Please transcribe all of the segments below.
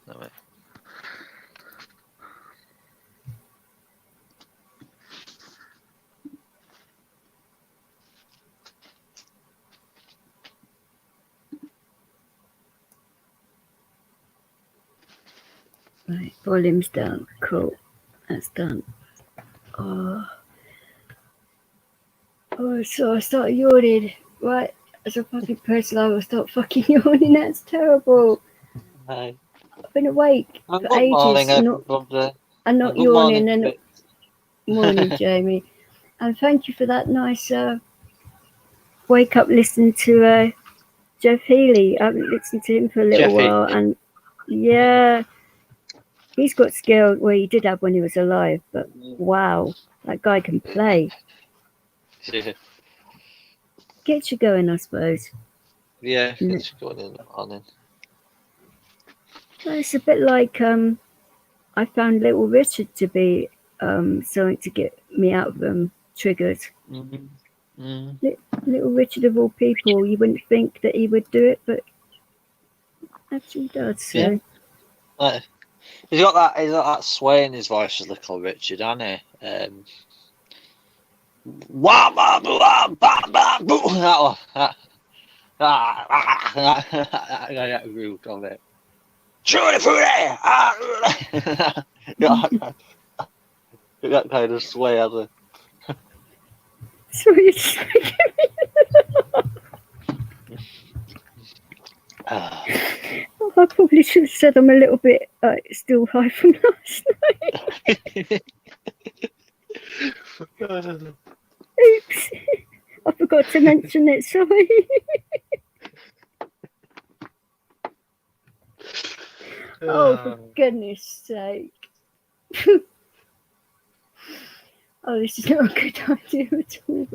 No way. Right, volume's down. Cool. That's done. Oh, so I started yawning. Right, as a fucking person, I will start fucking yawning. That's terrible. Hi. I've been awake for Good ages. morning, everybody. I'm not Good yawning. morning, And morning, Jamie. And thank you for that nice wake up listening to Jeff Healey. I haven't listened to him for a little while, and yeah, he's got skill. Well, he did have when he was alive, but wow, that guy can play. Yeah. Gets you going, I suppose. Yeah, it's going in the morning. Well, it's a bit like I found Little Richard to be something to get me out of triggers. Little Richard of all people, you wouldn't think that he would do it, but actually does. So. Yeah. He's got that sway in his voice as Little Richard, hasn't he? I get a root of it. That kind of sway, hasn't it? Sorry, it's I probably should have said I'm a little bit still high from last night. Oops, I forgot to mention it, sorry. Oh, for goodness sake. Oh, this is not a good idea at all.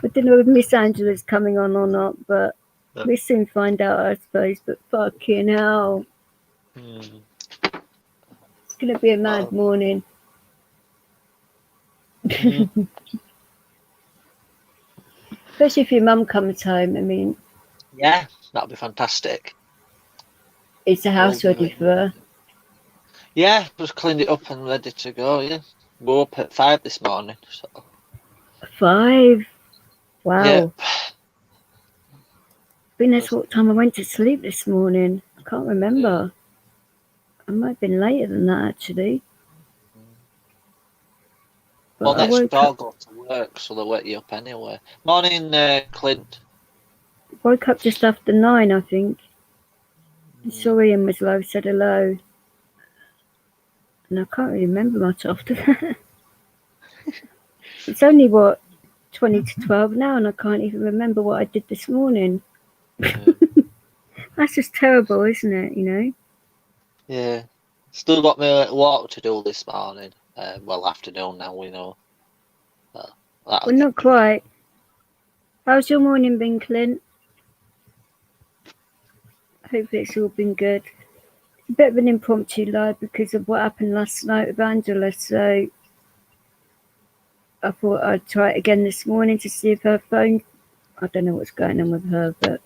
I don't know if Miss Angela's coming on or not, but we'll soon find out, I suppose. But fucking hell. It's going to be a mad morning. Especially if your mum comes home. I mean, yeah, that'll be fantastic. Is the house ready for her? Yeah, just cleaned it up and ready to go. Yeah, we're up at 5 this morning. So. 5? Wow. Yep. I think that's what time I went to sleep this morning. I can't remember. I might have been later than that, actually. Well, next door go to work, so they'll wake you up anyway. Morning, Clint. Woke up just after 9, I think. Saw Ian was low, said hello. And I can't really remember much after that. It's only, 20 to 12 now, and I can't even remember what I did this morning. That's just terrible, isn't it, you know? Yeah. Still got me a walk to do this morning. Well, afternoon now, we know. Well, not quite. How's your morning been, Clint? Hopefully it's all been good. A bit of an impromptu live because of what happened last night with Angela, so I thought I'd try it again this morning to see if her phone... I don't know what's going on with her, but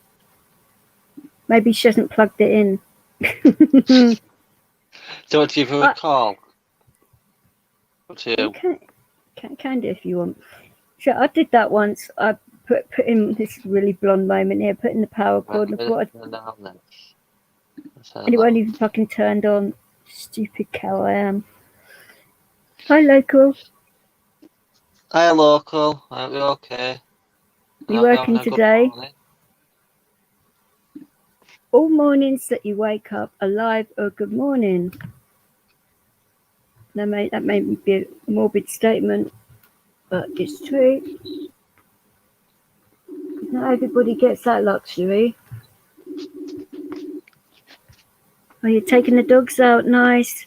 maybe she hasn't plugged it in. Do you want to give her a call? Can do if you want. So I did that once. I put in this really blonde moment here, put in the power cord, and I thought and it wasn't even fucking turned on. Stupid cow I am. Hi, local. Hi, local. Are you okay? You working today? All mornings that you wake up alive or good morning. That may be a morbid statement, but it's true. Not everybody gets that luxury. Are you taking the dogs out? Nice.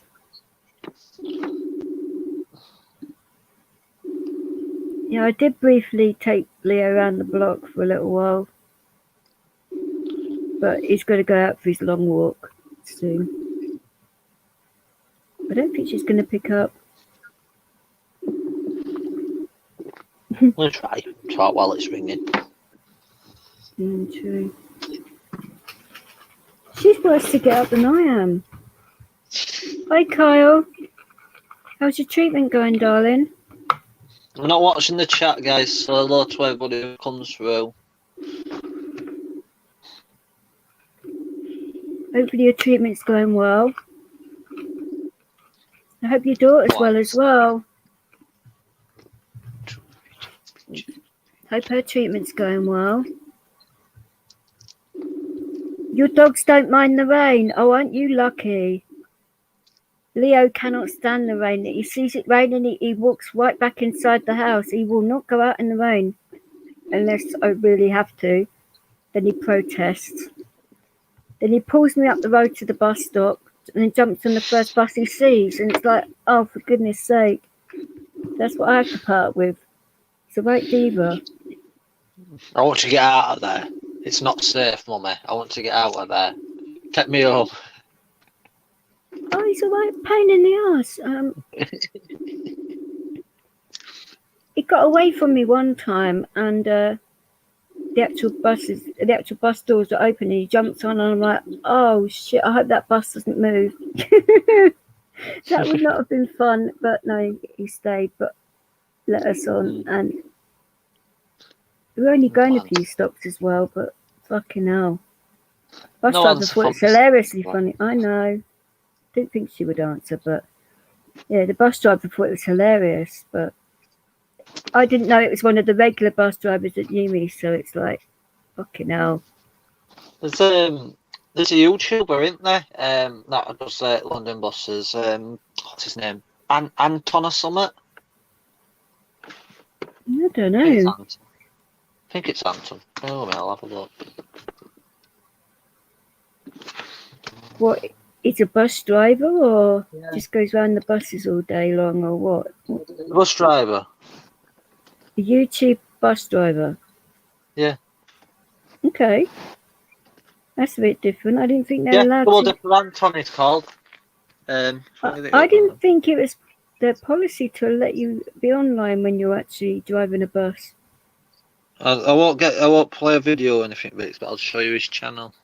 Yeah, I did briefly take Leo around the block for a little while. But he's got to go out for his long walk soon. I don't think she's going to pick up. We'll try. Talk while it's ringing. True. She's worse to get up than I am. Hi, Kyle. How's your treatment going, darling? I'm not watching the chat, guys, so hello to everybody who comes through. Hopefully your treatment's going well. I hope your daughter's well as well. Hope her treatment's going well. Your dogs don't mind the rain. Oh, aren't you lucky? Leo cannot stand the rain. He sees it raining, he walks right back inside the house. He will not go out in the rain unless I really have to. Then he protests. Then he pulls me up the road to the bus stop and then jumps on the first bus he sees. And it's like, oh, for goodness sake. That's what I have to put up with. It's a right diva. I want to get out of there. It's not safe, Mummy. I want to get out of there. Take me home. Oh, he's a right pain in the ass. He got away from me one time, and the actual bus doors are open, and he jumps on, and I'm like, oh shit! I hope that bus doesn't move. That would not have been fun, but no, he stayed, but let us on, and we were only going a few stops as well, but fucking hell. Bus driver thought it's hilariously funny. I know. Didn't think she would answer, but yeah, the bus driver thought it was hilarious, but I didn't know it was one of the regular bus drivers that knew me, so it's like, fucking hell. There's a YouTuber, isn't there? That does London buses. What's his name? Anton or something? I don't know. I think it's Anton. Oh, I'll have a look. What? He's a bus driver, or just goes around the buses all day long, or what? Bus driver. A YouTube bus driver? Yeah. Okay. That's a bit different. I didn't think they were allowed to. Yeah, Anton it's called. I didn't think it was their policy to let you be online when you're actually driving a bus. I won't play a video or anything, but I'll show you his channel.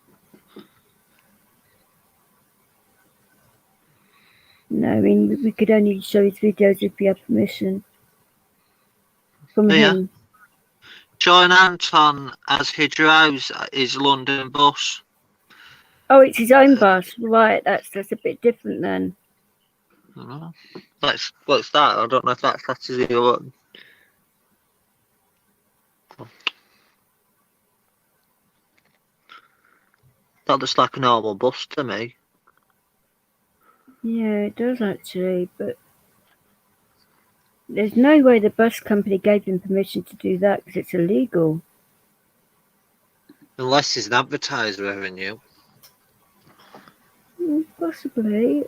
No, I mean, we could only show his videos if we had permission from him. Join Anton as he drives his London bus. Oh, it's his own bus, right? That's a bit different then. I don't know. What's that? I don't know if that's his own. That looks like a normal bus to me. Yeah, it does actually, but there's no way the bus company gave him permission to do that because it's illegal. Unless he's an advertiser, revenue. Possibly.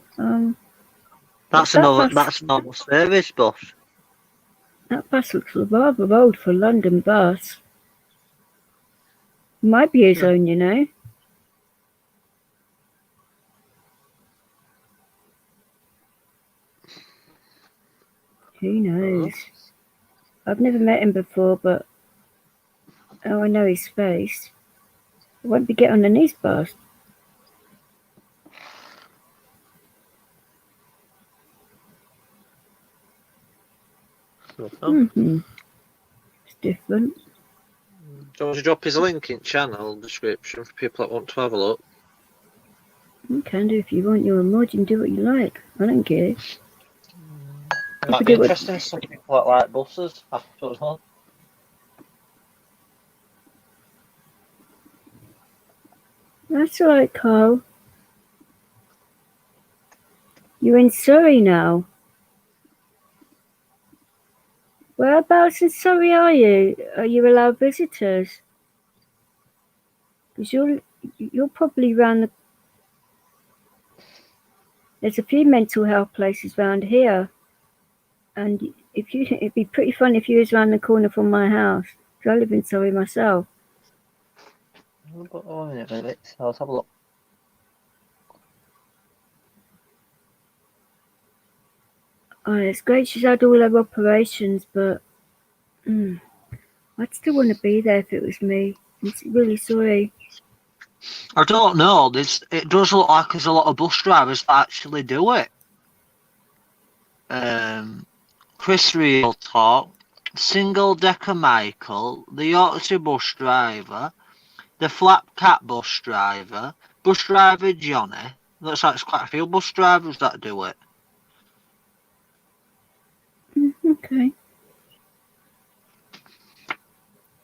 That's a normal service bus. That bus looks rather old for a London bus. Might be his own, you know. Who knows? I've never met him before, but I know his face. I won't be getting on his bus. It's different. Do you want to drop his link in channel description for people that want to have a look? You can do if you want. You're a mod, you can do what you like. I don't care. It might be interesting for some people that like buses. I don't know. That's alright, Carl. You're in Surrey now. Whereabouts in Surrey are you? Are you allowed visitors? Because you're probably round the... There's a few mental health places around here. And it'd be pretty fun if you was around the corner from my house. Because I live in Surrey myself. Oh, a minute. Let's have a look. Oh, it's great she's had all her operations, but I'd still want to be there if it was me. I'm really sorry. I don't know. It does look like there's a lot of bus drivers that actually do it. Chris Real Talk, Single Decker Michael, the Yorkshire bus driver, the Flap Cat bus driver Johnny. Looks like there's quite a few bus drivers that do it. Okay.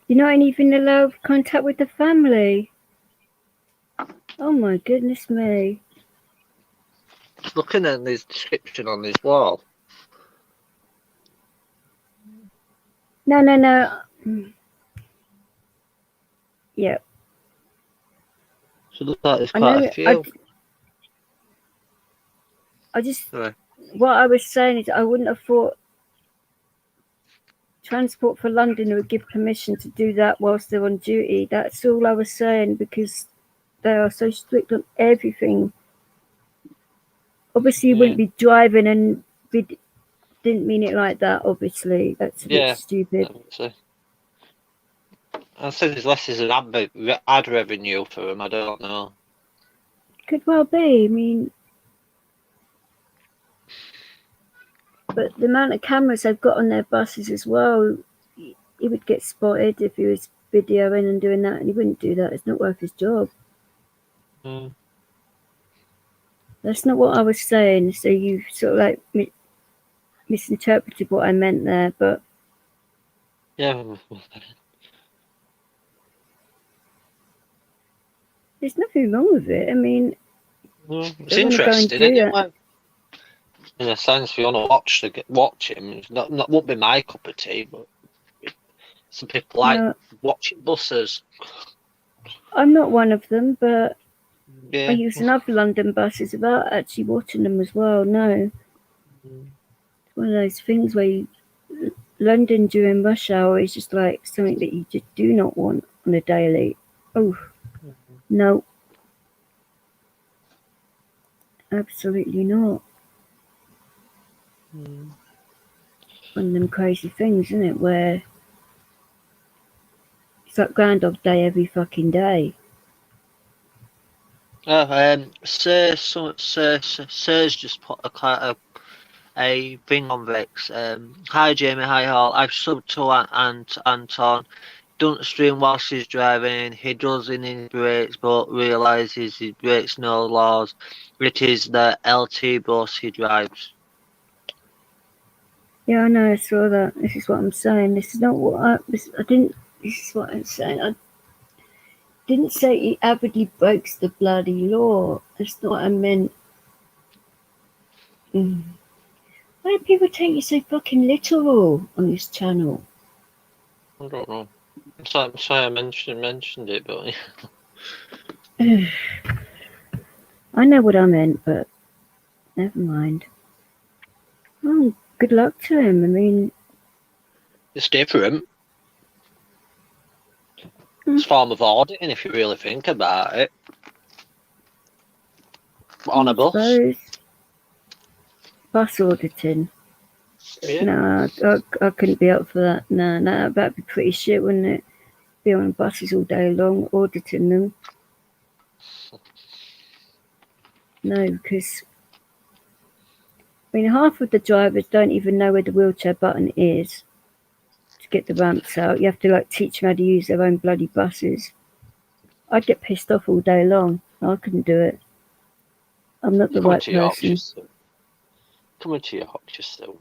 You're not even allowed contact with the family. Oh my goodness me. Looking at his description on his wall. No. Yeah. So it looks like there's quite a few. I just, Sorry. what I was saying is I wouldn't have thought Transport for London would give permission to do that whilst they're on duty. That's all I was saying, because they are so strict on everything. Obviously, you wouldn't be driving and didn't mean it like that, obviously. That's a bit stupid. I think there's less as an ad revenue for them, I don't know. Could well be, I mean, but the amount of cameras they've got on their buses as well, he would get spotted if he was videoing and doing that, and he wouldn't do that. It's not worth his job. That's not what I was saying, so you sort of like misinterpreted what I meant there, but yeah, there's nothing wrong with it. I mean, it's interesting, isn't it? In a sense, if you want to watch him, it's not won't be my cup of tea, but some people like watching buses. I'm not one of them, but yeah. I use another London buses without actually watching them as well. No, it's one of those things where London during rush hour is just like something that you just do not want on a daily. Oh, no, absolutely not. One of them crazy things, isn't it, where it's like Groundhog Day every fucking day. Sir's just put a thing on Vix. Hi Jamie, hi all. I've subbed to Anton. Don't stream whilst he's driving. He does in his brakes, but realises his brakes no laws. It is the LT bus he drives. Yeah, I know. I saw that. This is what I'm saying. This is not what This is what I'm saying. I didn't say he avidly breaks the bloody law. That's not what I meant. Why do people take you so fucking literal on this channel? I don't know. I'm sorry I mentioned it, but I know what I meant, but never mind. Oh, good luck to him. I mean, it's different. It's a form of auditing if you really think about it. On a bus. Bus auditing. Yeah. No, I couldn't be up for that. No, that'd be pretty shit, wouldn't it? Be on buses all day long, auditing them. No, because I mean, half of the drivers don't even know where the wheelchair button is to get the ramps out. You have to like teach them how to use their own bloody buses. I'd get pissed off all day long. I couldn't do it. I'm not the right person. Coming to Yorkshire still.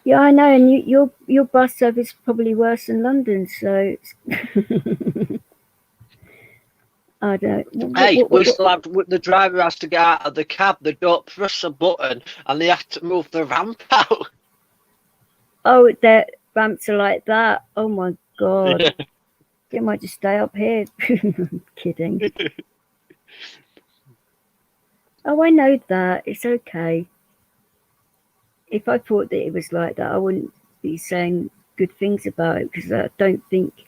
Yeah, I know, and your bus service is probably worse than London, so I don't. Hey, we still have the driver has to get out of the cab. They don't press a button, and they have to move the ramp out. Oh, their ramps are like that. Oh my god! They might just stay up here. I'm kidding. Oh, I know that. It's okay. If I thought that it was like that, I wouldn't be saying good things about it, because I don't think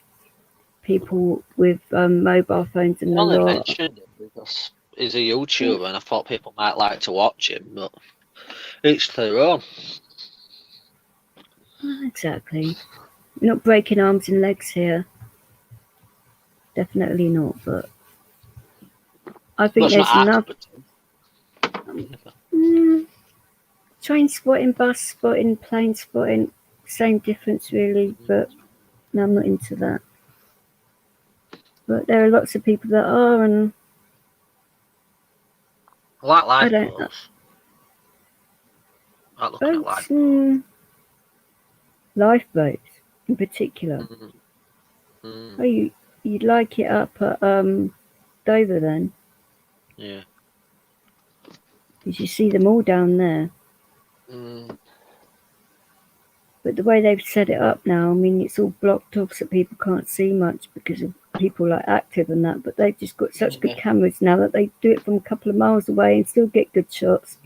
people with mobile phones and I only mentioned it because he's a YouTuber and I thought people might like to watch him, but it's their own. Exactly. We're not breaking arms and legs here. Definitely not, but I think there's enough. train spotting, bus spotting, plane spotting, same difference really, but no, I'm not into that. But there are lots of people that are, and I like I don't. lifeboats. I like looking at Boats, lifeboats. lifeboats in particular. Oh, you'd like it up at Dover then? Yeah. Because you see them all down there. But the way they've set it up now, I mean, it's all blocked off so people can't see much because of people like Active and that. But they've just got such good cameras now that they do it from a couple of miles away and still get good shots.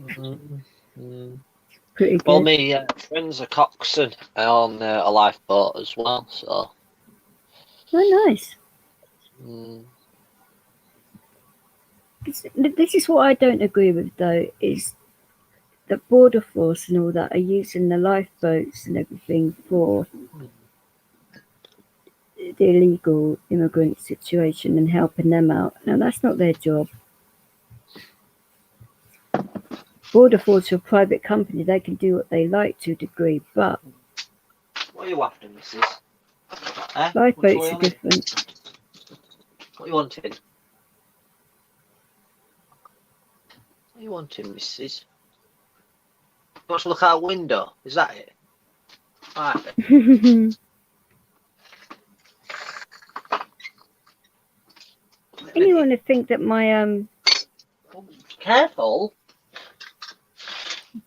Pretty good. Well, me friends are coxswain on a lifeboat as well, so. Oh, nice. This is what I don't agree with, though, is the border force and all that are using the lifeboats and everything for the illegal immigrant situation and helping them out. Now, that's not their job. Border Force are a private company. They can do what they like to a degree, but what are you after, missus? Lifeboats are different. What are you wanting? What are you wanting, missus? You want to look out a window? Is that it? Right. Anyone would think that my Careful.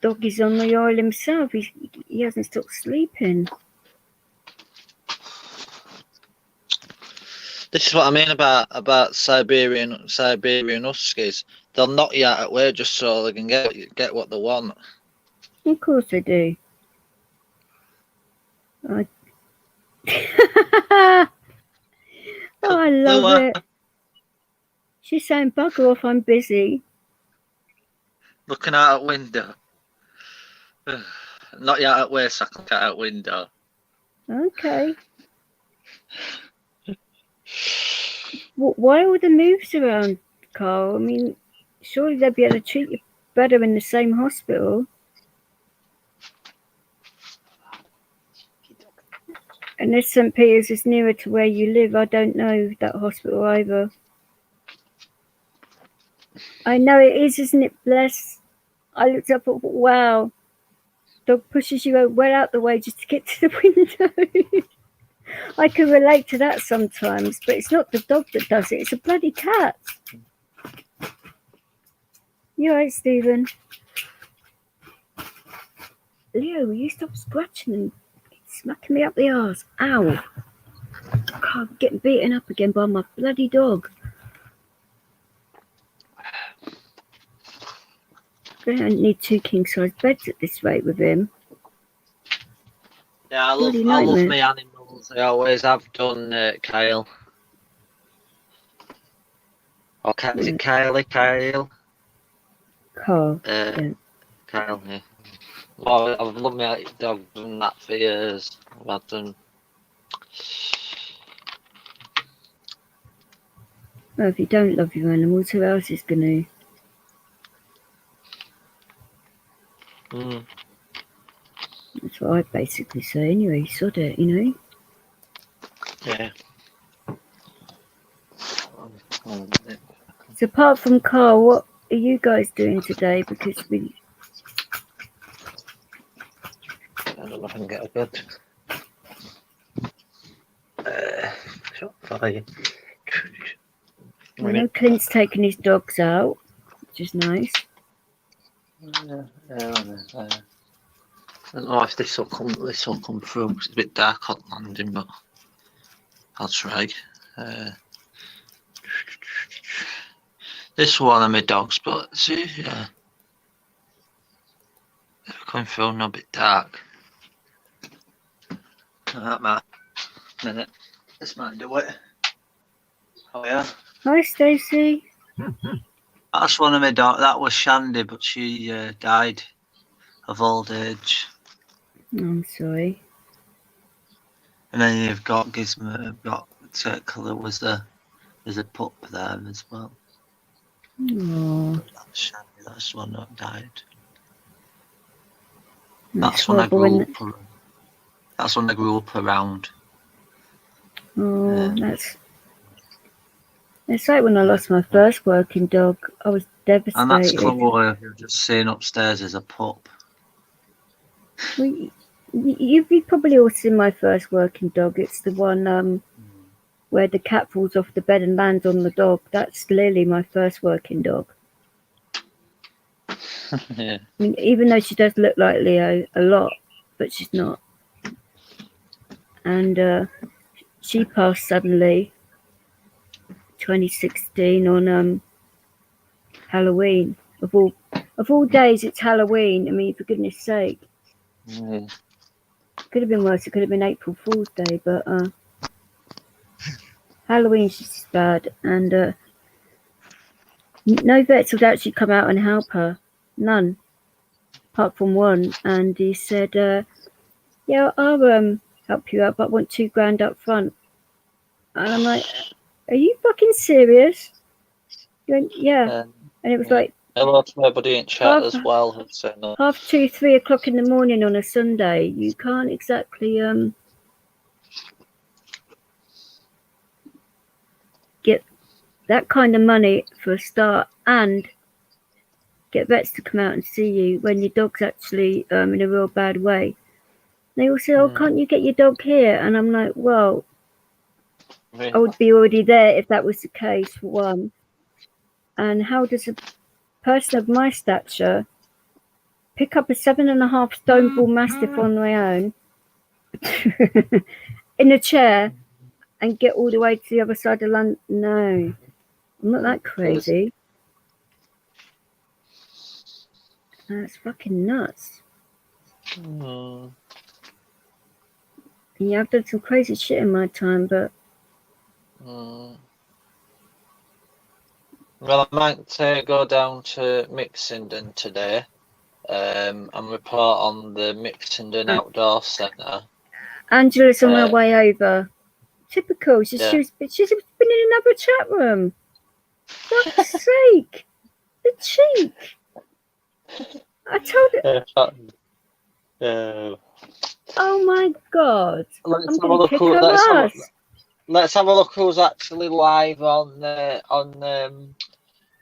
dog is on the oil himself. He hasn't stopped sleeping. This is what I mean about Siberian Huskies. They'll knock you out at work just so they can get what they want. Of course they do. Oh, I love it. She's saying, bugger off, I'm busy. Looking out a window. Not yet at work, so I can look out a window. Okay. Why all the moves around, Carl? I mean, surely they'd be able to treat you better in the same hospital. Unless St. Peter's is nearer to where you live. I don't know that hospital either. I know it is, isn't it? Bless. I looked up and thought, wow. Dog pushes you well out the way just to get to the window. I can relate to that sometimes, but it's not the dog that does it. It's a bloody cat. You alright, Stephen? Leo, will you stop scratching and smacking me up the arse? Ow. I'm getting beaten up again by my bloody dog. I don't need 2 king-size beds at this rate with him. Yeah, I love my animals. I always have done, Kyle. Or is it Kylie? Kyle? Carl. Yeah. Kyle, yeah. Well, I've loved my dogs and that for years. I've had them. Well, if you don't love your animals, who else is going to? That's what I basically say anyway. Sod it, you know? Yeah. So apart from Carl, what are you guys doing today? Because we... I don't know if I can get a good... shot for you. I know Clint's taking his dogs out, which is nice. I don't know if this will come through. It's a bit dark on landing, but I'll try. This one of my dogs, but see, yeah, they're coming through and a bit dark. That might minute. This might do it. Oh yeah. Hi, Stacey. That's one of my dogs. That was Shandy, but she died of old age. I'm sorry. And then you've got Gizmo, got Circle. There's a pup there as well. Aww. That's Shandy. That's the one that died. That's when I grew up. That's when I grew up around. Oh, it's like when I lost my first working dog. I was devastated. And that's Chloe you're just seeing upstairs as a pup. Well, you've probably all seen my first working dog. It's the one where the cat falls off the bed and lands on the dog. That's Lily, my first working dog. Yeah. I mean, even though she does look like Leo a lot, but she's not. And she passed suddenly, 2016 on Halloween. Of all days, it's Halloween. I mean, for goodness sake. Could have been worse. It could have been April Fool's Day, but Halloween's just bad. And no vets would actually come out and help her. None. Apart from one. And he said, yeah, I'll help you out, but I want $2,000 up front. And I'm like, are you fucking serious? He went, yeah. And it was like, hello to everybody in chat as well. 2:30, 3 o'clock in the morning on a Sunday. You can't exactly get that kind of money for a start and get vets to come out and see you when your dog's actually in a real bad way. They all say, oh, can't you get your dog here? And I'm like, well, I would be already there if that was the case, for one. And how does a person of my stature pick up a 7.5 stone bull mastiff on my own in a chair and get all the way to the other side of London? No, I'm not that crazy. That's fucking nuts. Yeah, I've done some crazy shit in my time, but well, I might go down to Mixenden today and report on the Mixenden Outdoor Centre. Angela's on her way over. Typical. She's been in another chat room. Fuck's sake. The cheek. I told her. Oh my god. Let's have a look who's actually live on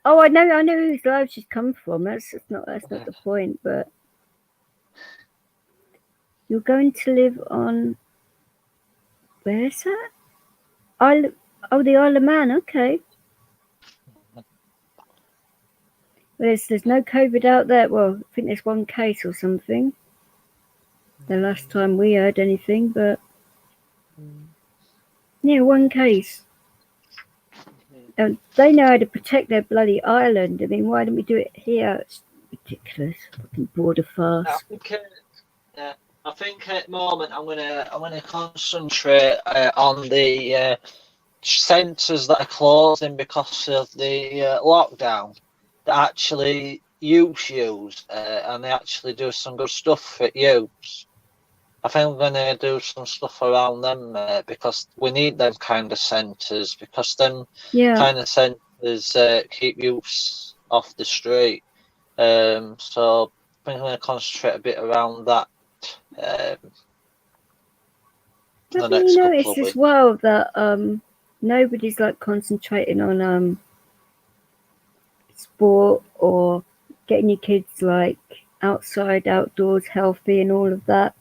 Oh, I know whose live she's come from. That's not the point, but you're going to live on, where's that? The Isle of Man, okay. There's no COVID out there. Well, I think there's one case or something. The last time we heard anything, but yeah, one case. And they know how to protect their bloody island. I mean, why don't we do it here? It's ridiculous. Fucking border farce. I think at the moment I'm gonna concentrate on the centres that are closing because of the lockdown. That actually use and they actually do some good stuff for use. I think I'm going to do some stuff around them because we need them kind of centres because them kind of centres keep use off the street. So I think I'm going to concentrate a bit around that. Have you noticed as well that nobody's like concentrating on sport or getting your kids like outside, outdoors, healthy and all of that?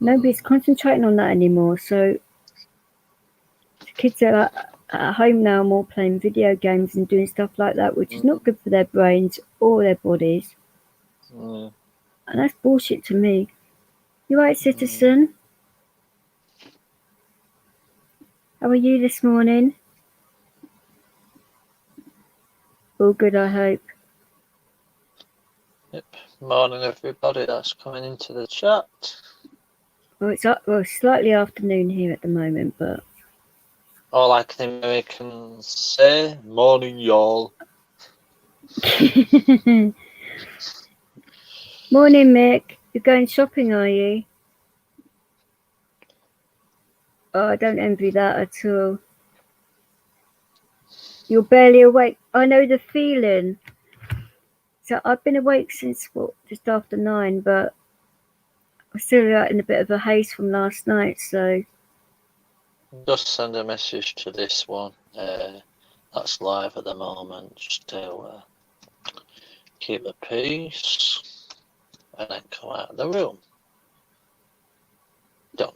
Nobody's concentrating on that anymore. So the kids are at home now more playing video games and doing stuff like that, which is not good for their brains or their bodies. And that's bullshit to me. You right, citizen? How are you this morning? All good, I hope. Yep. Morning, everybody that's coming into the chat. Well, it's slightly afternoon here at the moment, but or like the Americans say, morning, y'all. Morning, Mick. You're going shopping, are you? Oh, I don't envy that at all. You're barely awake. I know the feeling. So I've been awake since just after 9, but I'm still in a bit of a haze from last night, so. Just send a message to this one. That's live at the moment. Just to keep the peace, and then come out of the room. Done.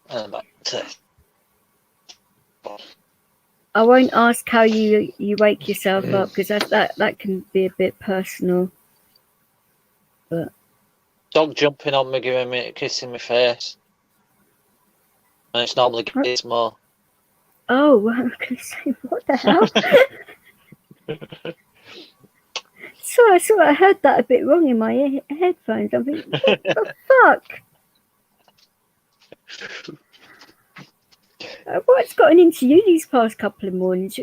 And back to. I won't ask how you wake yourself up, because that can be a bit personal. But Dog jumping on me, giving me a kiss in my face. And it's normally Gizmo. oh, I was going to say, what the hell? So I heard that a bit wrong in my headphones. I'm thinking, what the fuck? What's gotten into you these past couple of mornings?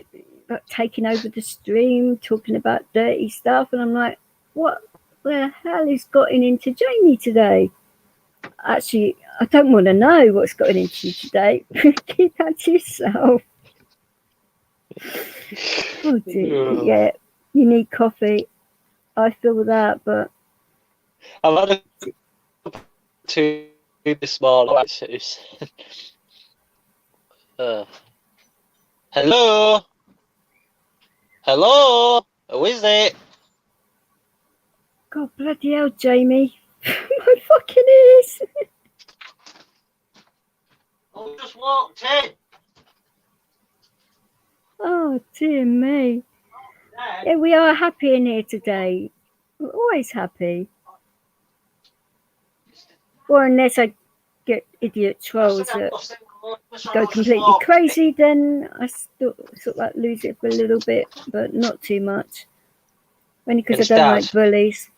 Like taking over the stream, talking about dirty stuff, and I'm like, what the hell has gotten into Jamie today? Actually, I don't want to know what's gotten into you today. Keep that to yourself. Oh dear. Yeah, you need coffee. I feel that, but I've had a two this morning. Hello? Hello? Who is it? God bloody hell, Jamie. My fucking ears. I just walked in. Oh dear me. Yeah, we are happy in here today. We're always happy. Or unless I get idiot trolls that go completely crazy, then I sort of like lose it for a little bit, but not too much. Only because I don't like bullies.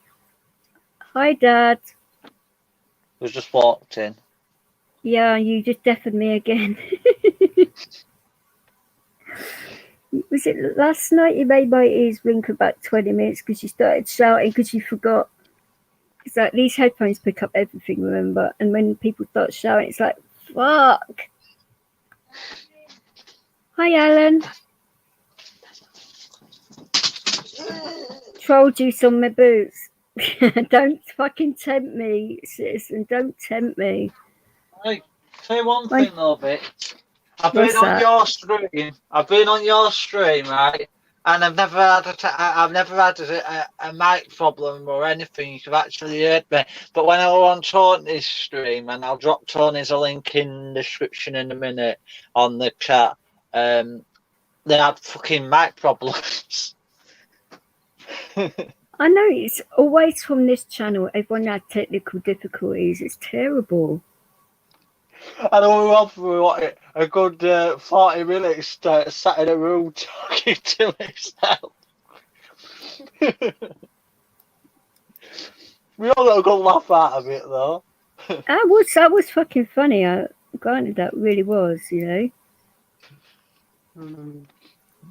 Hi, Dad. Who's just walked in? Yeah, you just deafened me again. Was it last night you made my ears ring for about 20 minutes because you started shouting because you forgot? It's like these headphones pick up everything, remember? And when people start shouting, it's like, fuck. Hi, Alan. Troll juice on my boots. Don't fucking tempt me, citizen. Don't tempt me. Hey, say one thing though, Vic. I've been on your stream, right? And I've never had a mic problem or anything. You've actually heard me. But when I was on Tony's stream, and I'll drop Tony's a link in the description in a minute on the chat, they had fucking mic problems. I know it's always from this channel. Everyone had technical difficulties. It's terrible. I know we went for a good 40 minutes sat in a room talking to myself. We all got a good laugh out of it though. That was fucking funny. Granted, that really was, you know.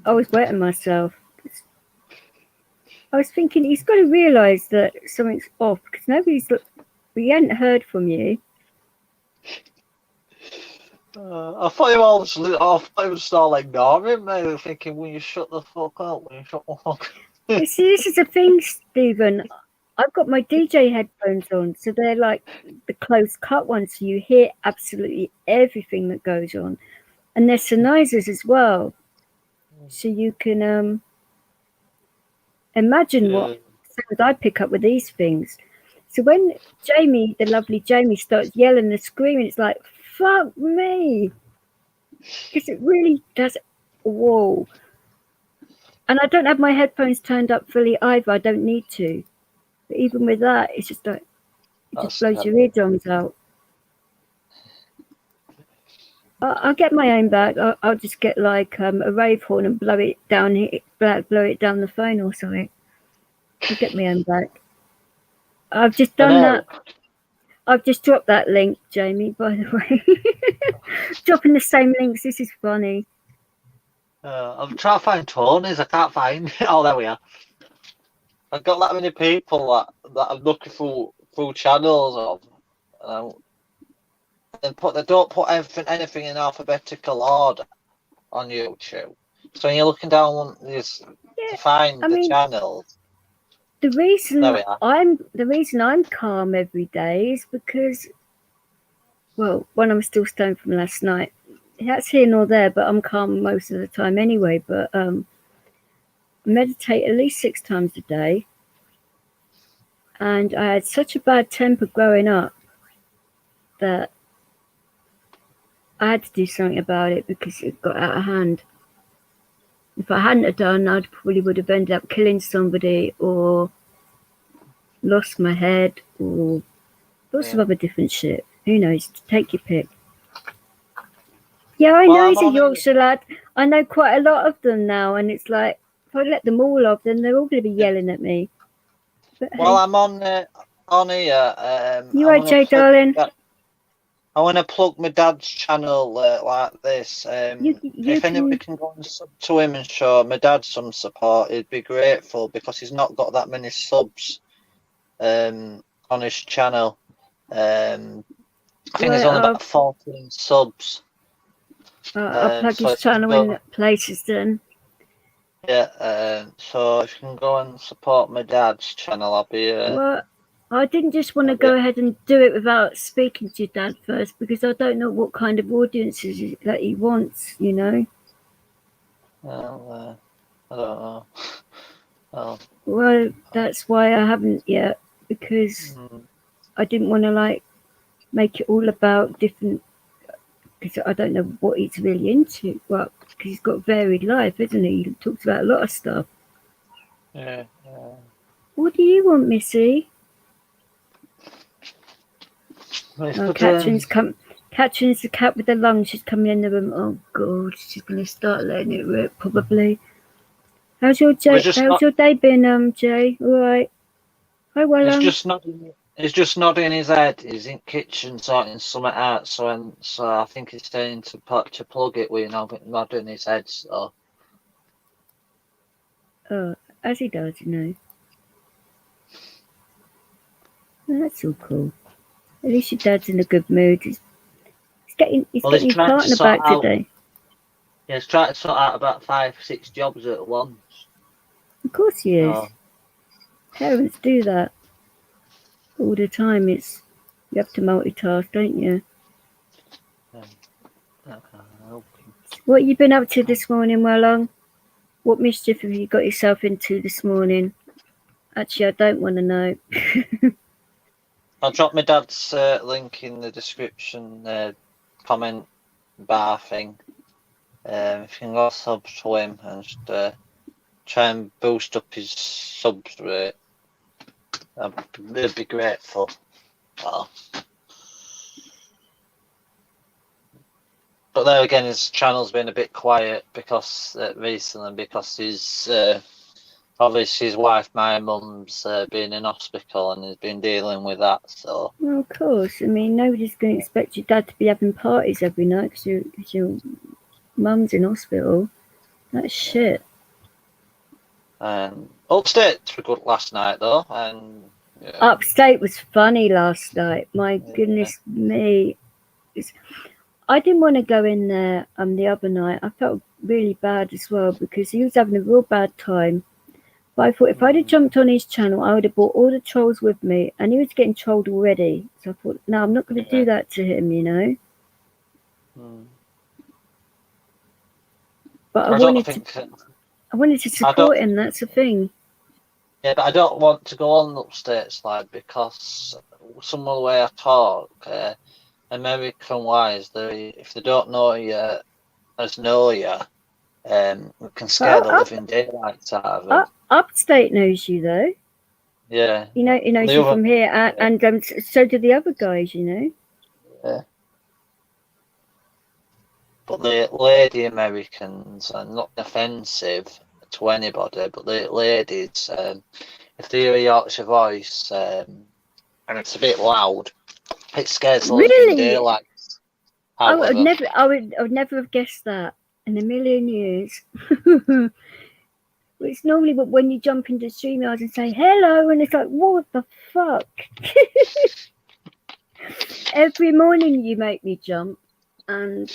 I was wetting myself. I was thinking he's got to realise that something's off because we hadn't heard from you. I thought you would start ignoring me. I was thinking, will you shut the fuck up? Will you shut the fuck up? See, this is the thing, Stephen. I've got my DJ headphones on, so they're like the close cut ones, so you hear absolutely everything that goes on. And they're Sennheisers as well. So you can imagine what sounds I pick up with these things. So when Jamie, the lovely Jamie, starts yelling and screaming, it's like, fuck me. Because it really does. Whoa. And I don't have my headphones turned up fully either. I don't need to. But even with that, it's just like, it just blows your eardrums out. I'll get my own back. I'll just get like a rave horn and blow it down the phone or something. I'll get my own back. I've just done that. I've just dropped that link, Jamie, by the way. Dropping the same links. This is funny. I'm trying to find Tony's. I can't find it. Oh, there we are. I've got that many people that I'm looking through channels of. And they don't put anything in alphabetical order on YouTube. So when you're looking down to find the channels, The reason There we are. I'm calm every day is because, well, when I'm still stoned from last night. That's here nor there, but I'm calm most of the time anyway. But I meditate at least 6 times a day, and I had such a bad temper growing up that I had to do something about it because it got out of hand. If I hadn't have done, I probably would have ended up killing somebody or lost my head or lots of other different shit. Who knows? Take your pick. Yeah, I know he's a Yorkshire lad. I know quite a lot of them now, and it's like, if I let them all off, then they're all going to be yelling at me. But Well, hey, I'm on here. you right, Jay, darling? I want to plug my dad's channel like this. You If anybody can go and sub to him and show my dad some support, he'd be grateful because he's not got that many subs on his channel. I think he's only about 14 subs. I'll plug his channel in places then. Yeah, so if you can go and support my dad's channel, I'll be... Well, I didn't just want to go ahead and do it without speaking to your dad first, because I don't know what kind of audiences that he wants, you know? Well, I don't know. Well, that's why I haven't yet, because I didn't want to, like, make it all about different... Because I don't know what he's really into. Well, because he's got a varied life, isn't he? He talks about a lot of stuff. Yeah. What do you want, Missy? Oh, Katrin's the cat with the lungs. She's coming in the room. Oh God, she's gonna start letting it rip probably. How's your day? Your day been, Jay? All right. Hi, well. He's just nodding his head. He's in the kitchen sorting something out. So I think he's saying to plug it with nodding his head. So. Oh, as he does, you know. Oh, that's all cool. At least your dad's in a good mood. He's getting his partner back today. Yeah, he's trying to sort out about 5-6 jobs at once. Of course he is. Oh. Parents do that all the time. You have to multitask, don't you? What have you been up to this morning, Wellong? What mischief have you got yourself into this morning? Actually, I don't want to know. I'll drop my dad's link in the description comment bar thing. If you can go sub to him and just try and boost up his subs rate, I'd be grateful. Well, but there again, his channel's been a bit quiet because recently, because he's obviously his wife, my mum's been in hospital and he's been dealing with that. So well, of course, I mean, nobody's going to expect your dad to be having parties every night because your mum's in hospital. That's shit. Upstate were good last night though, and Upstate was funny last night. My goodness me. I didn't want to go in there the other night. I felt really bad as well because he was having a real bad time. But I thought if I'd have jumped on his channel, I would have brought all the trolls with me, and he was getting trolled already. So I thought, no, I'm not going to do that to him, you know. But I wanted to support him. That's the thing. Yeah, but I don't want to go on Upstate slide because some of the way I talk, American wise, if they don't know you as know you, it can scare the living daylights out of them. Upstate knows you though. Yeah. He knows you from here, and so do the other guys, you know. Yeah. But the lady Americans are not offensive to anybody, but the ladies, if they hear a Yorkshire voice and it's a bit loud, it scares the living daylight. I would never have guessed that in a million years. It's normally when you jump into StreamYard and say hello, and it's like, what the fuck? Every morning you make me jump, and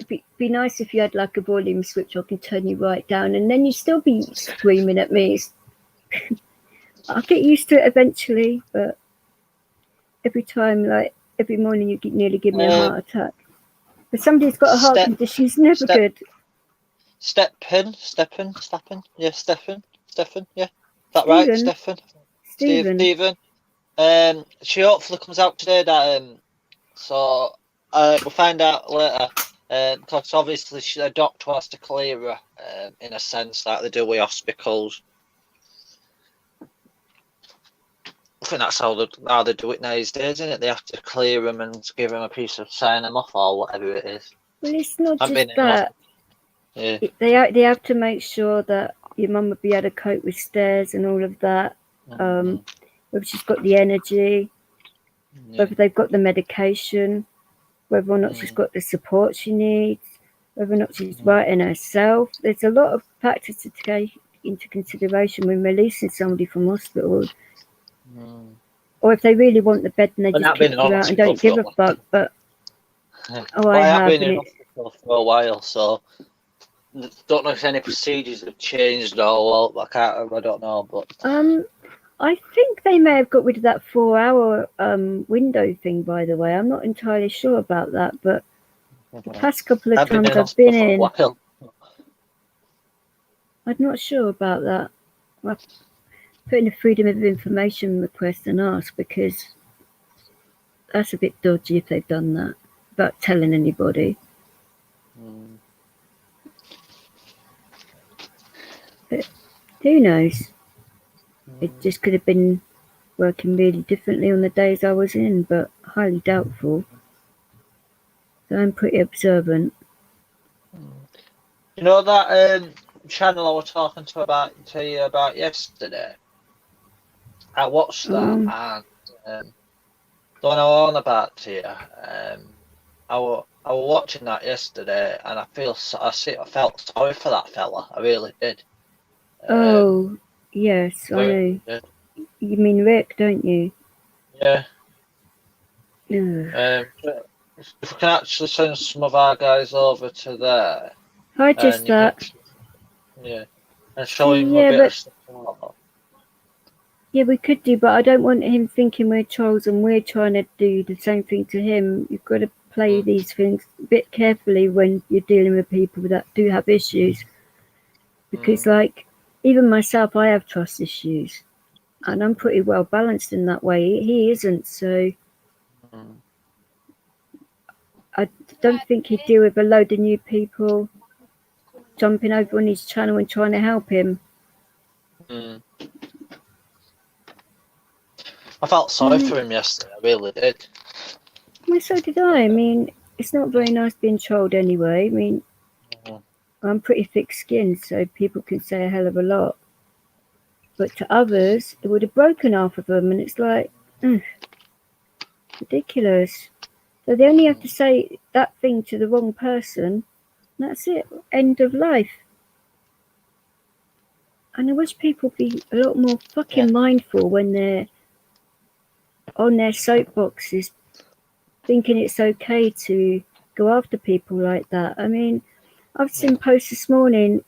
be nice if you had like a volume switch I can turn you right down, and then you still be screaming at me. I'll get used to it eventually, but every time, like every morning, you nearly give me a heart attack. But somebody who's got a heart condition is never good. Steppen, yeah, Stefan, yeah, is that right, Stefan? Stephen. She hopefully comes out today. That so we'll find out later. Because obviously a doctor has to clear her, in a sense, like they do with hospitals. I think that's how they do it nowadays, isn't it? They have to clear them and give them a piece of sign them off or whatever it is. Well, it's not just that. Yeah. They have to make sure that your mum will be able to cope with stairs and all of that. Whether she's got the energy, whether they've got the medication, whether or not she's got the support she needs, whether or not she's right in herself. There's a lot of factors to take into consideration when releasing somebody from hospital. Or if they really want the bed, and they just kick you out and don't give a fuck. But I have been in hospital for a while, so don't know if any procedures have changed or well, I don't know, but I think they may have got rid of that 4-hour window thing. By the way, I'm not entirely sure about that, but the past couple of times I've been in, I'm not sure about that. I'll put in a freedom of information request and ask, because that's a bit dodgy if they've done that without telling anybody. But who knows? It just could have been working really differently on the days I was in, but highly doubtful. So I'm pretty observant. You know that channel I was talking to you about yesterday? I watched that and the one I was on about to you. I was watching that yesterday, and I felt sorry for that fella. I really did. Oh yes, I know. Good. You mean Rick, don't you? Yeah. Ugh. If we can actually send some of our guys over to there. Hi, just that. And show him a bit of support. Yeah, we could do, but I don't want him thinking we're trolls and we're trying to do the same thing to him. You've got to play these things a bit carefully when you're dealing with people that do have issues. Because, like, even myself, I have trust issues. And I'm pretty well balanced in that way. He isn't, so I don't think he'd deal with a load of new people jumping over on his channel and trying to help him. I felt sorry for him yesterday, I really did. Well, so did I. I mean, it's not very nice being trolled anyway. I mean, I'm pretty thick-skinned, so people can say a hell of a lot. But to others, it would have broken half of them, and it's like, ridiculous. So they only have to say that thing to the wrong person, and that's it. End of life. And I wish people be a lot more fucking mindful when they're on their soapboxes, thinking it's okay to go after people like that. I mean, I've seen posts this morning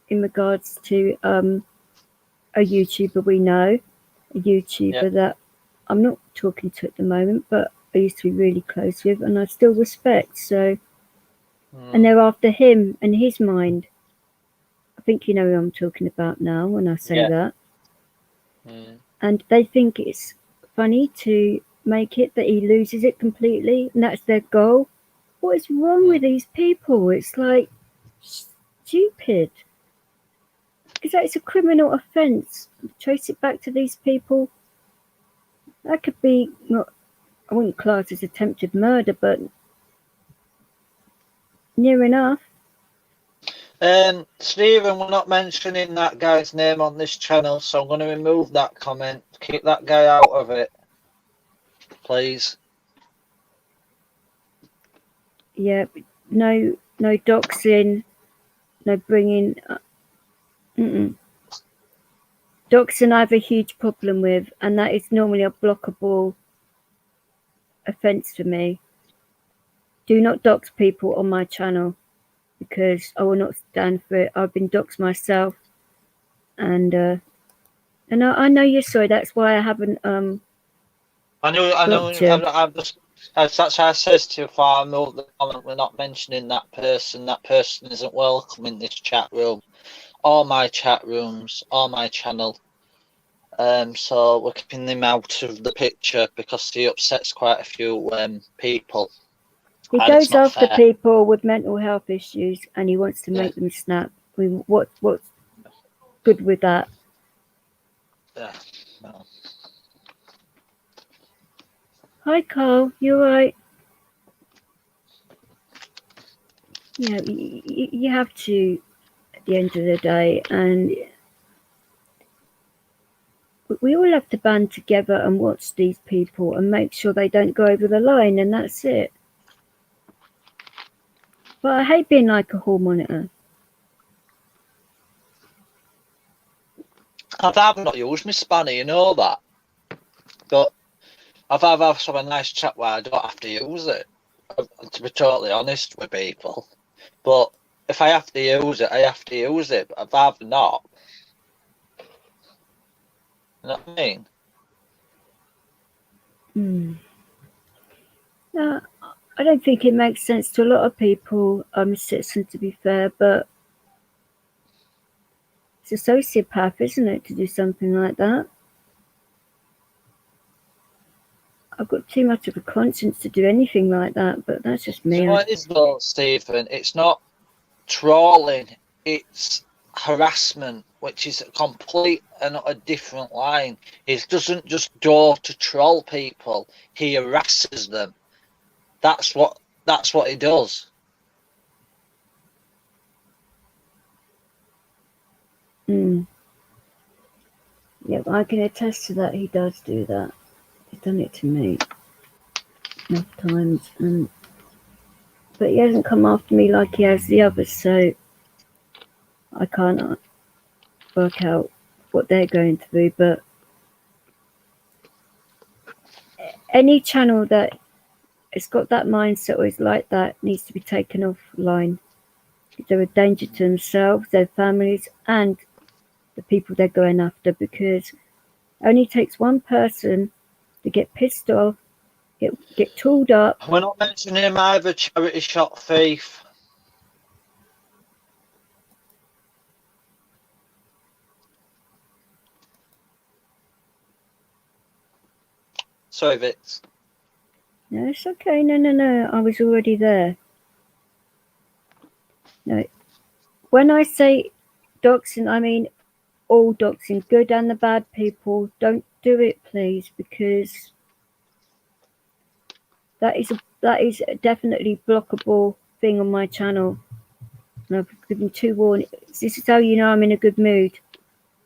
in regards to a YouTuber we know, a YouTuber that I'm not talking to at the moment, but I used to be really close with, and I still respect. So, and they're after him and his mind. I think you know who I'm talking about now when I say that. And they think it's funny to make it that he loses it completely, and that's their goal. What is wrong with these people? It's like stupid. Because that is a criminal offence. Trace it back to these people. That could be, not, I wouldn't class as attempted murder, but near enough. Stephen, we're not mentioning that guy's name on this channel, so I'm going to remove that comment. Keep that guy out of it, please. Yeah, no doxing, no bringing. Doxing I have a huge problem with, and that is normally a blockable offence for me. do not dox people on my channel, because I will not stand for it. I've been doxed myself, and I know you're sorry. That's why I haven't I know. I'm just. That's why I says to you, if I know the comment, we're not mentioning that person. That person isn't welcome in this chat room, or my chat rooms, or my channel. So we're keeping him out of the picture because he upsets quite a few people. He goes after people with mental health issues, and he wants to make them snap. I mean, what's good with that? Yeah. No. Hi, Carl. You all right? Yeah, you have to at the end of the day, and we all have to band together and watch these people and make sure they don't go over the line, and that's it. But I hate being like a hall monitor. I've not used my spanner, you know that. But I've had a nice chat where I don't have to use it, to be totally honest with people. But if I have to use it, I have to use it. But I'd rather not. You know what I mean? No, I don't think it makes sense to a lot of people, citizen, to be fair, but it's a sociopath, isn't it, to do something like that? I've got too much of a conscience to do anything like that, but that's just me. You know what it is though, Stephen? It's not trolling, it's harassment, which is a complete and a different line. He doesn't just go to troll people, he harasses them. That's what he does. Yeah, I can attest to that. He does do that. He's done it to me enough times, but he hasn't come after me like he has the others, so I can't work out what they're going through. But any channel that has got that mindset or is like that needs to be taken offline. They're a danger to themselves, their families, and the people they're going after, because it only takes one person to get pissed off, get tooled up. We're not mentioning him either, charity shop thief. Sorry, Vix. No, it's okay. No. I was already there. No. When I say doxing, I mean all doxing, good and the bad people. Don't do it, please, because that is a definitely blockable thing on my channel. And I've given 2 warnings. This is how you know I'm in a good mood.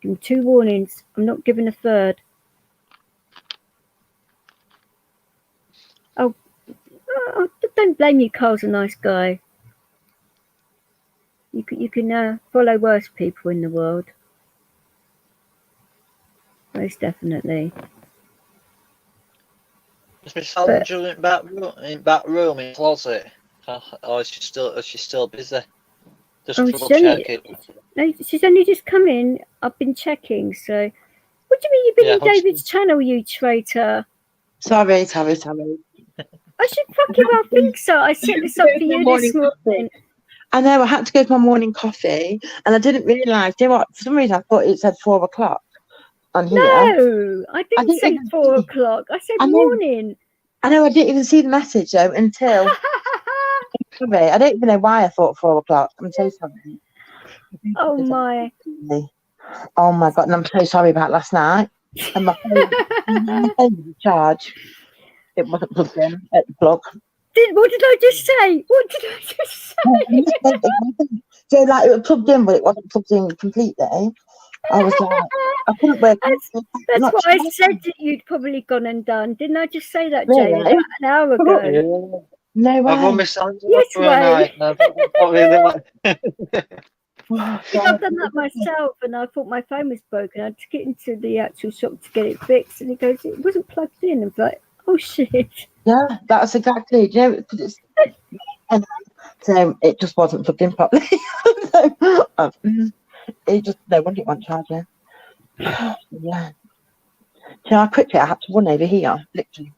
Give 2 warnings. I'm not giving a third. Oh, don't blame you. Carl's a nice guy. You can follow worse people in the world. Most definitely. Is Miss Sandra in back room in closet? Or is she still busy? Just double checking. No, she's only just come in. I've been checking. So, what do you mean you've been in David's channel, you traitor? Sorry. I should fucking well think so. I set this up for you this morning. I know, I had to go to my morning coffee, and I didn't realise. You know what? For some reason, I thought it said 4 o'clock on here. No, I didn't say 4 o'clock. I said morning. I know, I didn't even see the message, though, until... Sorry, I don't even know why I thought 4 o'clock. I'm so sorry. Oh, my. Oh, my God, and I'm so sorry about last night. And my phone was charged. It wasn't plugged in at the plug. What did I just say? So, like, it was plugged in, but it wasn't plugged in completely. I was like, I couldn't work. That's what I said that you'd probably gone and done. Didn't I just say that, Jamie, about an hour ago? No way. I've Miss Sandra yes, way. I've done that myself, and I thought my phone was broken. I took it into the actual shop to get it fixed, and he goes, it wasn't plugged in. I was like, oh shit. Yeah, that's exactly. You know, because And so it just wasn't plugged in properly. So it just no wonder it won't charge it. Yeah. So how quickly I had to run over here, literally.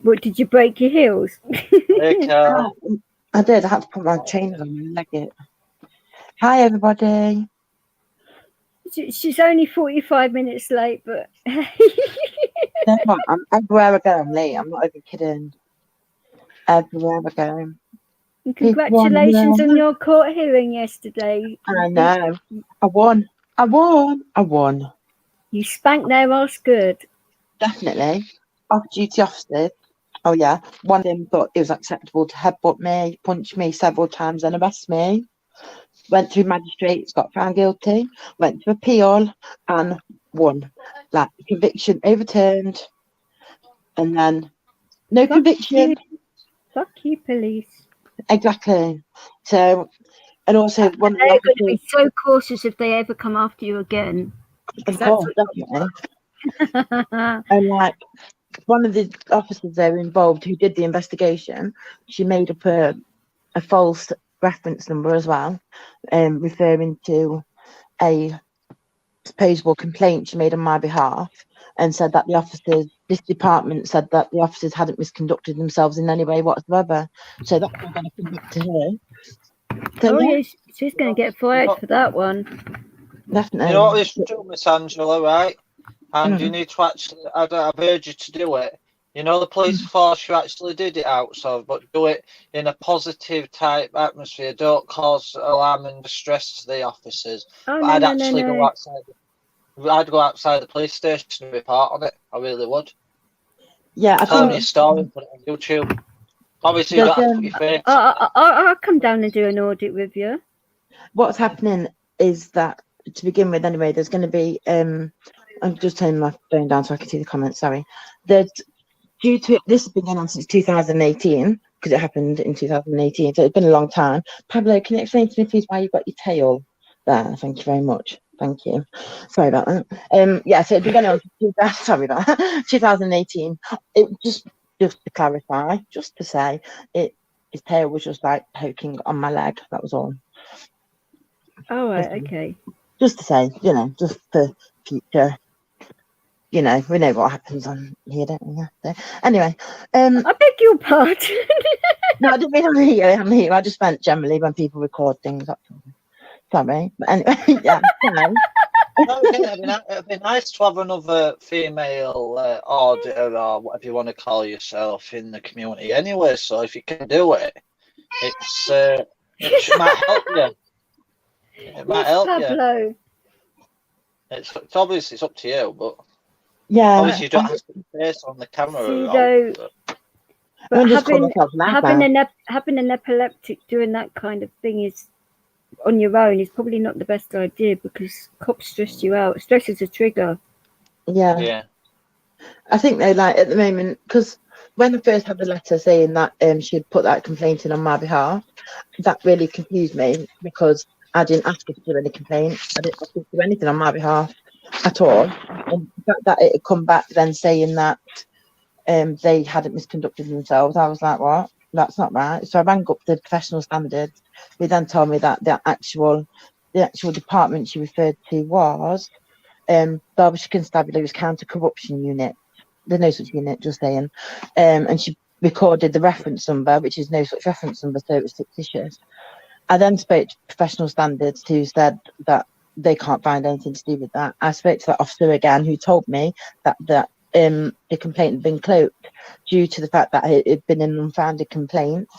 What, did you break your heels? I did. I had to put my chains on and leg it. Hi, everybody. She's only 45 minutes late, but No, I'm everywhere I go, I'm late. I'm not even kidding. Everywhere I go. and congratulations on your court hearing yesterday. I know. I won. You spanked their ass good. Definitely. Off-duty officers. Oh, yeah. One of them thought it was acceptable to headbutt me, punch me several times, and arrest me. Went through magistrates, got found guilty, went to appeal, and won. Like, conviction overturned, and then no conviction. Fuck you, police. Exactly. So, and also one of the they're going to be so cautious if they ever come after you again. Of course, definitely. And like one of the officers there involved who did the investigation, she made up a false reference number as well, referring to a supposable complaint she made on my behalf, and said that this department said that the officers hadn't misconducted themselves in any way whatsoever. So that's all going to come back to her. So, yeah, she's going to get fired for that one. Definitely. You know what this do, Miss Angela, right? And you need to actually, I've urged you to do it. You know, the police force, you actually did it out, so, but do it in a positive type atmosphere. Don't cause alarm and distress to the officers. Oh, I'd actually go outside. I'd go outside the police station and report on it. I really would. Yeah, I tell think me your story and put it on YouTube. Obviously, you don't have to put your face. I'll come down and do an audit with you. What's happening is that, to begin with, anyway, there's going to be. I'm just turning my phone down so I can see the comments. Sorry. There's due to this has been going on since 2018 because it happened in 2018, so it's been a long time. Pablo, can you explain to me, please, why you got your tail there? Thank you very much. Thank you. Sorry about that. Yeah, so it's been going on since sorry about that. 2018. It just to clarify, just to say, his tail was just like poking on my leg. That was all. Oh, right, okay. Just to say, just for future. We know what happens on here, don't we? So, anyway, I beg your pardon. No, I didn't mean I'm here. I just meant generally when people record things. Sorry, but anyway, yeah. It'd be nice to have another female auditor or whatever you want to call yourself in the community anyway. So if you can do it, it might help you. It might help you. It's obviously it's up to you, but yeah, obviously you don't have to put your face on the camera. But having an epileptic doing that kind of thing is on your own is probably not the best idea because cops stress you out. Stress is a trigger. Yeah. I think they at the moment, because when I first had the letter saying that she had put that complaint in on my behalf, that really confused me because I didn't ask her to do any complaints. I didn't ask her to do anything on my behalf at all. And the fact that it had come back then saying that they hadn't misconducted themselves, I was like, what? That's not right. So I rang up the professional standards. They then told me that the actual department she referred to was Derbyshire Constabulary's Counter-Corruption Unit. There's no such unit, just saying. And she recorded the reference number, which is no such reference number, so it was fictitious. I then spoke to professional standards who said that they can't find anything to do with that. I spoke to that officer again who told me that the complaint had been cloaked due to the fact that it had been an unfounded complaint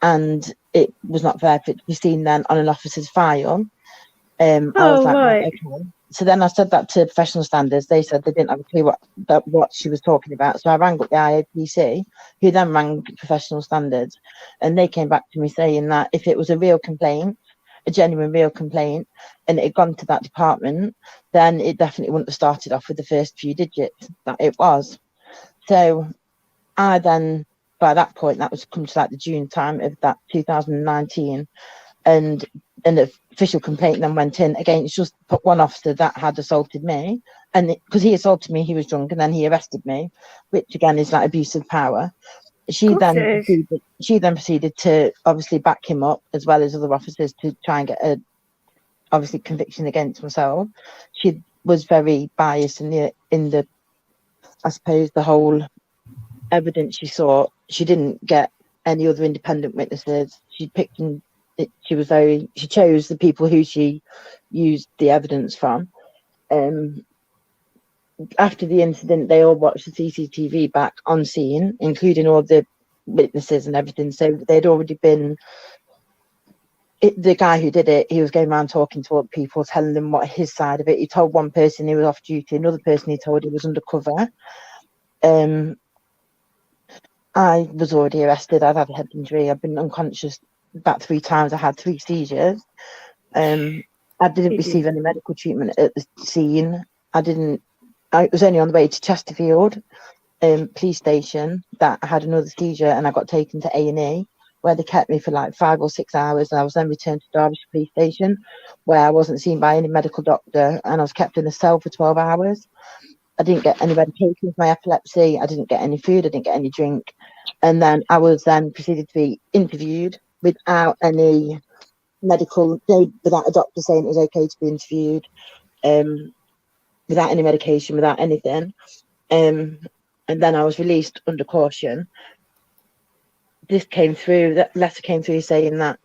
and it was not fair for it to be seen then on an officer's file. I was like, right. Okay. So then I said that to professional standards. They said they didn't have a clue what she was talking about. So I rang up the IAPC, who then rang professional standards, and they came back to me saying that if it was a real complaint, a genuine real complaint, and it had gone to that department, then it definitely wouldn't have started off with the first few digits that it was. So I then, by that point, that was come to the June time of that 2019, and an official complaint then went in against just one officer that had assaulted me, and because he assaulted me, he was drunk, and then he arrested me, which again is abuse of power. she then proceeded to obviously back him up, as well as other officers, to try and get a obviously conviction against myself. She was very biased in the I suppose the whole evidence she saw. She didn't get any other independent witnesses. She chose the people who she used the evidence from. After the incident, they all watched the CCTV back on scene, including all the witnesses and everything. So they'd already been. The guy who did it, he was going around talking to other people, telling them what his side of it. He told one person he was off duty, another person he told he was undercover. I was already arrested. I'd had a head injury. I've been unconscious about 3 times. I had 3 seizures. I didn't receive any medical treatment at the scene. I was only on the way to Chesterfield police station that I had another seizure, and I got taken to A&E, where they kept me for like 5 or 6 hours, and I was then returned to Derbyshire police station, where I wasn't seen by any medical doctor, and I was kept in a cell for 12 hours. I didn't get any medication for my epilepsy. I didn't get any food. I didn't get any drink. And then I was then proceeded to be interviewed without any medical, without a doctor saying it was okay to be interviewed, without any medication, without anything. And then I was released under caution. This came through, that letter came through saying that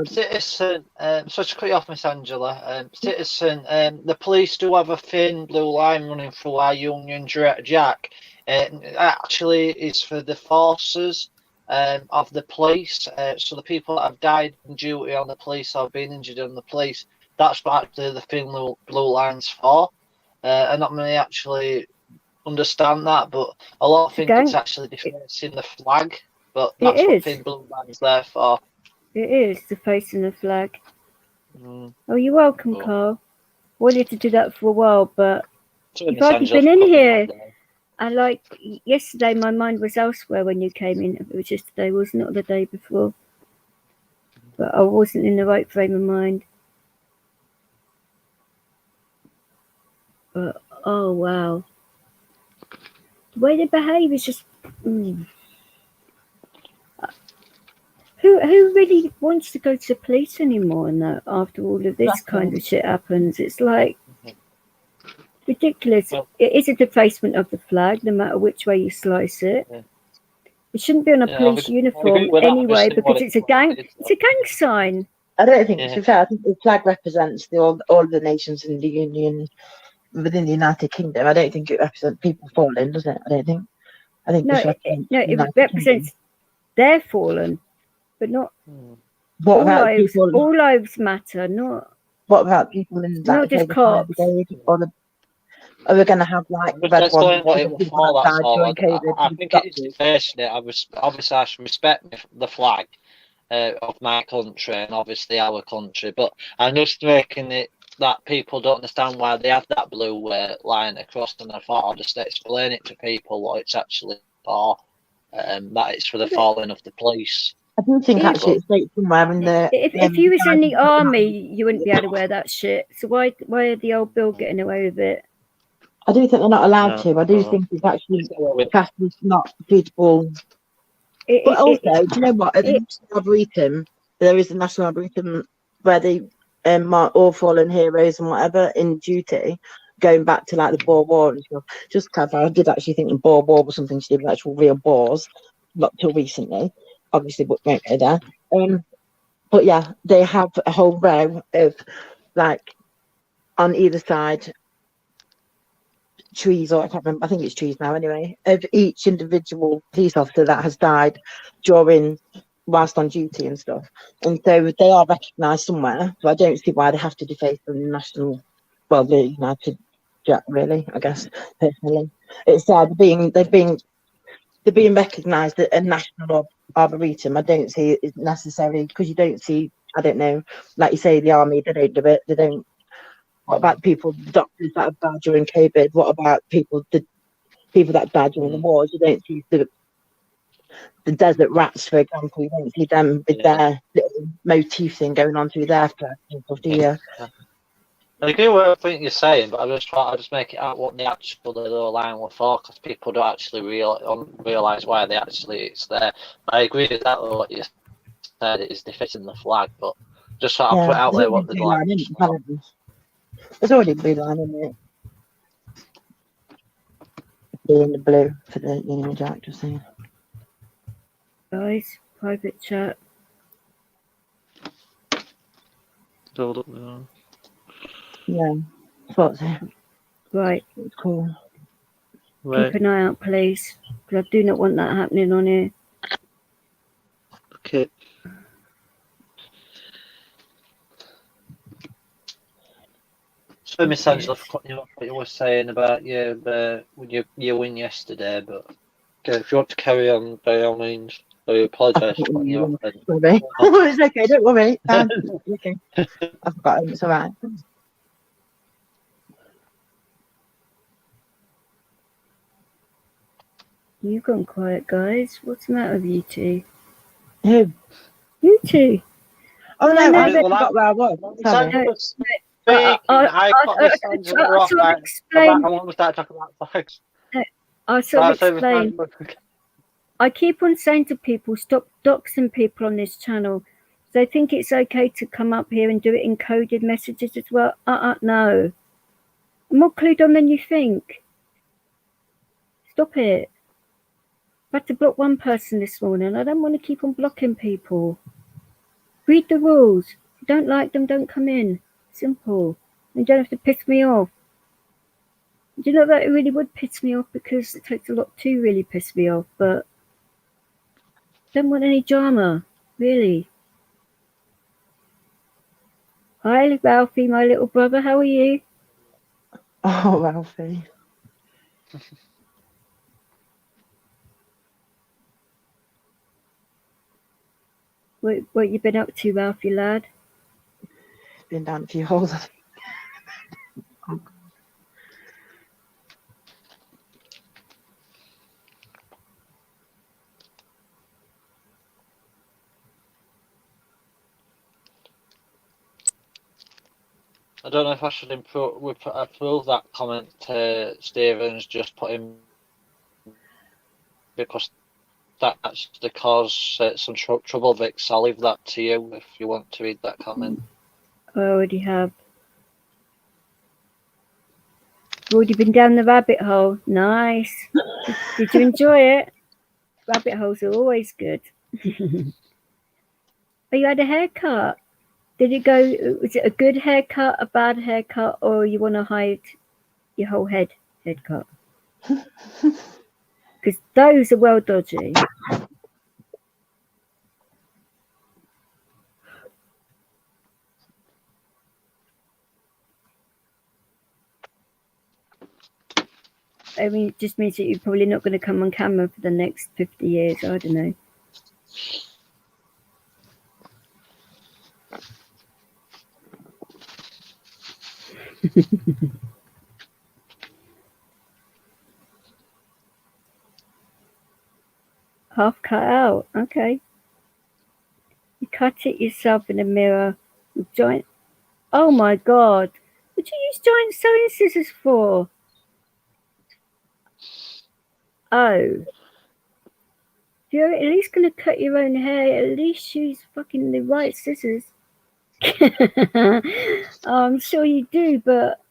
citizen, so to cut you off, Miss Angela, citizen, the police do have a thin blue line running through our Union Jack. Actually, it's for the forces of the police. So the people that have died in duty on the police or been injured on the police, that's what actually the thin blue line's for. And not many actually understand that, but a lot think it's actually defacing the flag. But that's what thin blue line's there for. It is defacing the flag. Oh, you're welcome, Carl. Wanted to do that for a while, but if I hadn't been in here, and like yesterday, my mind was elsewhere when you came in. It was yesterday, wasn't it, the day before? But I wasn't in the right frame of mind. But oh wow, the way they behave is just. Who really wants to go to the police anymore now after all of this kind of shit happens? It's like ridiculous. It is a defacement of the flag, no matter which way you slice it. It shouldn't be on a police uniform anyway, because it's a gang sign. I don't think, to be fair, I think the flag represents all the nations in the Union, within the United Kingdom. I don't think it represents people falling, does it? I think it represents their fallen. But not what about lives, people? All lives matter. Not what about people in not just cops. Are we going to have like red ones? I think it's defacing it. Obviously I should respect the flag of my country and obviously our country, but I'm just making it that people don't understand why they have that blue line across, and I thought I'd just explain it to people what it's actually for. That it's for the falling of the police. I do think actually it's like somewhere in the. If you was in the army, you wouldn't be able to wear that shit. So why are the old Bill getting away with it? I do think they're not allowed to. I do think it's actually classed as not suitable. But also, do you know what? At the National Arboretum, there is a National Arboretum where they mark all fallen heroes and whatever in duty, going back to like the Boer War and stuff. Just clever. I did actually think the Boer War was something to do with actual real wars, not till recently. Obviously, but won't go there. But yeah, they have a whole row of like on either side trees, or I can't remember. I think it's trees now. Anyway, of each individual police officer that has died whilst on duty and stuff, and so they are recognised somewhere. So I don't see why they have to deface the the United Jack. Really, I guess personally, it's they're being recognised at a national arboretum. I don't see it necessary, because you don't see, I don't know, like you say, the army, they don't do it. They don't. What about the doctors that have died during COVID? What about the people that died during the wars? You don't see the desert rats, for example. You don't see them with their little motif thing going on through their flag, do you? I agree with everything you're saying, but I just make it out what the actual little line were for, because people don't actually realise why it's there. I agree with that. What you said is defacing the flag, but just sort of put out there what the line is for. There's already a blue line in it. In the blue for the Union Jack, just saying. Guys, private chat. Hold up now. Yeah, thought so. Right. It's cool. Right. Keep an eye out, please, because I do not want that happening on here. Okay. So, Miss Angela, what you were saying about your win yesterday, but okay, if you want to carry on, by all means. I apologise for cutting you off. It's okay, don't worry. Okay. I forgot, it's alright. You've gone quiet, guys. What's the matter with you two? Who? You two. Oh no, no, I forgot where I was. Sorry. I want to start talking about flags. I sort of explain. I keep on saying to people, stop doxing people on this channel. They think it's okay to come up here and do it in coded messages as well. No. I'm more clued on than you think. Stop it. I had to block one person this morning. I don't want to keep on blocking people. Read the rules. If you don't like them, don't come in. Simple. You don't have to piss me off. Do you know that it really would piss me off, because it takes a lot to really piss me off, but don't want any drama, really. Hi, Ralphie, my little brother. How are you? Oh, Ralphie. What you been up to, Ralphie, lad? Been down a few holes. I don't know if I should approve that comment Stephen's just put in, because that actually caused some trouble, Vix. I'll leave that to you if you want to read that comment. I already have. You've already been down the rabbit hole. Nice. Did you enjoy it? Rabbit holes are always good. Oh, you had a haircut. Did it go? Was it a good haircut, a bad haircut, or you want to hide your whole head cut? Because those are well dodgy. I mean, it just means that you're probably not going to come on camera for the next 50 years. I don't know. Half cut out. Okay. You cut it yourself in the mirror with giant. Oh my God. What do you use giant sewing scissors for? Oh. If you're at least going to cut your own hair, at least use fucking the right scissors. I'm sure you do, but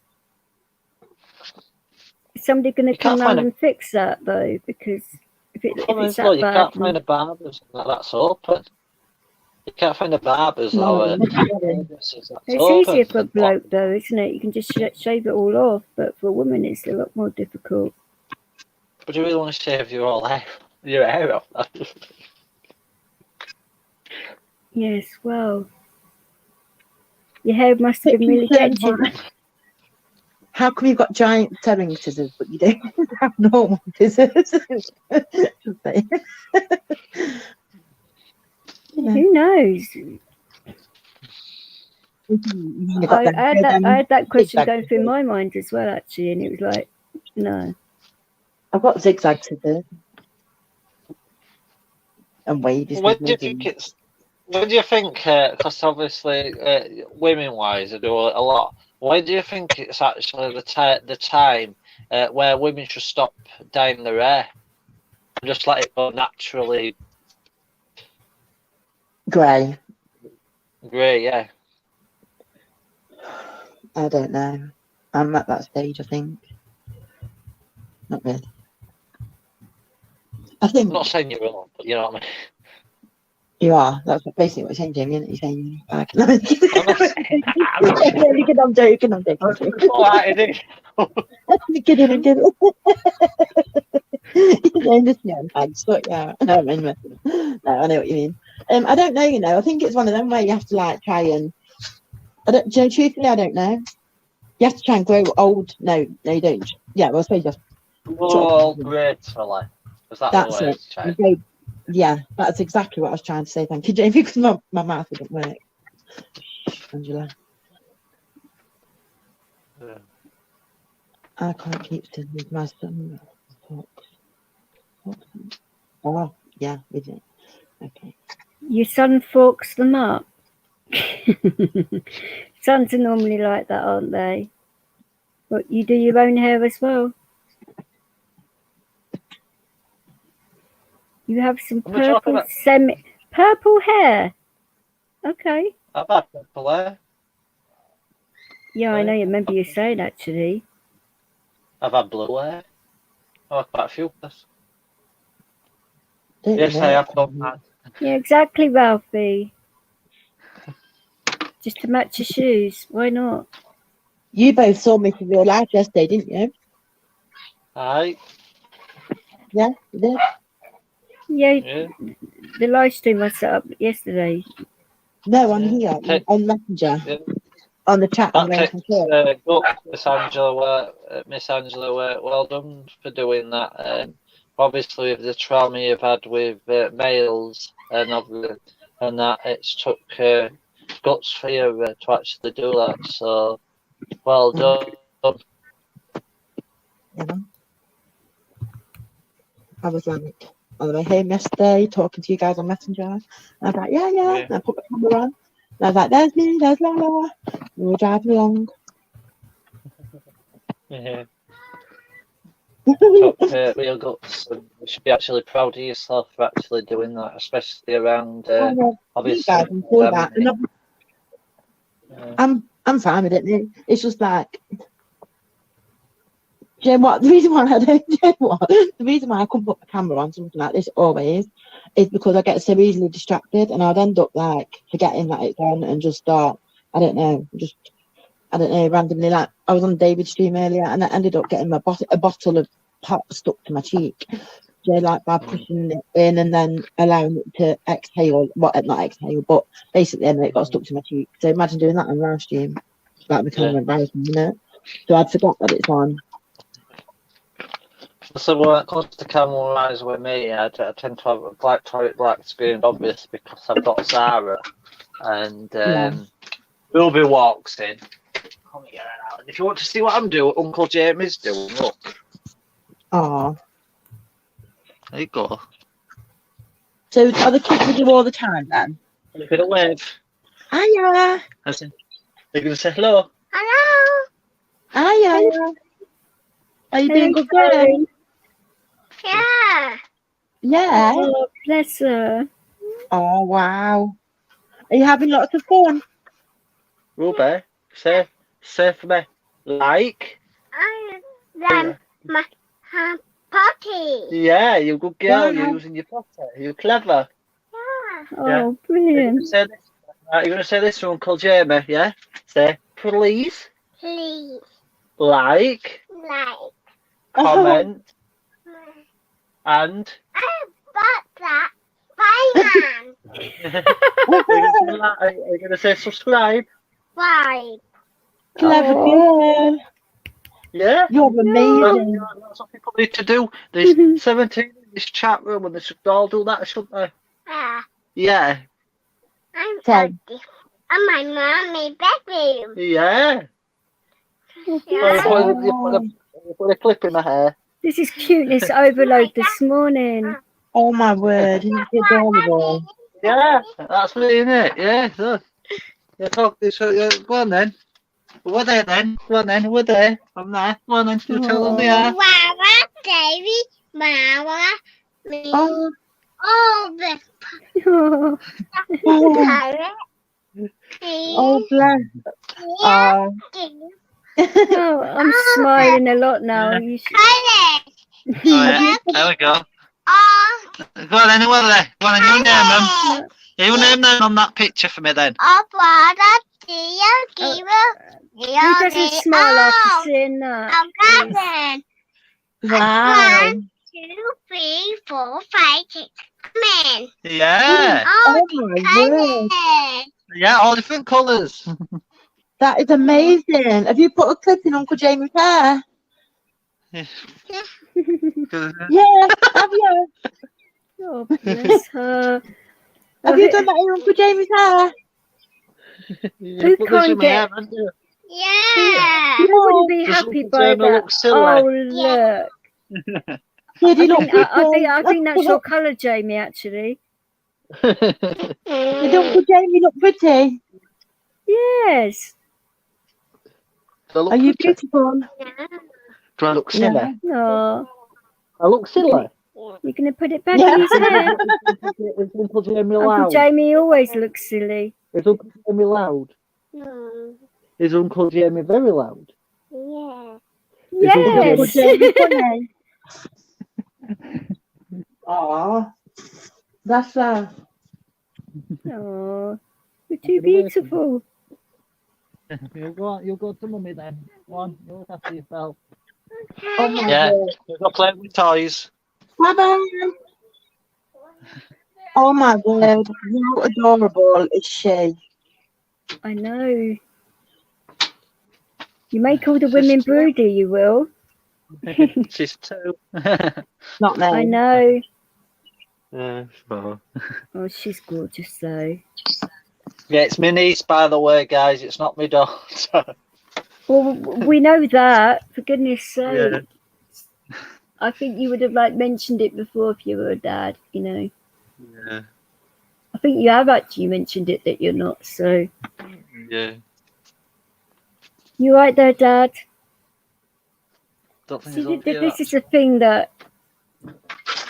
is somebody going to come around and fix that, though? Because if it's that you bad, can't find a barber's that's open. You can't find a barber's or it's easier for a bloke, though, isn't it? You can just shave it all off, but for a woman, it's a lot more difficult. But you really want to shave your hair off? Yes, well, your hair must have been really getting to you. How come you've got giant sewing scissors, but you don't have normal scissors? Who knows? I had that question going through my mind as well, actually, and it was like, no. I've got zigzag scissors and wavy scissors. When do you think? Because obviously, women-wise, they do a lot. Why do you think it's actually the time where women should stop dyeing their hair and just let it go naturally Grey. grey? Yeah. I don't know. I'm at that stage, I think. Not really. I think I'm not saying you're wrong, but you know what I mean. you are. That's basically what you're saying, Jamie, isn't it? You're saying you're bad. I'm not saying that. I'm joking. I'm I'm kidding. I'm kidding. You're saying this now, but yeah, no, I know what you mean. I don't know, you know. I think it's one of them where you have to like try and. Truthfully, I don't know. You have to try and grow old. No, you don't. Yeah, well, I suppose you have to. well, gracefully. Is that That's the way it. to try? Yeah, that's exactly what I was trying to say. Thank you, Jamie, because my mouth wouldn't work. Angela. Yeah. I can't keep still with my son. Oh, yeah, we did. Okay. Your son forks them up. Sons are normally like that, aren't they? But you do your own hair as well. You have some What are we talking purple about? purple hair. Okay. I've had purple hair. Yeah, I know. You remember you saying actually. I've had blue hair. I've had quite a few of this. Don't Yes, you I know? have done that. Yeah, exactly, Ralphie. Just to match your shoes. Why not? You both saw me for real life yesterday, didn't you? Aye. Yeah, you did. Yeah, the live stream I set up yesterday. No, on here, on Messenger, on the chat. On the That takes way Miss Angela, well done for doing that. Obviously, with the trauma you've had with males and that, it's took guts for you to actually do that. So, well done. You know? I was like on the way home yesterday, talking to you guys on Messenger. And I was like, yeah. And I put the camera on. And I was like, there's me, there's Lola. We were driving along. Yeah. Took real guts, and you should be actually proud of yourself for actually doing that, especially around obviously. You guys enjoy that. And I'm fine with it. It's just like, do you know what? The reason why I couldn't put the camera on something like this always is because I get so easily distracted, and I'd end up like forgetting that it's on and just start. I don't know, randomly. Like I was on David's stream earlier, and I ended up getting a bottle of pop stuck to my cheek. You know, like by pushing it in and then allowing it to exhale. Not exhale, but basically, and it got stuck to my cheek. So imagine doing that on live stream, like the camera embarrassing, you know. So I'd forgot that it's on. So when it comes to camera eyes with me, I tend to have a black screen, obviously, because I've got Sarah, and Ruby walks in. Come here now. And if you want to see what I'm doing, Uncle Jamie's doing, look. Oh, There you go. so are the kids with you all the time then? A bit of wave. Hiya. They're going to say hello. Hello. Hiya. Are you being good girl? Yeah. Yeah. Oh, bless her. Oh, wow. Are you having lots of fun? Ruby, say for me, like. I'm my potty. Yeah, you're a good girl. Wow. You're using your potty. You're clever. Yeah. Oh, Yeah. brilliant. You're going to say this to Uncle Jamie, yeah? Say, please. Please. Like. Comment. And. I bought that Spider-Man. Are you going to say subscribe? Why? Clever girl. Yeah? You're amazing. That's what people need to do. There's 17 in this chat room and they should all do that, shouldn't they? Yeah. Yeah. I'm Ten. on my mommy's bedroom. Yeah. You put a clip in my hair. This is cuteness overload this morning. Oh my word, isn't it adorable? Yeah, that's me, isn't it? Yeah, so. Go on then. We're there then. Go on then. We're there. I'm there. Go on then. You tell them they are. Mama, Davy, Mama, me, Oh, all the Oh, parrot, oh bless. Oh. oh, I'm smiling a lot now. You should... Oh, yeah. There we go. Oh, Go on then. We're there. Go on then. You name them. You name them on that picture for me then. oh, brother, dear, Who doesn't smile after seeing that? I'm coming. Wow. 1, 2, 3, 4, 5, 6. Come in. Yeah. Oh, Oh my come word. in. Yeah, all different colours. That is amazing. Have you put a clip in Uncle Jamie's hair? Yeah, have you? Oh, bless her. Have you done that in Uncle Jamie's hair? Who can't get... Yeah. Who wouldn't be Does happy Uncle by Jamie that? look silly? Oh, look. Did he look I think that's your colour, Jamie, actually. Did Uncle Jamie look pretty? Yes. Are you beautiful? Do I look silly? Yeah. No. I look silly. You're going to put it back Yeah. in his hair. Is Uncle Jamie Uncle loud? Jamie always looks silly. Is Uncle Jamie loud? No. Is Uncle Jamie very loud? Yeah. Is Uncle Yes. Jamie- Uncle Jamie funny. Aw. That's Oh, you're too beautiful. You'll go to mummy then. Go on, you'll look after yourself. oh my Yeah, god. you've got playing with toys. Bye-bye. Oh my word. How adorable is she? I know. You make all the women broody, you will. She's 2. Not me. I know. Yeah, sure. Oh, she's gorgeous though. Yeah, it's my niece, by the way, guys. It's not my daughter. Well, we know that, for goodness sake. Yeah. I think you would have mentioned it before if you were a dad, you know. Yeah. I think you have actually mentioned it that you're not, so. Yeah. You right there, Dad? Don't think See, it's up this yet. is the thing that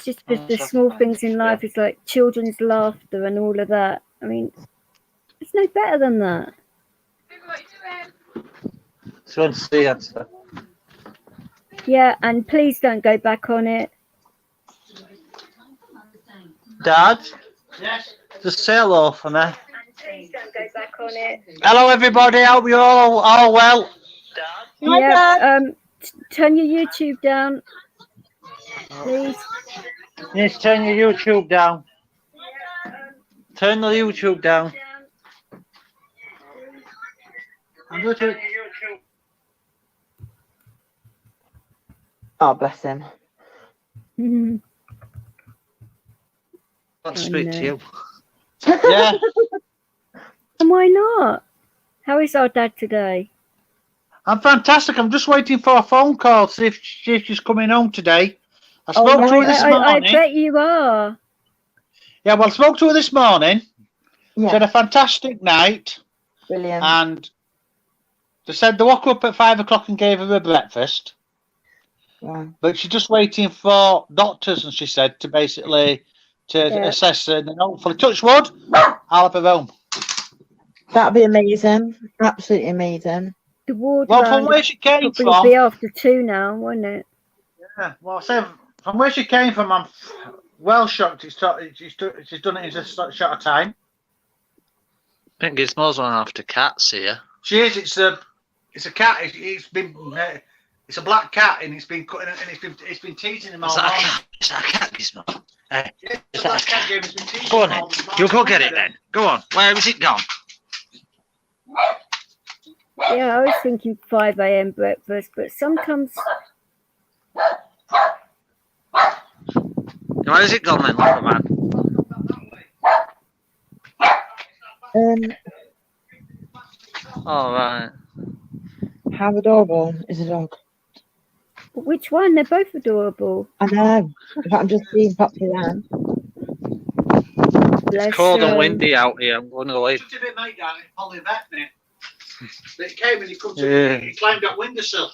just the Oh, small sorry. things in life is like children's laughter and all of that. I mean, it's no better than that. So let's see answer. Yeah, and please don't go back on it. Dad? Yes. Just say hello for me. And please don't go back on it. Hello, everybody. Hope you're all well. Dad? Hi, Yeah, turn your YouTube down, please. Yes, turn your YouTube down. Turn the YouTube down. I'm going to... Oh, bless him. Mhm. I'll Oh, speak no. to you. Yeah. And why not? How is our dad today? I'm fantastic. I'm just waiting for a phone call to see if she's coming home today. I Oh, spoke to her this I morning. bet you are. Yeah, well, I spoke to her this morning. She had Yeah, a fantastic night, brilliant. and they said they woke up at 5 o'clock and gave her a breakfast. Yeah. But she's just waiting for doctors, and she said to basically Yeah. assess her, and then hopefully, touch wood, I'll have her home. That'd be amazing. Absolutely amazing. The ward Well, from round where she came would probably be from, after 2 now, wouldn't it? yeah, well, I said from where she came from, I'm well shocked. She's done it in just a short of time. I think Gizmo's one after cats here. She is. It's a cat. It's a black cat, and it's been cutting, and it's been teasing him all Is that a morning. cat? Is that a cat, Gizmo? Yeah, it's a black cat, James. It's been teasing Go on him then. all morning. You go get it then. Go on. Where is it gone? Yeah, I was thinking 5 a.m. breakfast, but sometimes Where is it gone then, little man? All right. How adorable is a dog? which one? They're both adorable. I know. But I'm just being popular. Bless It's cold and them. windy out here. I'm going to leave. Just a bit, mate, darling. Probably vet, mate. They came and he come to he climbed that windowsill.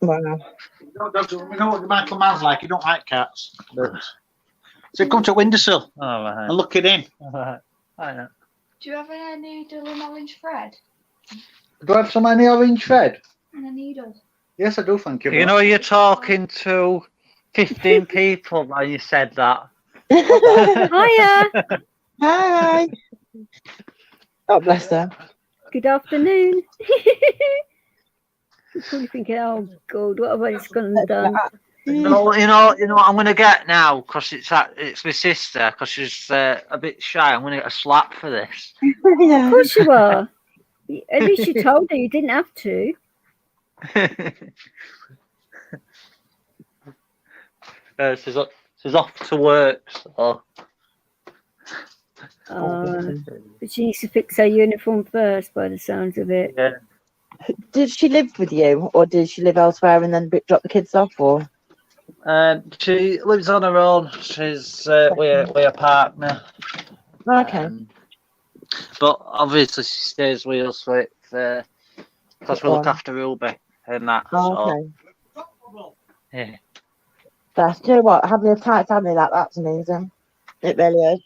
Wow. We know what Michael Mann's like. He don't like cats. But so he come to a windowsill and looking in. I know. Do you have a needle and orange thread? Do I have some any orange thread? And a needle? Yes, I do. Thank you. You know, you're talking to 15 people when you said that. Hiya. Hi. Oh, bless her. Good afternoon. You're probably thinking, oh God, what have I just gone and done? No, you know what I'm gonna get now because it's my sister because she's a bit shy. I'm gonna get a slap for this. Of course you are. At least you told her you didn't have to. She's off to work. So. But she needs to fix her uniform first, by the sounds of it. Yeah. Did she live with you, or did she live elsewhere and then drop the kids off, or? She lives on her own. She's with a partner. Okay. But obviously she stays with us because we look after Ruby and that. Okay. So, yeah. That's, do you know what? Having a tight family like that's amazing. It really is.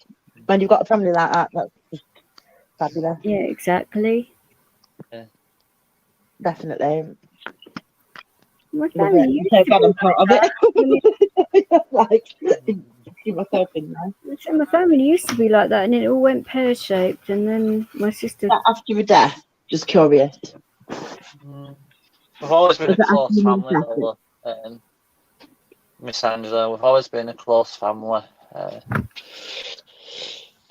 When you've got a family like that, that's just fabulous. Yeah, exactly. Yeah. Definitely. My family used So to glad I'm part of that. it. Like, keep myself in there. So my family used to be like that, and it all went pear-shaped, and then my sister... After your death, just curious. We've always been a close family, though. Miss Angela, we've always been a close family.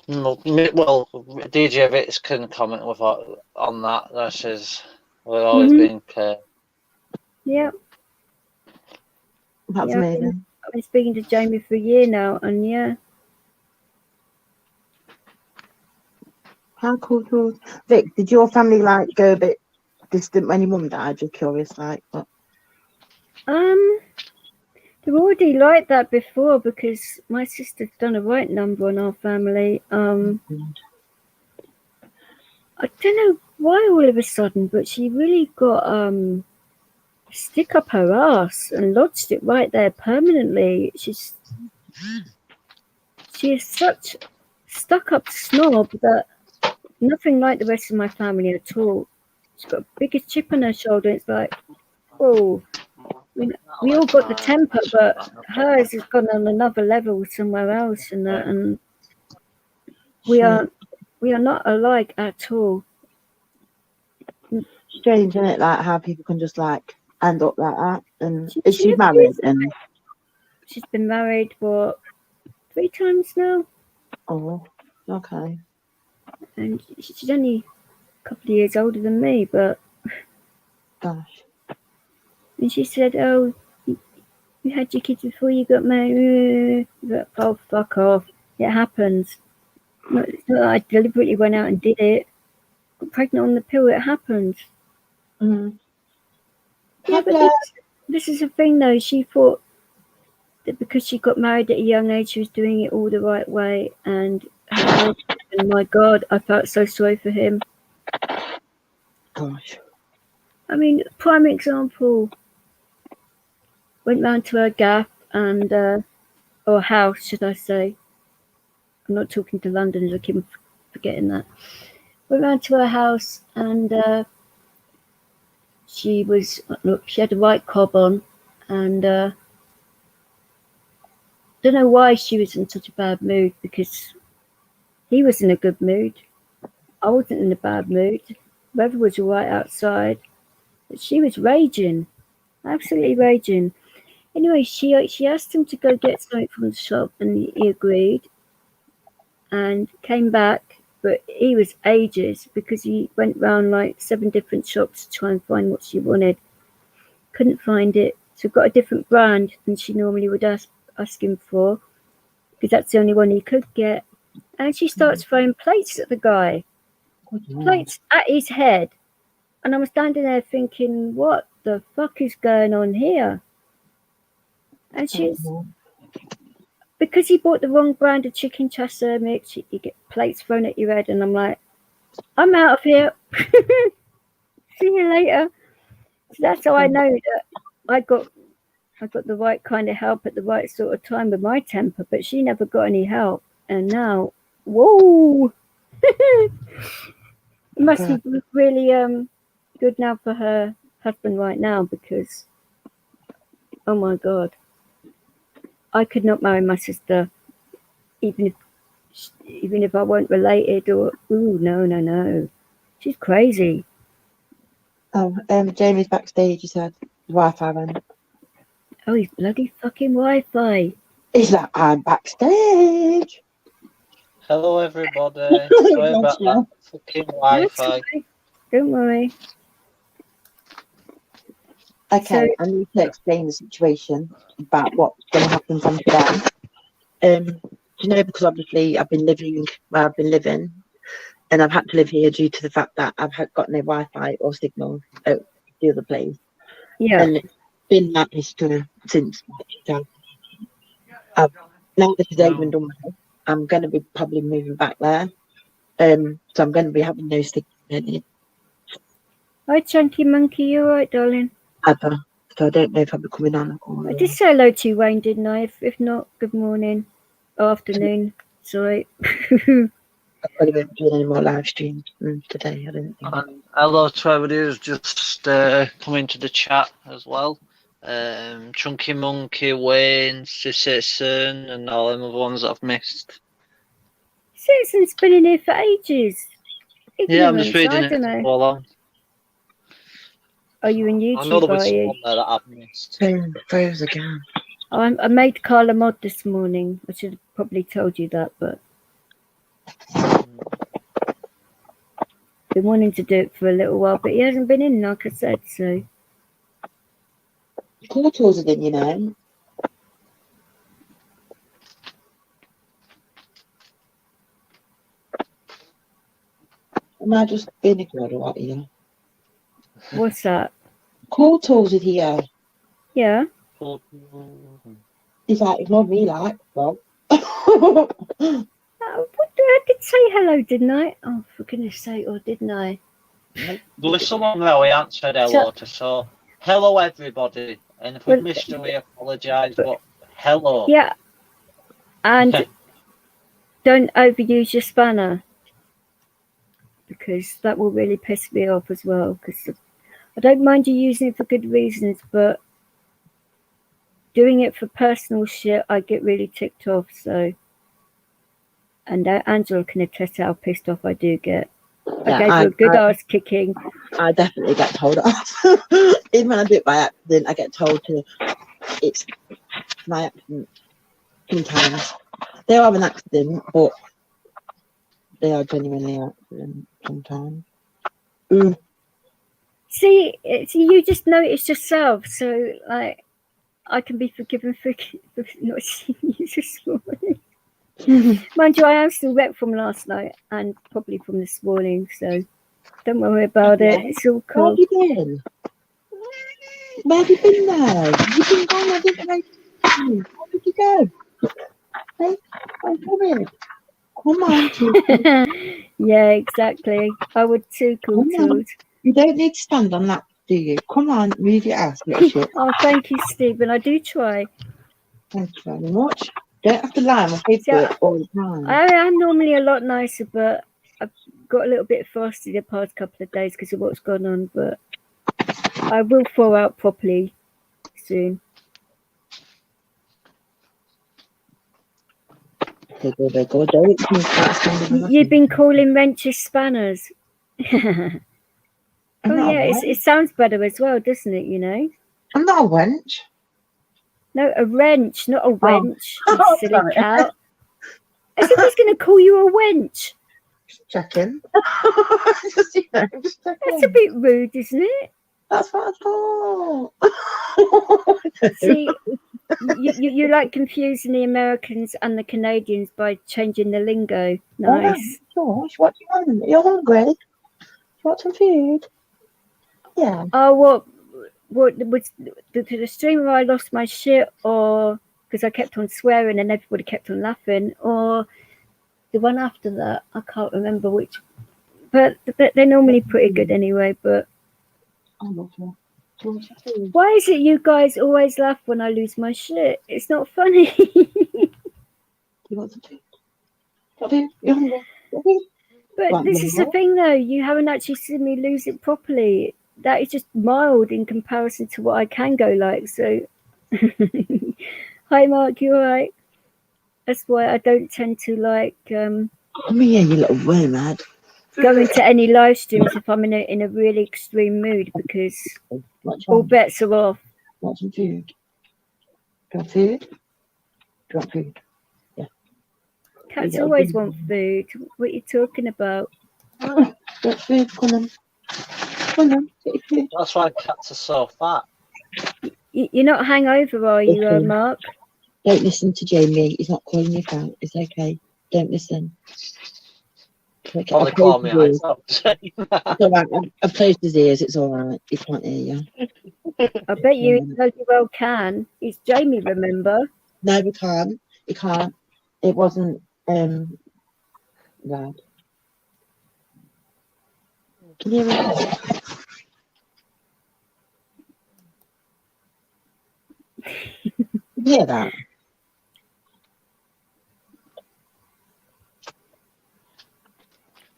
Well, djvix can comment on that. We've always been. Yeah. That's amazing. I've been speaking to Jamie for a year now, and yeah. How cool. Vic, did your family like go a bit distant when your mum died? Just curious, like. What? They were already like that before because my sister's done a right number on our family. I don't know why all of a sudden, but she really got a stick up her ass and lodged it right there permanently. She is such stuck up snob that nothing like the rest of my family at all. She's got a biggest chip on her shoulder. It's like, oh. We all got the temper, but hers has gone on another level somewhere else, and that, and we are not alike at all. Strange, isn't it? Like how people can just like end up like that. And is she married? And she's been married for 3 times now. Oh, okay. And she's only a couple of years older than me, but gosh. And she said, "Oh, you had your kids before you got married." But, oh, fuck off! It happens. It's not that I deliberately went out and did it. Got pregnant on the pill. It happens. Mm. Yeah, but this is the thing, though. She thought that because she got married at a young age, she was doing it all the right way. And her husband, my God, I felt so sorry for him. Gosh. I mean, prime example. Went round to her gaff and, or house, should I say. I'm not talking to Londoners, I keep forgetting that. Went round to her house and she had a white cob on and don't know why she was in such a bad mood because he was in a good mood. I wasn't in a bad mood. Weather was all right outside, but she was raging, absolutely raging. Anyway, she asked him to go get something from the shop and he agreed and came back, but he was ages because he went round like 7 different shops to try and find what she wanted. Couldn't find it, so got a different brand than she normally would ask him for because that's the only one he could get. And she starts throwing plates at the guy, plates at his head. And I was standing there thinking, what the fuck is going on here? And she's, because he bought the wrong brand of chicken chasseur mix, you get plates thrown at your head, and I'm like, I'm out of here. See you later. So that's how I know that I got the right kind of help at the right sort of time with my temper, but she never got any help. And now, whoa, it must be really good now for her husband right now, because oh my god, I could not marry my sister, even if I weren't related, or no, she's crazy. Oh, Jamie's backstage. He said Wi-Fi went. Oh, he's bloody fucking Wi-Fi. He's like, I'm backstage. Hello, everybody. Sorry about that fucking Wi-Fi. Don't worry. Okay, So- I need to explain the situation about what's going to happen from today. You know, because obviously I've been living where I've been living, and I've had to live here due to the fact that I've got no Wi-Fi or signal at the other place. Yeah. And it's been that history since 2000. Now this is over and done with, I'm going to be probably moving back there. So I'm going to be having no signal Hi, Chunky Monkey. You alright, darling? ever. So I don't know if I'll be coming on or I did say hello to you, Wayne, didn't I? If not, good morning, afternoon. Sorry. I probably won't be doing any more live streams today, I don't think. And hello to everybody who's just come into the chat as well. Chunky Monkey, Wayne, Citizen, and all them other ones that I've missed. Citizen's been in here for ages. Yeah, I'm just Ignorance, reading I it don't know. all along. Are you in I know YouTube, there was are you? someone there that I've missed. Phone froze again. I made Carla mod this morning. I should have probably told you that, but been wanting to do it for a little while, but he hasn't been in, like I said, so. Call tours are in, you know. Am I just being ignored or what, you know? What's that? Call tours are here. Yeah. He's like, ignore me, like, well. I did say hello, didn't I? Oh, for goodness sake, or didn't I? There was someone there we answered hello to, so hello everybody. And if we've missed you, we apologise, but hello. Yeah. And don't overuse your spanner, because that will really piss me off as well, because I don't mind you using it for good reasons, but doing it for personal shit, I get really ticked off, so. And Angela can attest how pissed off I do get. I gave her a good ass kicking. I definitely get told off. Even when I do it by accident, I get told to. It's my accident. Sometimes they are an accident, but they are genuinely an accident sometimes. See, you just noticed yourself, so like I can be forgiven for not seeing you this morning. Mind you, I am still wet from last night and probably from this morning, so don't worry about it. It's all cool. Where have you been? Where have you been there? You've been gone. I didn't know. Where did you go? Hey, I'm coming. Come on. Yeah, exactly. I would too, cool tools. You don't need to stand on that, do you? Come on, move your ass, little shit. Oh, thank you, Stephen. I do try. Thank you very much. Don't have to lie on my face for it all the time. I am normally a lot nicer, but I've got a little bit frosty the past couple of days because of what's gone on, but I will fall out properly soon. You've been calling wrenches spanners. Oh yeah, it sounds better as well, doesn't it, you know? I'm not a wench. No, a wrench, not a wench, you silly cow. As if he's going to call you a wench. Just checking. Just checking. That's a bit rude, isn't it? That's what I thought. See, you like confusing the Americans and the Canadians by changing the lingo. Nice. Oh, gosh, what do you want? You're hungry? You want some food? Yeah. Oh, what was the stream where I lost my shit, or because I kept on swearing and everybody kept on laughing, or the one after that? I can't remember which. but they're normally pretty good anyway. But I love you. Do you want some food? why is it you guys always laugh when I lose my shit? It's not funny. Do you want some food? Food? You hungry? Food? But Right, this is the well. thing, though. You haven't actually seen me lose it properly. That is just mild in comparison to what I can go like. So, hi, Mark. You all right? That's why I don't tend to like Come here, you little worm, go into any live streams if I'm in a really extreme mood, because What's all wrong? bets are off. Want some food? Do you want food? Do you want food? Cats Yeah, always good. want food. What are you talking about? Oh, get food, come on. Come on, get your food. That's why cats are so fat. You're not hangover, are you, Okay. Mark? Don't listen to Jamie. He's not calling you out. It's okay. Don't listen. Okay, Only I've call closed me his ears. out. It's all right. I've closed his ears. It's all right. He can't hear you. I bet you bloody well can. It's Jamie, remember? No, we can't. We can't. It wasn't loud. Can you hear me? Can you hear that?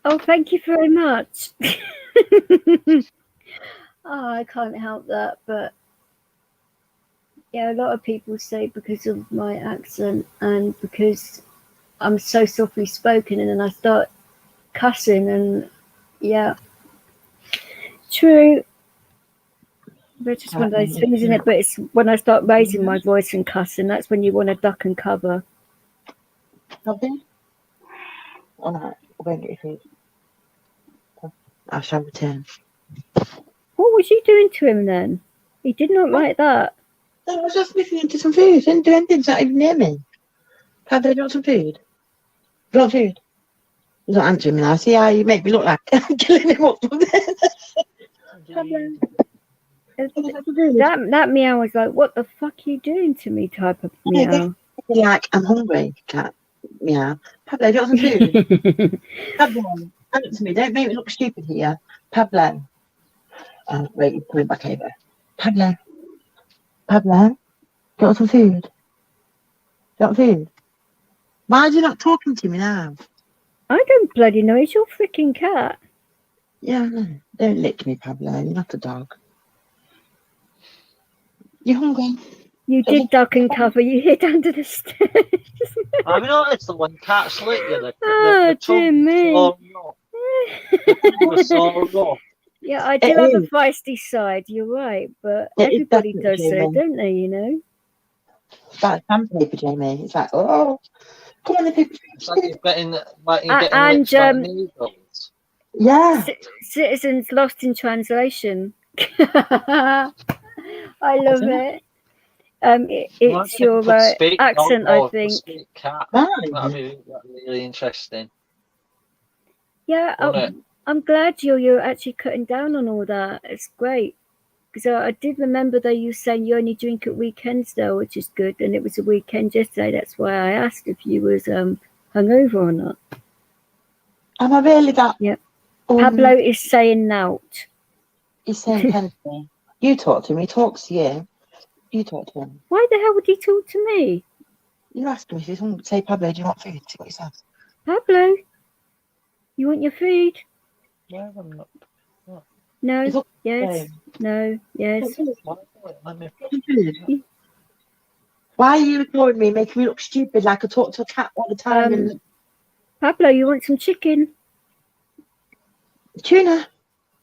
Oh, thank you very much. Oh, I can't help that, but yeah, a lot of people say because of my accent and because I'm so softly spoken, and then I start cussing, and yeah, true. But it's just one of those things, isn't it? But it's when I start raising my voice and cussing, that's when you want to duck and cover. Nothing? Oh no, I won't get your food. I shall return. What was you doing to him then? He did not like that. No, I was just listening to some food. Didn't do anything. It's not even near me. Have they got some food? Do you want food? He's not answering me now. See how you make me look like I'm killing him up from there. That meow was like, what the fuck are you doing to me type of meow. Like, I'm hungry, cat. Meow. Pablo, do you want some food? Pablo, answer to me. Don't make me look stupid here. Pablo. Wait, you're coming back over. Pablo. Pablo, do you want some food? Do you want food? Why are you not talking to me now? I don't bloody know. It's your freaking cat. Yeah, no. Don't lick me, Pablo. You're not a dog. You hungry? You did duck and cover. You hid under the stairs. Have you noticed that when cats lick you, the Oh, dear tongue me. so rough. The tongue was so rough. Yeah, I do It have a is. feisty side. You're right, but It is everybody definitely does so, human. don't they? You know. It's like sandpaper, Jamie. It's like, oh, come on, the people. It's like you're getting And licked by needles. Yeah. Citizens lost in translation. I love it. It's your accent, I think. Speak cat. Mine. That'd be really interesting. Yeah, I'm glad you're actually cutting down on all that. It's great. Because I did remember though you saying you only drink at weekends though, which is good. And it was a weekend yesterday. That's why I asked if you was hungover or not. Am I really that? Yep. Pablo is saying nout. He's saying Kennedy. You talk to him. He talks to you. You talk to him. Why the hell would he talk to me? You ask him if he's hungry. Say, Pablo, do you want food? See what he says. Pablo, you want your food? Yeah, I'm not. No. Yes. No. Yes. Why are you ignoring me, making me look stupid like I talk to a cat all the time? And Pablo, you want some chicken? tuna.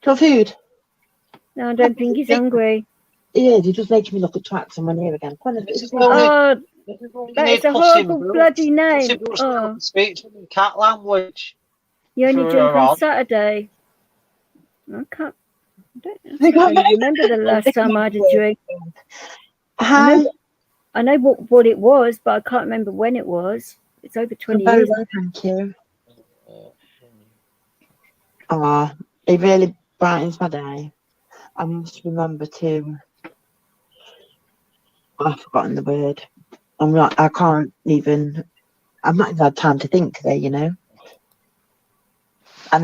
Do you want food? No, I don't think he's hungry. He is. He just makes me look at tracks and here again. Oh, that is a horrible bloody name. Oh, Speak to me in cat language. you only drink on Saturday. I can't. I don't remember the last time I had a drink. Hi. I know what it was, but I can't remember when it was. It's over 20 Very years. well, thank you. It really brightens my day. I must remember to. I've forgotten the word. I've not even had time to think today, you know. I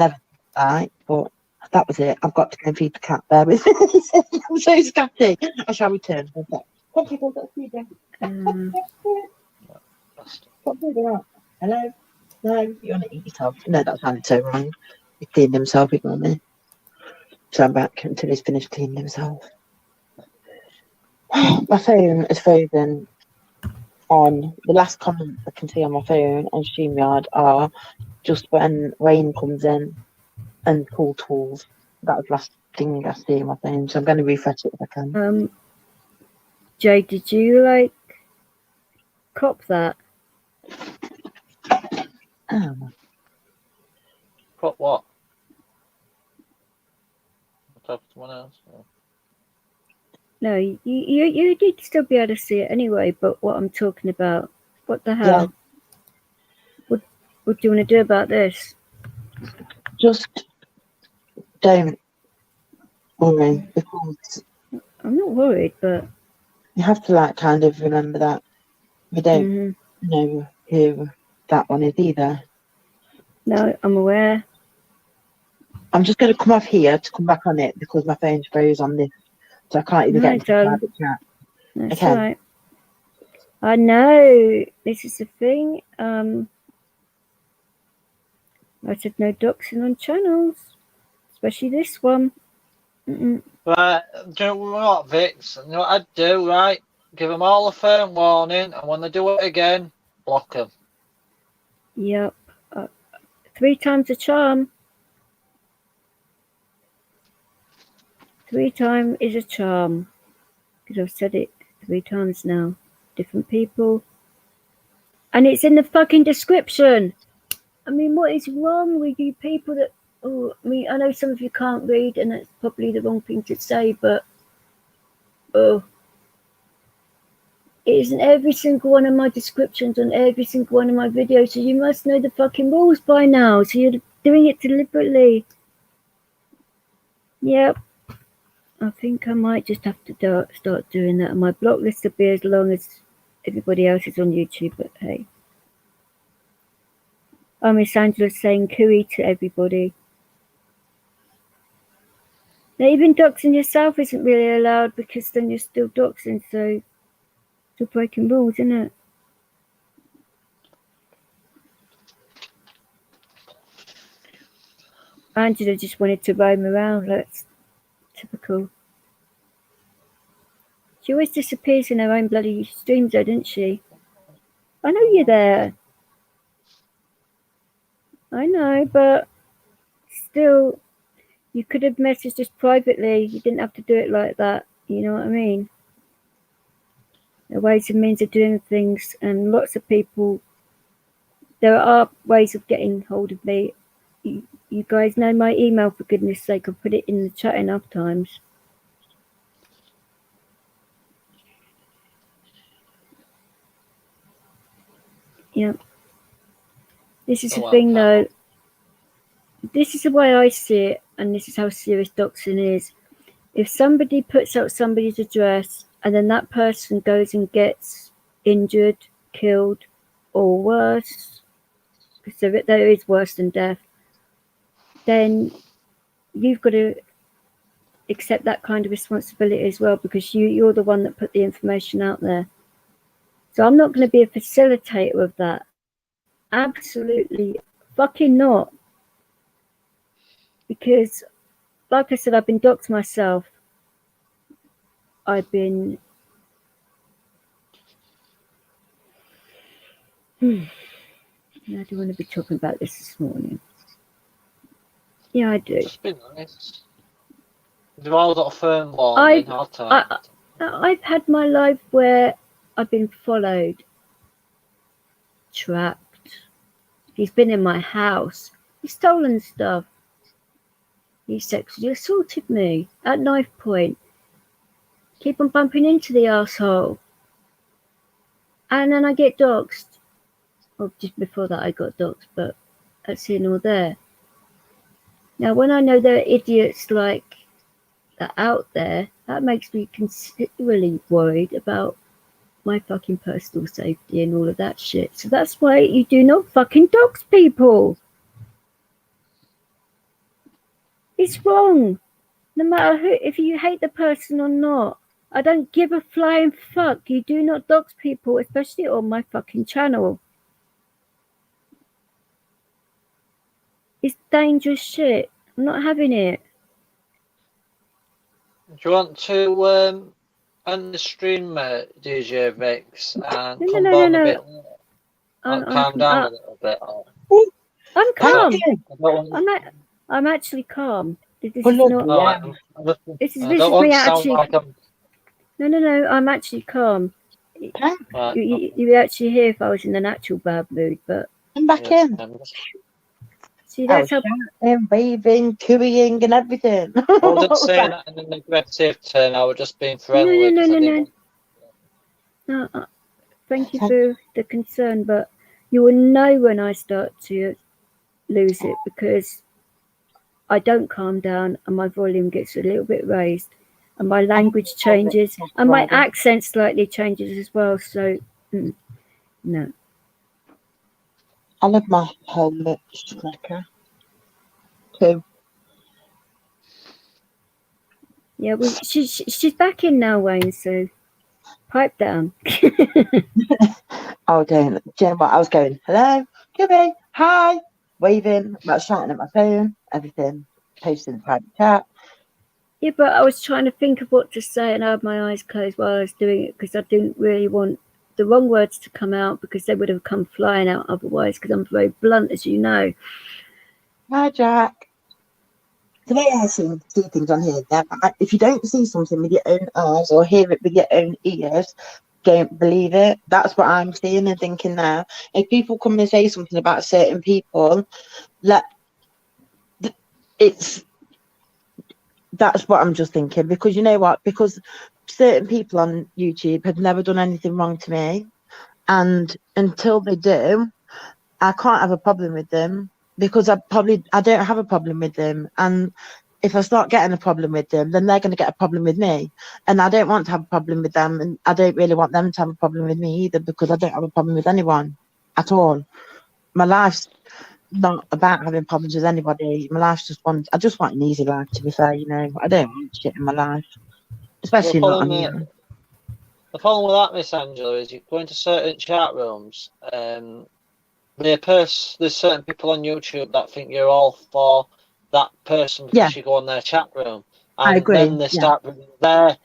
right? But that was it. I've got to go and feed the cat. Bear with me. I'm so scatty. I shall return. Okay. Come people, got food there. Got food around. Hello? No, you want to eat yourself? No, that sounded so wrong. He cleaned himself, ignore me. So I'm back until he's finished cleaning himself. My phone is frozen on. The last comments I can see on my phone on StreamYard are just when rain comes in and cool tools. That was the last thing I see on my phone, so I'm going to refresh it if I can. Jay, did you like cop that? Oh. Put what? Talk to someone else. Or? No, you'd still be able to see it anyway. But what I'm talking about, what the hell? Yeah. What do you want to do about this? Just don't worry, because I'm not worried, but you have to like kind of remember that we don't know who that one is either. No, I'm aware. I'm just going to come off here to come back on it because my phone's froze on this, so I can't even get into the private chat. That's okay. Right. I know this is the thing. I said no doxing on channels, especially this one. Right, do you know what, Vix? You know what I'd do, right? Give them all a firm warning, and when they do it again, block them. Yep. 3 times a charm. 3 times is a charm. Because I've said it 3 times now. Different people. And it's in the fucking description. I mean, what is wrong with you people that... Oh, I mean, I know some of you can't read, and that's probably the wrong thing to say, but... Oh. It is in every single one of my descriptions on every single one of my videos, so you must know the fucking rules by now. So you're doing it deliberately. Yep. I think I might just have to start doing that. And my block list will be as long as everybody else is on YouTube, but hey. Oh, Miss Angela's saying cooey to everybody. Now, even doxing yourself isn't really allowed because then you're still doxing, so still breaking rules, isn't it? Angela just wanted to roam around. That's typical. She always disappears in her own bloody streams, though, doesn't she? I know you're there. I know, but still, you could have messaged us privately. You didn't have to do it like that. You know what I mean? There are ways and means of doing things, and lots of people. There are ways of getting hold of me. You guys know my email, for goodness sake. I've put it in the chat enough times. Yeah. This is the thing, though. This is the way I see it, and this is how serious doxing is. If somebody puts out somebody's address, and then that person goes and gets injured, killed, or worse, because there is worse than death, then you've got to accept that kind of responsibility as well, because you're the one that put the information out there. So I'm not going to be a facilitator of that. Absolutely fucking not. Because, like I said, I've been doxed myself. I've been... I do want to be talking about this morning. Yeah, I do. Just be nice. You've all got a firm warning. I've had my life where I've been followed, tracked. He's been in my house. He's stolen stuff. He sexually assaulted me at knife point. Keep on bumping into the asshole. And then I get doxed. Well, just before that I got doxed, but that's here nor there. Now, when I know there are idiots like that out there, that makes me considerably worried about my fucking personal safety and all of that shit. So that's why you do not fucking dox people. It's wrong. No matter who, if you hate the person or not. I don't give a flying fuck. You do not dox people, especially on my fucking channel. It's dangerous shit. I'm not having it. Do you want to end the stream, djvix, and come on a bit later? Calm down a little bit. I'm calm. I I'm actually calm. This is Well, look, not. yeah. This is don't want me to sound actually. like I'm. No. I'm actually calm. Right. You actually hear if I was in an actual bad mood, but I'm back in. see, I that's was how. shouting, waving, cooing, and everything. I wasn't saying that in an aggressive tone. I was just being friendly. No. Thank you for the concern, but you will know when I start to lose it because I don't calm down and my volume gets a little bit raised and my language changes and my accent slightly changes as well. So, no. I love my helmet striker too. Yeah, she's back in now, Wayne. So, pipe down. Oh, damn. Do you know what? I was going, hello, Gibby, hi, waving, about shouting at my phone, everything, posting in the private chat. Yeah, but I was trying to think of what to say and I had my eyes closed while I was doing it because I didn't really want the wrong words to come out because they would have come flying out otherwise because I'm very blunt, as you know. Hi, Jack. The way I see things on here, if you don't see something with your own eyes or hear it with your own ears, don't believe it. That's what I'm seeing and thinking now. If people come and say something about certain people, that's what I'm just thinking. Because you know what? Because certain people on YouTube have never done anything wrong to me, and until they do, I can't have a problem with them because I don't have a problem with them. And if I start getting a problem with them, then they're going to get a problem with me. And I don't want to have a problem with them. And I don't really want them to have a problem with me either because I don't have a problem with anyone at all. My life's not about having problems with anybody. My life's I just want an easy life, to be fair, you know. I don't want shit in my life. Especially not on here. The problem with that, Miss Angela, is you go into certain chat rooms, there's certain people on YouTube that think you're all for that person because you go on their chat room. And I agree. then they start bringing their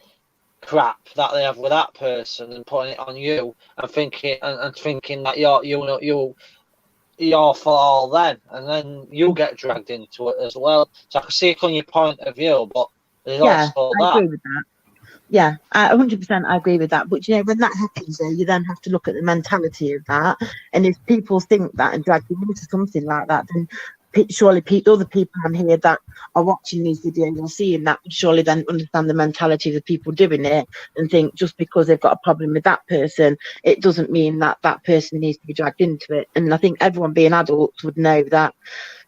crap that they have with that person and putting it on you and thinking that you're for all them, and then you get dragged into it as well. So I can see it on your point of view, but there's also I agree with that. Yeah, 100% I agree with that. But you know, when that happens, you then have to look at the mentality of that. And if people think that and drag you into something like that, then surely other people on here that are watching these videos or seeing that would surely then understand the mentality of the people doing it and think just because they've got a problem with that person, it doesn't mean that that person needs to be dragged into it. And I think everyone being adults would know that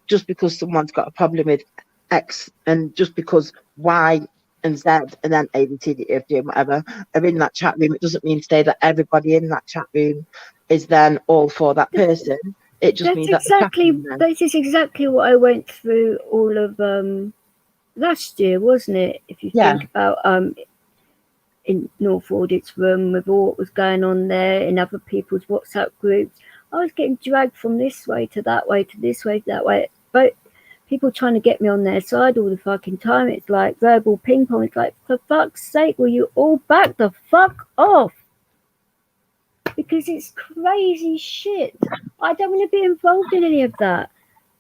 just because someone's got a problem with X and just because Y and Z and then A, B, C, D, E, F, G, whatever are in that chat room, it doesn't mean to say that everybody in that chat room is then all for that person. It just means this is exactly what I went through all of last year, wasn't it? If you think about in North Audit's room with all what was going on there in other people's WhatsApp groups, I was getting dragged from this way to that way to this way to that way. But people trying to get me on their side all the fucking time. It's like verbal ping pong. It's like, for fuck's sake, will you all back the fuck off? Because it's crazy shit. I don't want to be involved in any of that.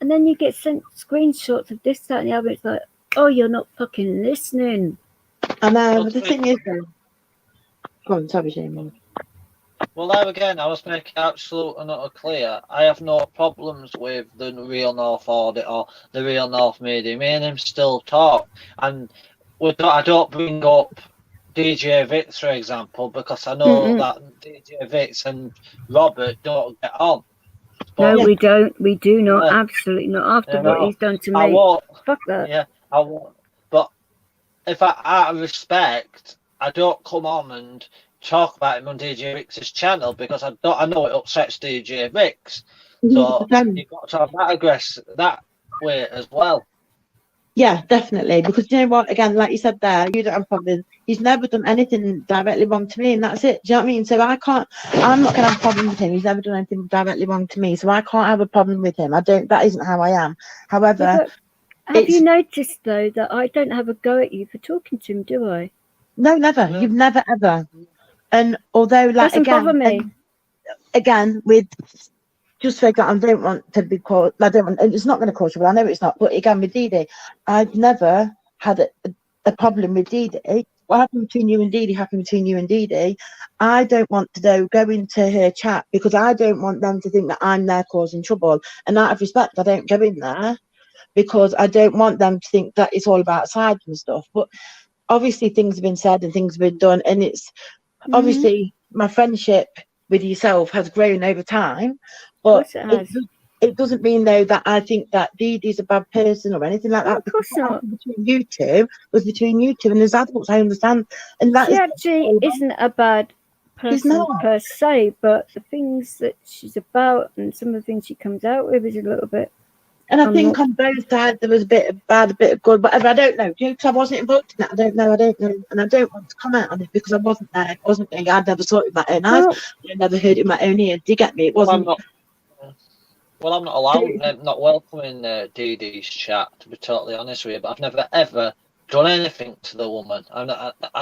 And then you get sent screenshots of this, that, and the other. It's like, oh, you're not fucking listening. I know. The thing is, go on, sorry, Jamie. Well, there again, I was making absolute and utter clear. I have no problems with the Real North Audit or the Real North Media. Me and him still talk. And I don't bring up djvix, for example, because I know that djvix and Robert don't get on. But, no, we don't. We do not. Absolutely not. After what he's done to me. Fuck that. Yeah, I won't. But if out of respect, I don't come on and talk about him on djvix's channel because I know it upsets djvix. So you've got to have that way as well. Yeah, definitely. Because you know what? Again, like you said there, you don't have problems. He's never done anything directly wrong to me, and that's it. Do you know what I mean? So I'm not gonna have a problem with him. He's never done anything directly wrong to me, so I can't have a problem with him. I don't. That isn't how I am. However, Yeah, but have you noticed though that I don't have a go at you for talking to him, do I? no, never. No. You've never ever. And although, like Doesn't bother me. again, with just for example, I don't want to be called. I don't want. It's not going to cause trouble. I know it's not. But again, with Dee Dee, I've never had a problem with Dee Dee. What happened between you and Dee Dee happened between you and Dee Dee. I don't want to go into her chat because I don't want them to think that I'm there causing trouble. And out of respect, I don't go in there because I don't want them to think that it's all about sides and stuff. But obviously, things have been said and things have been done, and it's obviously my friendship with yourself has grown over time, but it doesn't mean though that I think that Dee Dee's a bad person or anything like that. Of course not. Between you two was between you two, and as adults, I understand. And that she actually isn't a bad person per se, but the things that she's about and some of the things she comes out with is a little bit. And I think on both sides there was a bit of bad, a bit of good, whatever. I don't know. Because I wasn't involved in that. I don't know. And I don't want to comment on it because I wasn't there. I wasn't there. I'd never saw it with my own eyes. I never heard it with my own ears. Do you get me? It wasn't. I'm not allowed, not welcoming Dee Dee's chat, to be totally honest with you. But I've never ever done anything to the woman. I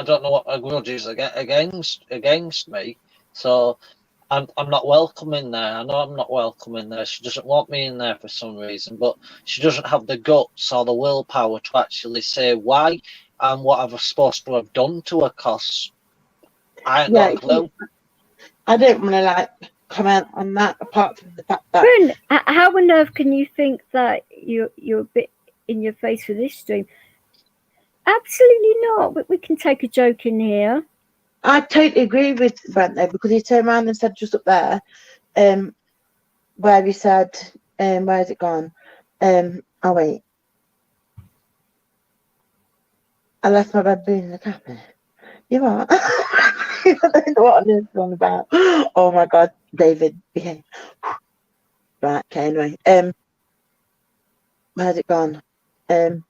don't know what her grudge is against me. So I'm not welcome in there. I know I'm not welcome in there. She doesn't want me in there for some reason, but she doesn't have the guts or the willpower to actually say why and what I'm supposed to have done to her, because I ain't got a clue. I don't want to comment on that apart from the fact that. Bryn, how on earth can you think that you're a bit in your face for this stream? Absolutely not. We can take a joke in here. I totally agree with Brent though, because he turned around and said just up there, where he said, where's it gone? Oh wait. I left my bed in the cafe. You are. I don't know what this one about. Oh my god, David behave. Right, okay, anyway. Where's it gone? Okay.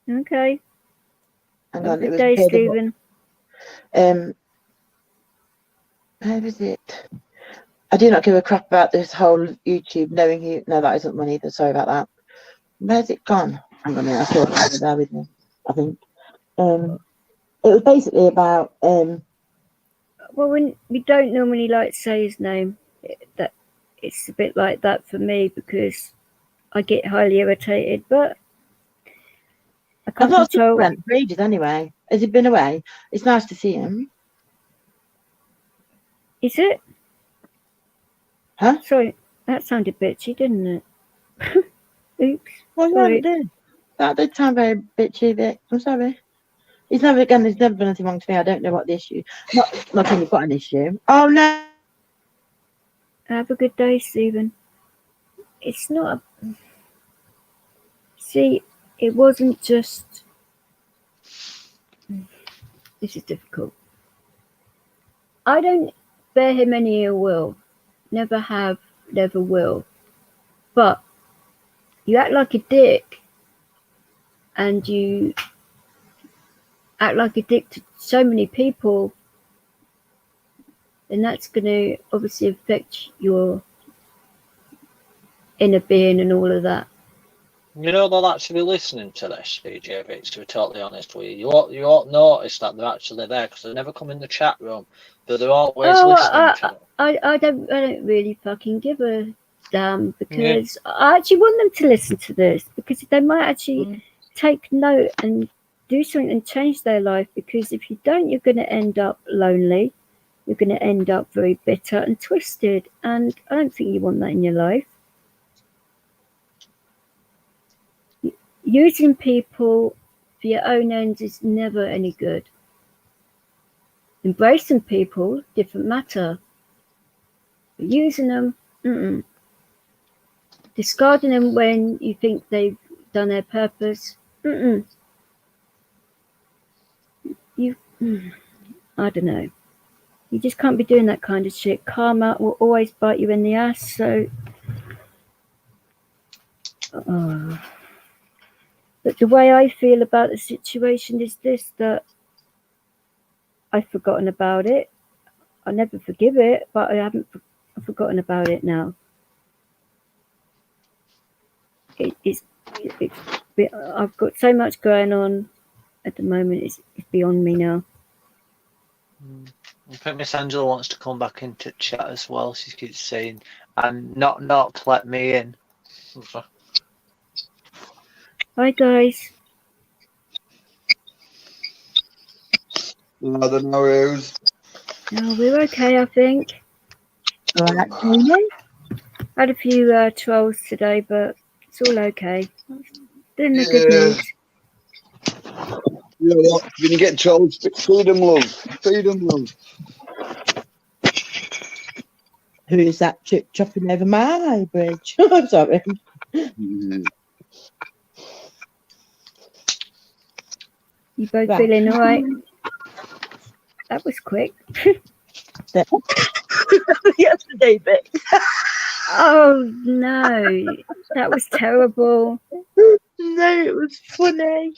Hang on, it was day, Stephen. Where is it? I do not give a crap about this whole YouTube knowing who. No, that isn't one either. Sorry about that. Where's it gone? Hang on a minute. I saw it there with me. I think. It was basically about. Well, when we don't normally like to say his name, that it's a bit like that for me because I get highly irritated. But I've not seen Brent for ages anyway. Has he been away? It's nice to see him. Is it? Huh? Sorry, that sounded bitchy, didn't it? Oops. Well, yeah, it did. That did sound very bitchy, Vic. I'm sorry. There's never done anything wrong to me. I don't know what the issue. Not saying you've got an issue. Oh no. Have a good day, Stephen. It's not a... See, it wasn't just... This is difficult. I don't bear him any ill will. Never have, never will. But you act like a dick and you act like a dick to so many people, then that's going to obviously affect your inner being and all of that. You know, they'll actually be listening to this, djvix, to be totally honest with you. You won't notice that they're actually there because they never come in the chat room, but they're always listening to it. I don't really fucking give a damn because I actually want them to listen to this because they might actually take note and do something and change their life, because if you don't, you're going to end up lonely. You're going to end up very bitter and twisted, and I don't think you want that in your life. Using people for your own ends is never any good. Embracing people, different matter. But using them, discarding them when you think they've done their purpose, I don't know. You just can't be doing that kind of shit. Karma will always bite you in the ass, so... But the way I feel about the situation is this, that I've forgotten about it. I never forgive it, but I've forgotten about it now. I've got so much going on at the moment. It's beyond me now. I think Miss Angela wants to come back into chat as well. She keeps saying, and not let me in. Hi guys. I don't know who's. No, we're okay, I think. All right, Jamie? Had a few trolls today, but it's all okay. Still in the good mood. You know what? When you get trolls, feed them love. Feed them love. Who is that chopping over my bridge? I'm sorry. You both feeling all right? That was quick. Yesterday, bit. Oh no, that was terrible. No, it was funny.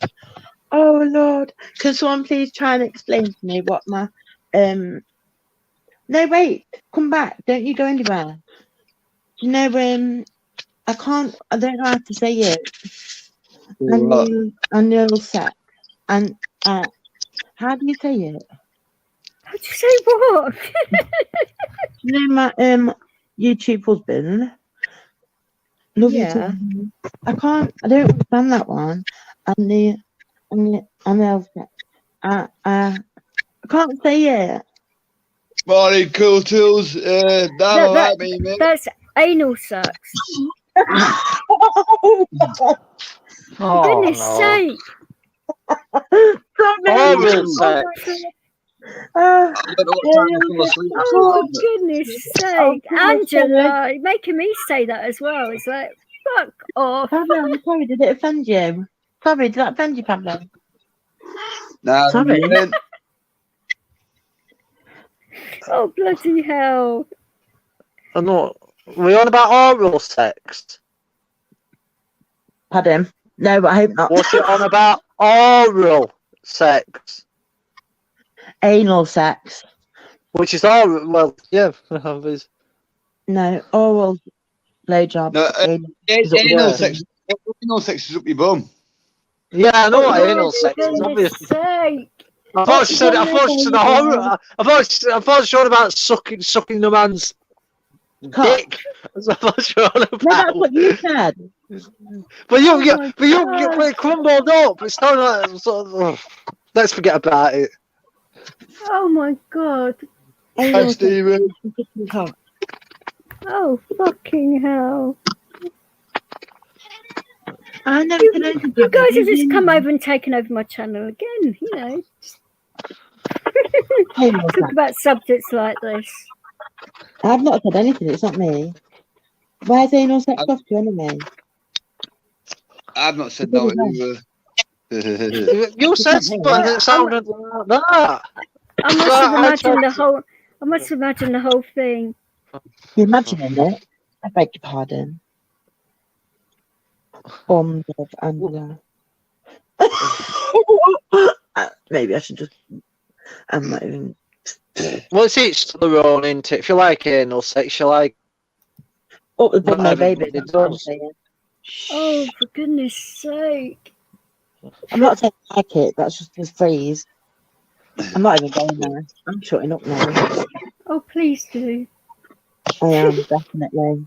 Oh Lord, can someone please try and explain to me what my No, wait, come back. Don't you go anywhere. You know, I don't know how to say it. Annual sex. And how do you say it? How'd you say what? You know, my YouTube husband. Love you too. I don't understand that one. And the annual sex. I can't say it. Morning, cool tools. That's anal sex. Oh, goodness no. sake. Oral sex. I don't know what time I fell asleep. Oh, for goodness sake. Angela, you're making me say that as well. It's like, fuck off. Pablo, I'm sorry, did it offend you? Sorry, did that offend you, Pablo? Nah, sorry. Oh, bloody hell. I'm not. We're on about oral sex. Pardon? No, but I hope not. What's it on about? Oral sex. Anal sex. Which is oral. Well, yeah. No, oral blowjob. No, anal sex. Anal sex is up your bum. Yeah, I know what anal Oh, sex is. for Obviously. goodness sake. I thought she said. I thought she said about sucking the man's dick. That's what I thought she was on about. No, that's what you said. But you crumbled up. It's not like sort of. Let's forget about it. Oh my god. Hi, Stephen. Oh, fucking hell. I never You guys have just come over and taken over my channel again, you know. Talk about subjects like this. I've not said anything, it's not me. Where's anal sex off to anyway? I've not said no either. You said something that sounded like that. I must imagine the whole thing. You're imagining it? I beg your pardon. Angela. Maybe I should just. I'm not even. Well, it's each to their own, isn't it? If you like anal sex, you like. Oh, the bum, my baby. It does. Oh, for goodness sake. I'm not saying I like it, that's just his phrase. I'm not even going there. I'm shutting up now. Oh, please do. I am, definitely.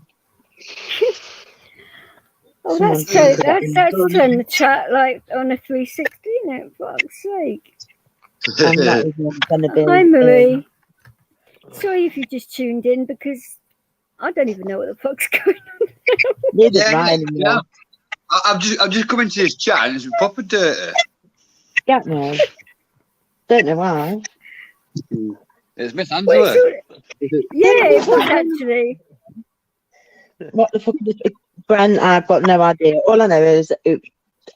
Oh, that's turn the chat like on a 360, isn't it? For fuck's sake. I'm not even going to be. Hi, Marie. Sorry if you just tuned in because I don't even know what the fuck's going on. Neither do I anymore. I've just come into this chat and it's proper dirty. Get me. Don't know why. It's Miss Angela. Yeah, it was actually. What the fuck is this? Brent, I've got no idea. All I know is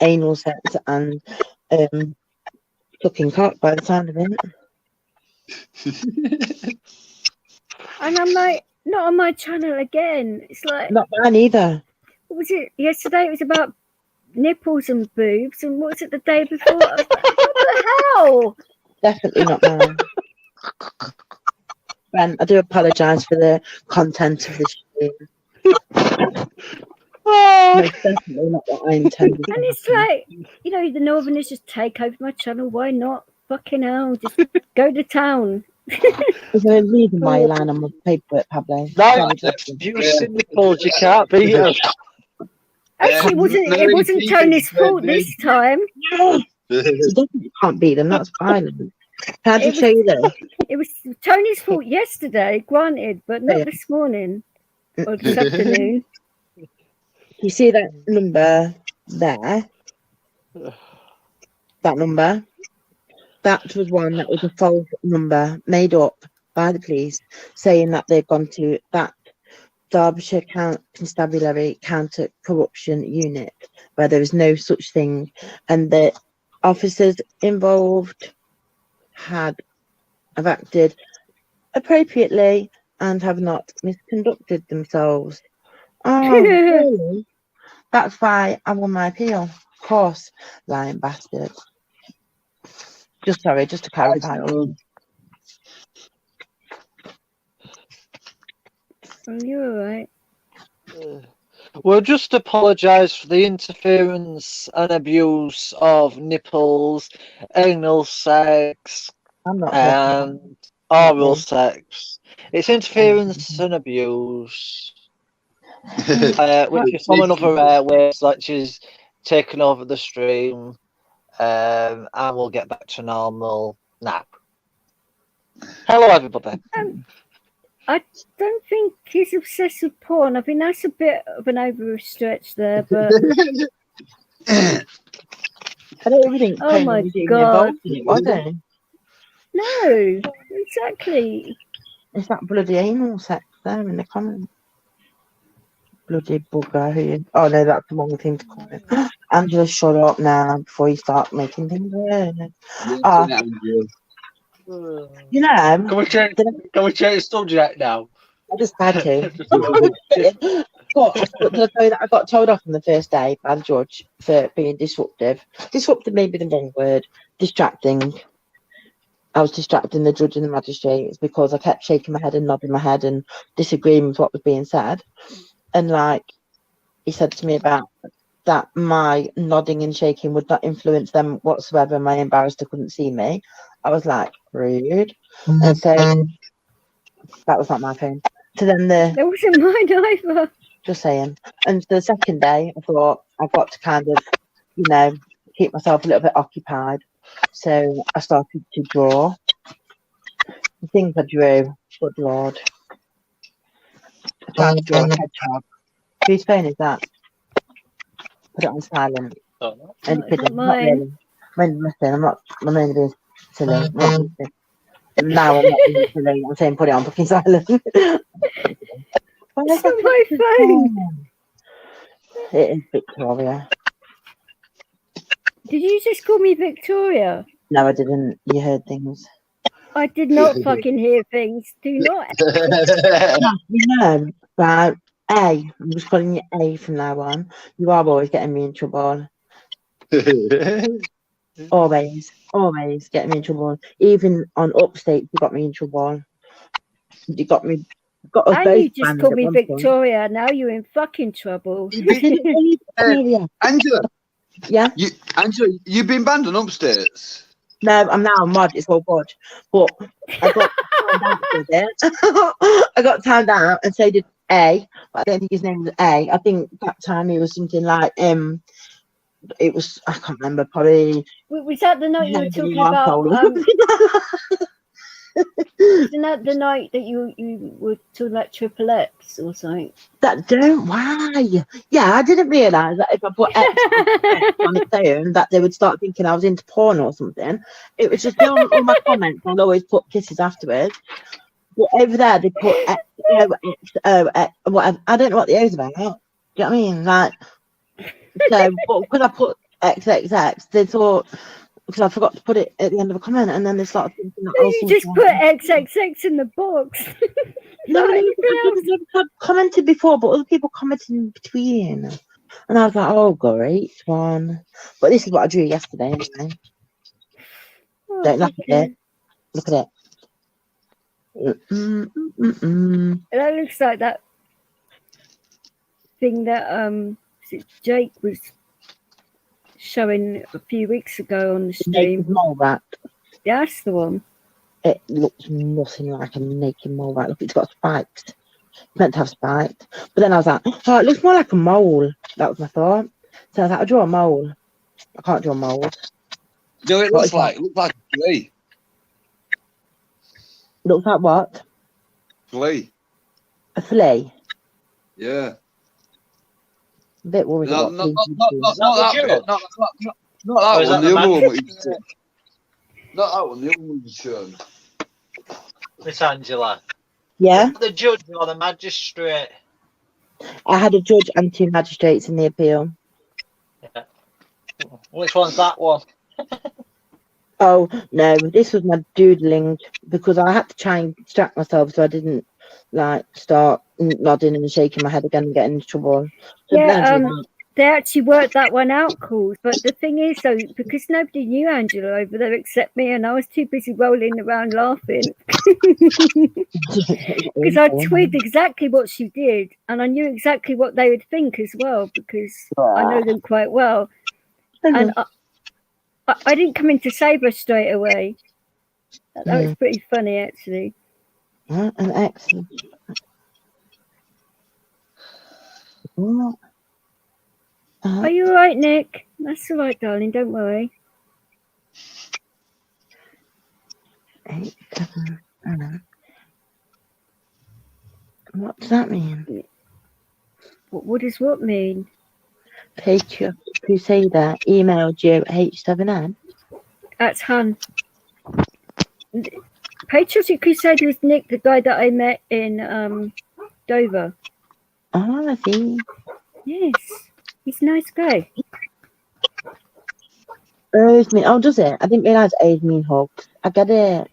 anal sex and fucking cock by the sound of it. And I'm like, not on my channel again. It's like. Not mine either. What was it? Yesterday it was about nipples and boobs, and what was it the day before? I was like, what the hell? Definitely not mine. Ben, I do apologise for the content of this stream. No, it's definitely not what I intended. And it's like, you know, the Northerners just take over my channel. Why not? Fucking hell, just go to town. Is there a reason why you're lying on my paperwork, Pablo? No, abusing nipples, you can't beat them. Actually, it wasn't Tony's fault this time. You definitely can't beat them. That's violent. How did you show you this? It was Tony's fault yesterday, granted, but not this morning or this afternoon. You see that number there? That number? That was one that was a false number made up by the police saying that they'd gone to that Derbyshire Constabulary Counter-Corruption Unit where there is no such thing, and the officers involved have acted appropriately and have not misconducted themselves. Oh, really? That's why I won my appeal. Of course, lying bastard. Just to clarify. You're all right. We'll just apologise for the interference and abuse of nipples, anal sex, I'm not and oral sex. It's interference and abuse, which is from another airways, which is taken over the stream, and we'll get back to normal now. Hello, everybody. I don't think he's obsessed with porn. I think that's a bit of an overstretch there, but I don't even think oh my was even God. involved in it, was it? No, exactly. It's that bloody anal sex there in the comments. Bloody bugger. Oh no, that's the wrong thing to comment. Angela, shut up now before you start making things weird. You know, Can we change the subject now? I just had to. But I got told off on the first day by the judge for being disruptive. Disruptive may be the wrong word. Distracting. I was distracting the judge and the magistrates because I kept shaking my head and nodding my head and disagreeing with what was being said. And like he said to me about that my nodding and shaking would not influence them whatsoever. My embarrassed couldn't see me. I was like, rude. And so that was not my phone. So then That wasn't mine either. just saying. And the second day, I thought I've got to kind of, you know, keep myself a little bit occupied. So I started to draw. The things I drew, good Lord. I tried to draw a hedgehog. Whose phone is that? Put it on silent. And Not mine. I'm not being silly. Now I'm not being silly. I'm saying put it on fucking silent. It's on my phone. It is Victoria. Did you just call me Victoria? No, I didn't. You heard things. I did not fucking hear things. Do not. You know, right? I'm just calling you A from now on. You are always getting me in trouble. Always getting me in trouble. Even on Upstate, you got me in trouble. You got us And both. you just called me Victoria. Now you're in fucking trouble. Angela. Yeah. Angela, you've been banned on Upstates. No, I'm now a mod. It's all good. But I got timed out with it. I got timed out, and so did A. But I don't think his name was A. I think that time he was something like it was, I can't remember, probably. Was that the night you were talking about? Isn't that the night that you were talking about Triple X or something? Why? Yeah, I didn't realise that if I put X on its own, that they would start thinking I was into porn or something. It was just on all my comments, I'll always put kisses afterwards. But over there, they put X, whatever. I don't know what the O's about. Do you know what I mean? Like, so, but because I put XXX, they thought, because I forgot to put it at the end of a comment, and then they started thinking that you just put XXX in the box. No, I've commented before, but other people commented in between. And I was like, oh, great one. But this is what I drew yesterday anyway. Oh, Don't laugh thank at it. you. Look at it. That looks like that thing that Jake was showing a few weeks ago on the stream. Naked mole rat. Yeah, that's the one. It looks nothing like a naked mole rat. Look, it's got spikes. It's meant to have spikes. But then I was like, oh, it looks more like a mole. That was my thought. So I was like, I'll draw a mole. I can't draw moles. Do it looks like? It looks like a flea. Looks like what? Flea. A flea. Yeah. A bit worried No, about not fleas. that bit. Not that one. The other one. What you said. Not that one. The other one you showed. Miss Angela. Yeah. The judge or the magistrate? I had a judge and 2 magistrates in the appeal. Yeah. Which one's that one? Oh, no, this was my doodling because I had to try and distract myself so I didn't like start nodding and shaking my head again and getting into trouble. So Yeah, they actually worked that one out, cool. But the thing is, though, because nobody knew Angela over there except me, and I was too busy rolling around laughing because I twigged exactly what she did, and I knew exactly what they would think as well because I know them quite well. And I didn't come in to save her straight away. That was pretty funny, actually. An excellent. Are you all right, Nick? That's all right, darling. Don't worry. 8, 7, I don't know. What does that mean? What does what mean? Patriot Crusader emailed you at H7N. That's Han. Patriotic Crusader was Nick, the guy that I met in Dover. Oh, I see. Yes, he's a nice guy. Oh, does it? I didn't realise A's mean hugs. I get it.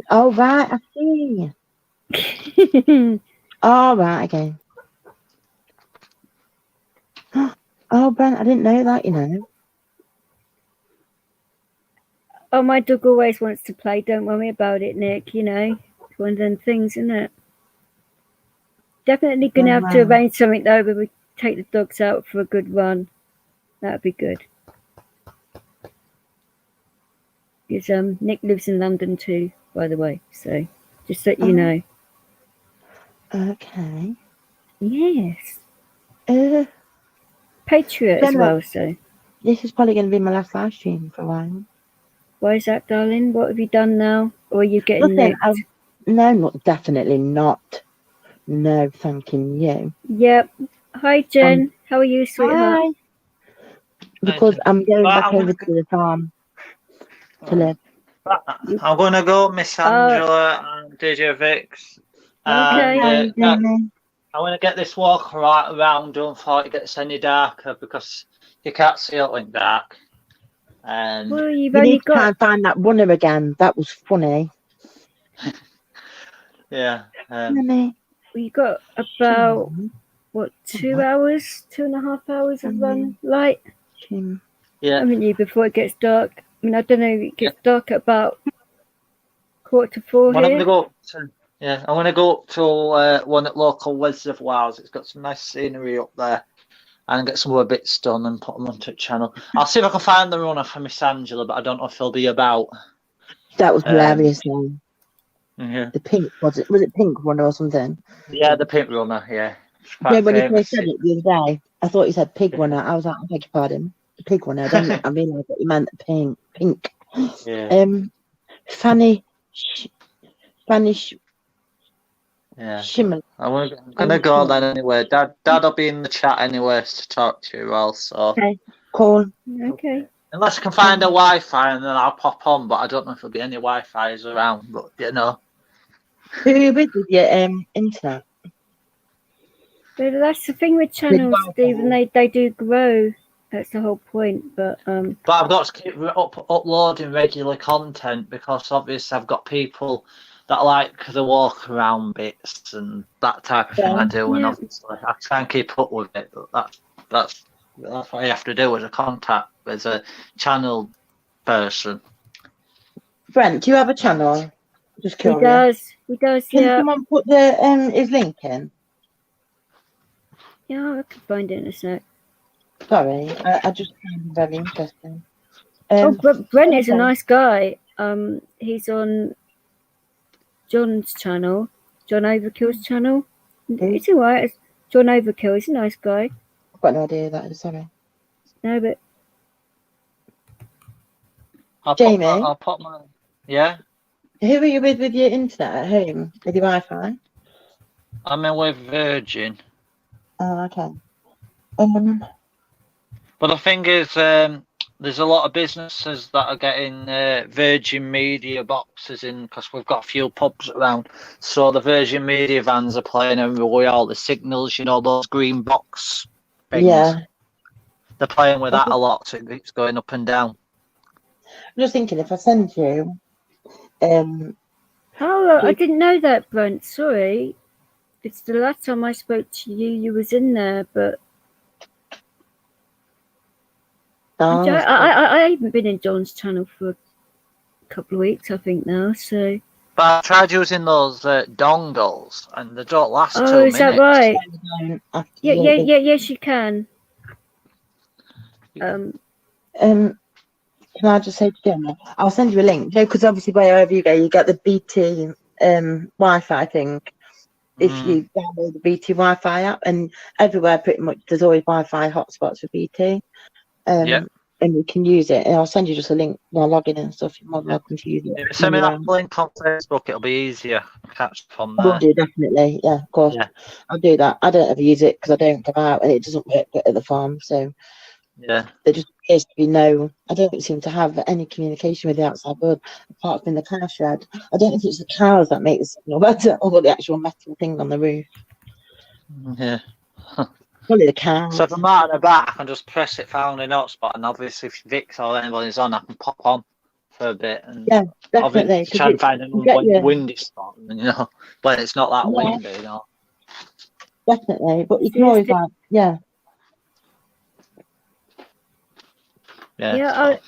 Oh, right, I see. Oh, right, okay. Oh, Brent, I didn't know that, you know. Oh, my dog always wants to play. Don't worry about it, Nick. You know, it's one of them things, isn't it? Definitely going to have to arrange something, though, where we take the dogs out for a good run. That would be good. Because Nick lives in London too, by the way. So, just so you know. Okay. Yes. Patriot as well, so. This is probably going to be my last live stream for a while. Why is that, darling? What have you done now? Or are you getting nicked? No, definitely not. No, thanking you. Yep. Hi, Jen. How are you, sweetheart? Hi. Because I'm going back over to the farm to live. I'm going to go, Miss Angela and djvix. Okay. I want to get this walk right around done before it gets any darker because you can't see it in dark. Well, you've you only need to try and find that runner again. That was funny. Yeah. Well, you got about, what, 2 hours, 2.5 hours of run light? Yeah. Haven't you, before it gets dark? I mean, I don't know, it gets dark at about 3:45 here. I'm going to go I want to go up to one at local reservoirs. It's got some nice scenery up there, and get some other bits done and put them onto the channel. I'll see if I can find the runner for Miss Angela, but I don't know if he'll be about. That was hilarious. Yeah. The pink was it pink runner or something? Yeah, the pink runner. Yeah. Yeah, when you first said it the other day, I thought you said pig runner. I was like, I beg your pardon, the pig runner. I realised that you meant pink. Yeah. Spanish. Yeah. Shimmer. I'm gonna go then anyway. Dad'll be in the chat anyway to talk to you also. Okay, cool. Okay. Unless I can find a Wi-Fi and then I'll pop on, but I don't know if there'll be any Wi-Fi's around. But you know. Who with your internet? But that's the thing with channels, Stephen. They do grow. That's the whole point. But I've got to keep uploading regular content because obviously I've got people that like the walk around bits and that type of thing I do, and obviously I try and keep up with it. But That's what you have to do as a contact, as a channel person. Brent, do you have a channel? Just He curious. does, Can yeah. someone put the his link in? Yeah, I can find it in a sec. Sorry, I just find it very interesting. Brent is a okay. nice guy. He's on John's channel, John Overkill's channel. It's alright. It's John Overkill. He's a nice guy. I've got no idea who that is, sorry. No, but Jamie? I'll put my... Yeah? Who are you with your internet at home? With your Wi-Fi? I'm in with Virgin. Oh, okay. But the thing is, there's a lot of businesses that are getting Virgin Media boxes in because we've got a few pubs around. So the Virgin Media vans are playing with all the signals, you know, those green box things. Yeah. They're playing with that a lot, so it's going up and down. I'm just thinking if I send you I didn't know that, Brent. Sorry. It's the last time I spoke to you, you was in there, but I haven't been in John's channel for a couple of weeks, I think now. So. But I tried using those dongles, and they don't last 2 minutes. Oh, is that right? Yeah, yes, you can. Can I just say to Gemma, I'll send you a link, because obviously wherever you go, you get the BT Wi-Fi thing. If you download the BT Wi-Fi app, and everywhere pretty much there's always Wi-Fi hotspots for BT. And you can use it. And I'll send you just a link while logging in and stuff. You're more than welcome to use it. Send me that link on Facebook, it'll be easier. Catch from there. Will do, definitely. Yeah, of course. Yeah. I'll do that. I don't ever use it because I don't go out and it doesn't work at the farm. So yeah, there just appears to be no, I don't seem to have any communication with the outside world apart from the cow shed. I don't know if it's the cows that make the signal better or the actual metal thing on the roof. Yeah. Probably the cows. So if I'm out and about, I can just press it, found an hotspot, and obviously if Vix or anybody's on, I can pop on for a bit. And yeah, definitely. Try and find a windy spot, you know, but it's not that windy, you know. Definitely, but you can always Yeah, I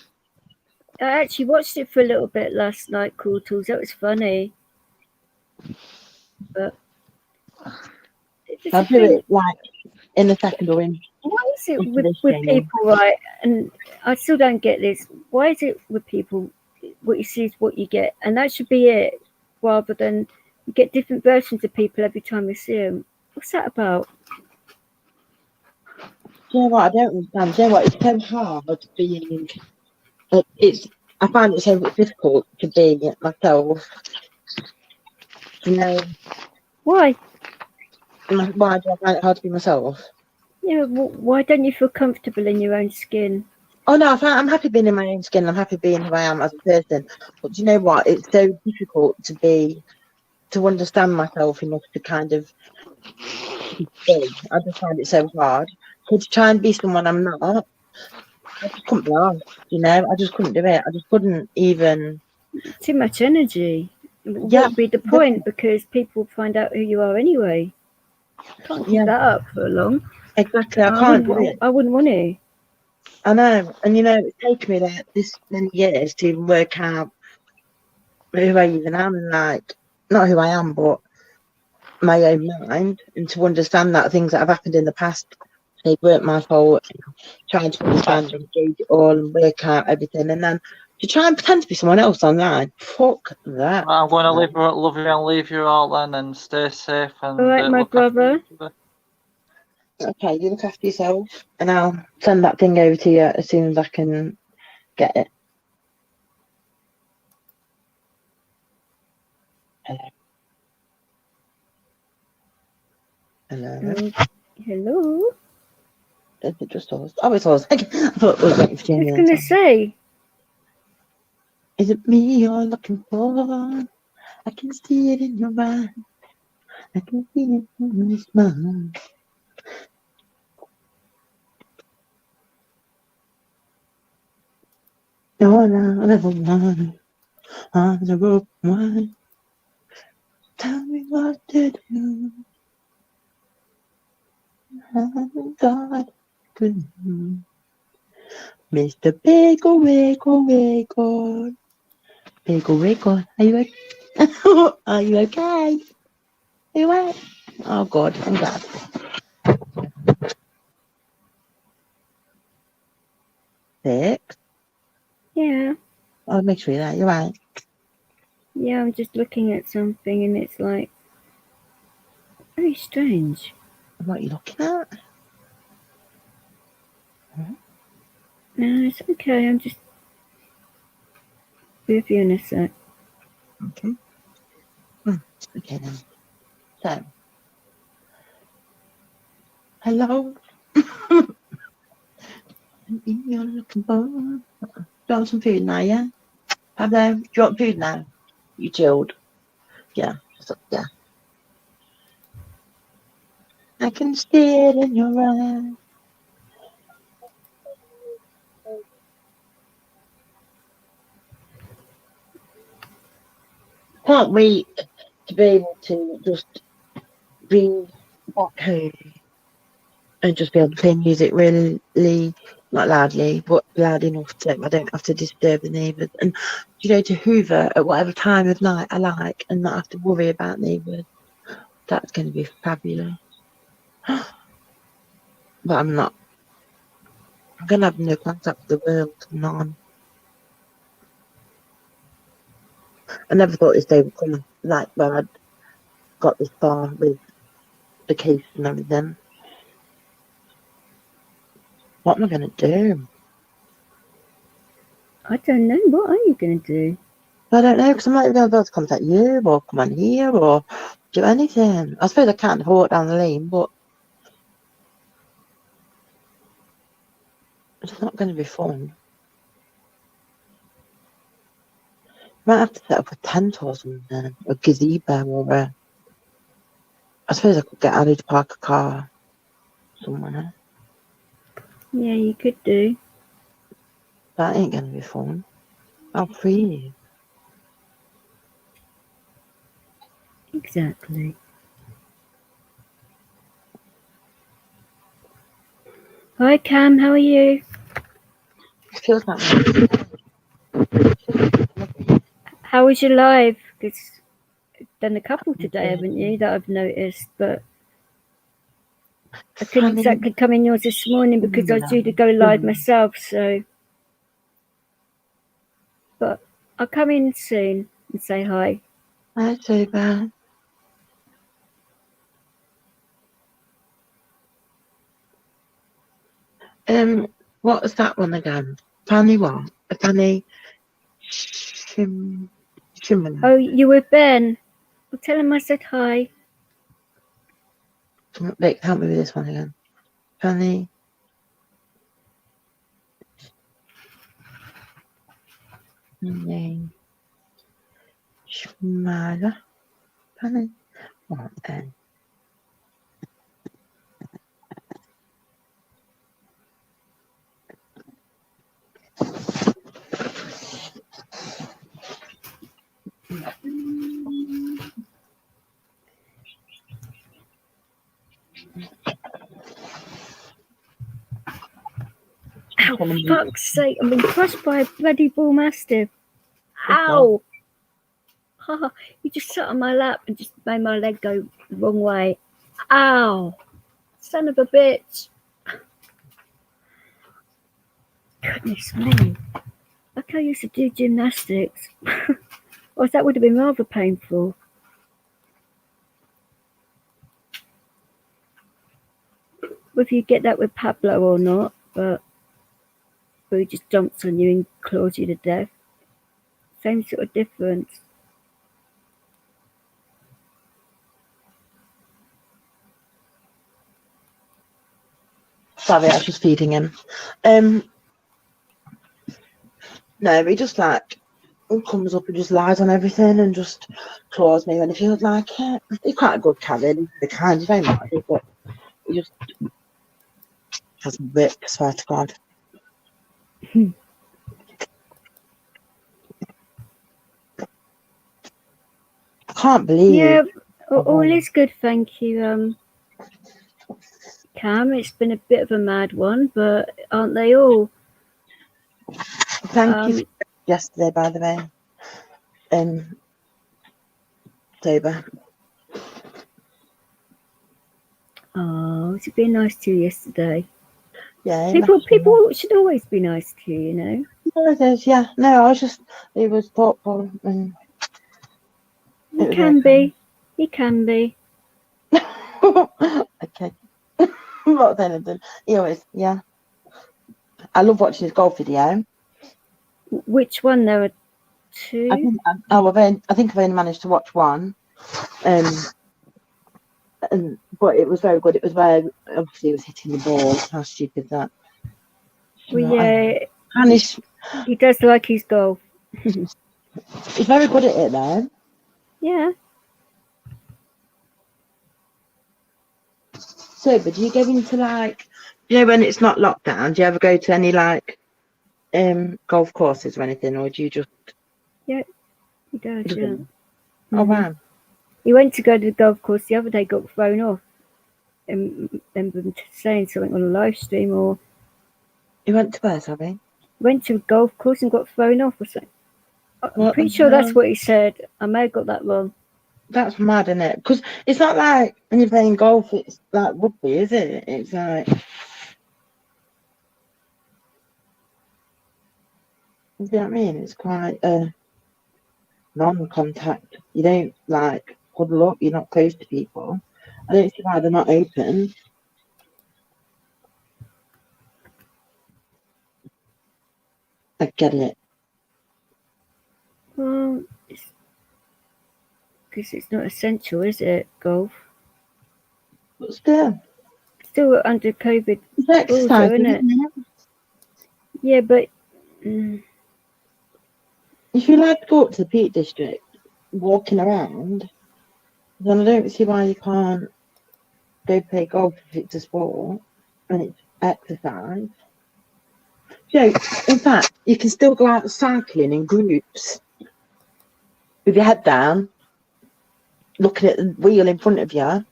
actually watched it for a little bit last night, Cool Tools. That was funny. But I'll do it like in a second or in. Why is it with people, right? And I still don't get this. Why is it with people, what you see is what you get? And that should be it, rather than you get different versions of people every time you see them. What's that about? You know what? I don't understand. You know what? It's so hard being. I find it so difficult to be myself. You know. Why? Why do I find it hard to be myself? Yeah. Why don't you feel comfortable in your own skin? Oh no, I'm happy being in my own skin. I'm happy being who I am as a person. But do you know what? It's so difficult to understand myself enough to kind of be. I just find it so hard. To try and be someone I'm not, I just couldn't be honest, you know. I just couldn't do it. I just couldn't even. Too much energy. What would be the point? Because people find out who you are anyway. You can't keep that up for long. Exactly, I can't do it. I wouldn't want to. I know, and you know, it's taken me like this many years to even work out who I even am, like not who I am, but my own mind, and to understand that things that have happened in the past, they weren't my fault. Trying to understand and gauge it all and work out everything, and then to try and pretend to be someone else online. Fuck that. I'm going to love you and leave you all then, and stay safe. And all right, my brother. Okay, you look after yourself, and I'll send that thing over to you as soon as I can get it. Hello. Hello. Is it just us? Oh, it's us. I thought it was waiting for Jamie. I was going to say. Is it me you're looking for? I can see it in your eyes. I can see it in your smile. No, I never want on the rope one. Tell me what to do. Oh God, Mr. Pickle, Wickle, Wickle. Pickle, Wickle. Are you okay? Are you okay? Are you right? Oh, God. I'm glad. Six. Yeah. I'll make sure that you're right. Yeah, I'm just looking at something and it's like very strange. What are you looking at? No, it's okay. I'm just with you in a sec. Okay. Okay then. So, hello. You're looking for. Do you want some food now, yeah? Pablo, do you want food now? You chilled. Yeah. Yeah. I can see it in your eyes. Can't wait to be able to just be back home and just be able to play music really, not loudly, but loud enough so I don't have to disturb the neighbours. And, you know, to hoover at whatever time of night I like and not have to worry about neighbours. That's going to be fabulous. But I'm not. I'm going to have no contact with the world. None. I never thought this day would come, like, where I'd got this far with the case and everything. What am I going to do? I don't know. What are you going to do? I don't know, because I'm not even going to be able to contact you or come on here or do anything. I suppose I can walk down the lane, but it's not going to be fun. I might have to set up a tent or something, a gazebo or a... I suppose I could get Ali to park a car somewhere. Yeah, you could do. That ain't going to be fun. I'll freeze. Exactly. Hi, Cam. How are you? It feels like... How was your live? Because you've done a couple today, haven't you, that I've noticed, but I couldn't exactly come in yours this morning because I was due to go live myself, so... But I'll come in soon and say hi. Hi, Super. What was that one again? Fanny what? Fanny Shimon. Oh, you with Ben? Well, tell him I said hi. Wait, help me with this one again. Fanny. Name. Schmala. Fanny. What then? Ow, for fuck's sake, I've been crushed by a bloody bull mastiff. Ow! Ha, you just sat on my lap and just made my leg go the wrong way. Ow! Son of a bitch. Goodness me. Like I used to do gymnastics. Or that would have been rather painful. Whether you get that with Pablo or not, but he just jumps on you and claws you to death. Same sort of difference. Sorry, I was just feeding him. No, he just like comes up and just lies on everything and just claws me when he feels like it. He's quite a good cat, really. The kind, he's very naughty, but he just has a whip, I swear to God. I can't believe. Yeah, all is good, thank you, Cam. It's been a bit of a mad one, but aren't they all? Thank you for yesterday, by the way. October. Oh, it's been nice to you yesterday. Yeah. People should always be nice to you, you know. No, it is, yeah. No, I was just, it was thoughtful and You can be. You can be. Okay. Not then and then. He always, yeah. I love watching his golf video. Which one? There were two. I think I've only managed to watch one. But it was very good. It was where obviously he was hitting the ball. How stupid that. Well, yeah. And he does like his golf. He's very good at it, though. Yeah. So, but do you go into like, when it's not lockdown? Do you ever go to any like golf courses or anything, or do you just? Yeah, he does. Yeah. Oh wow. He went to go to the golf course the other day, got thrown off, and been saying something on a live stream, or he went to where? Sorry. Went to a golf course and got thrown off or something. I'm pretty sure that's what he said. I may have got that wrong. That's mad, isn't it? Because it's not like when you're playing golf, it's like rugby, is it? It's like, you know what I mean? It's quite non-contact. You don't like huddle up. You're not close to people. I don't see why they're not open. I get it. Well, because it's not essential, is it? Golf. But still Under COVID. It's exercise, isn't it? Yeah, but if you like to go up to the Peak District, walking around, then I don't see why you can't go play golf if it's a sport and it's exercise. In fact, you can still go out cycling in groups with your head down, looking at the wheel in front of you.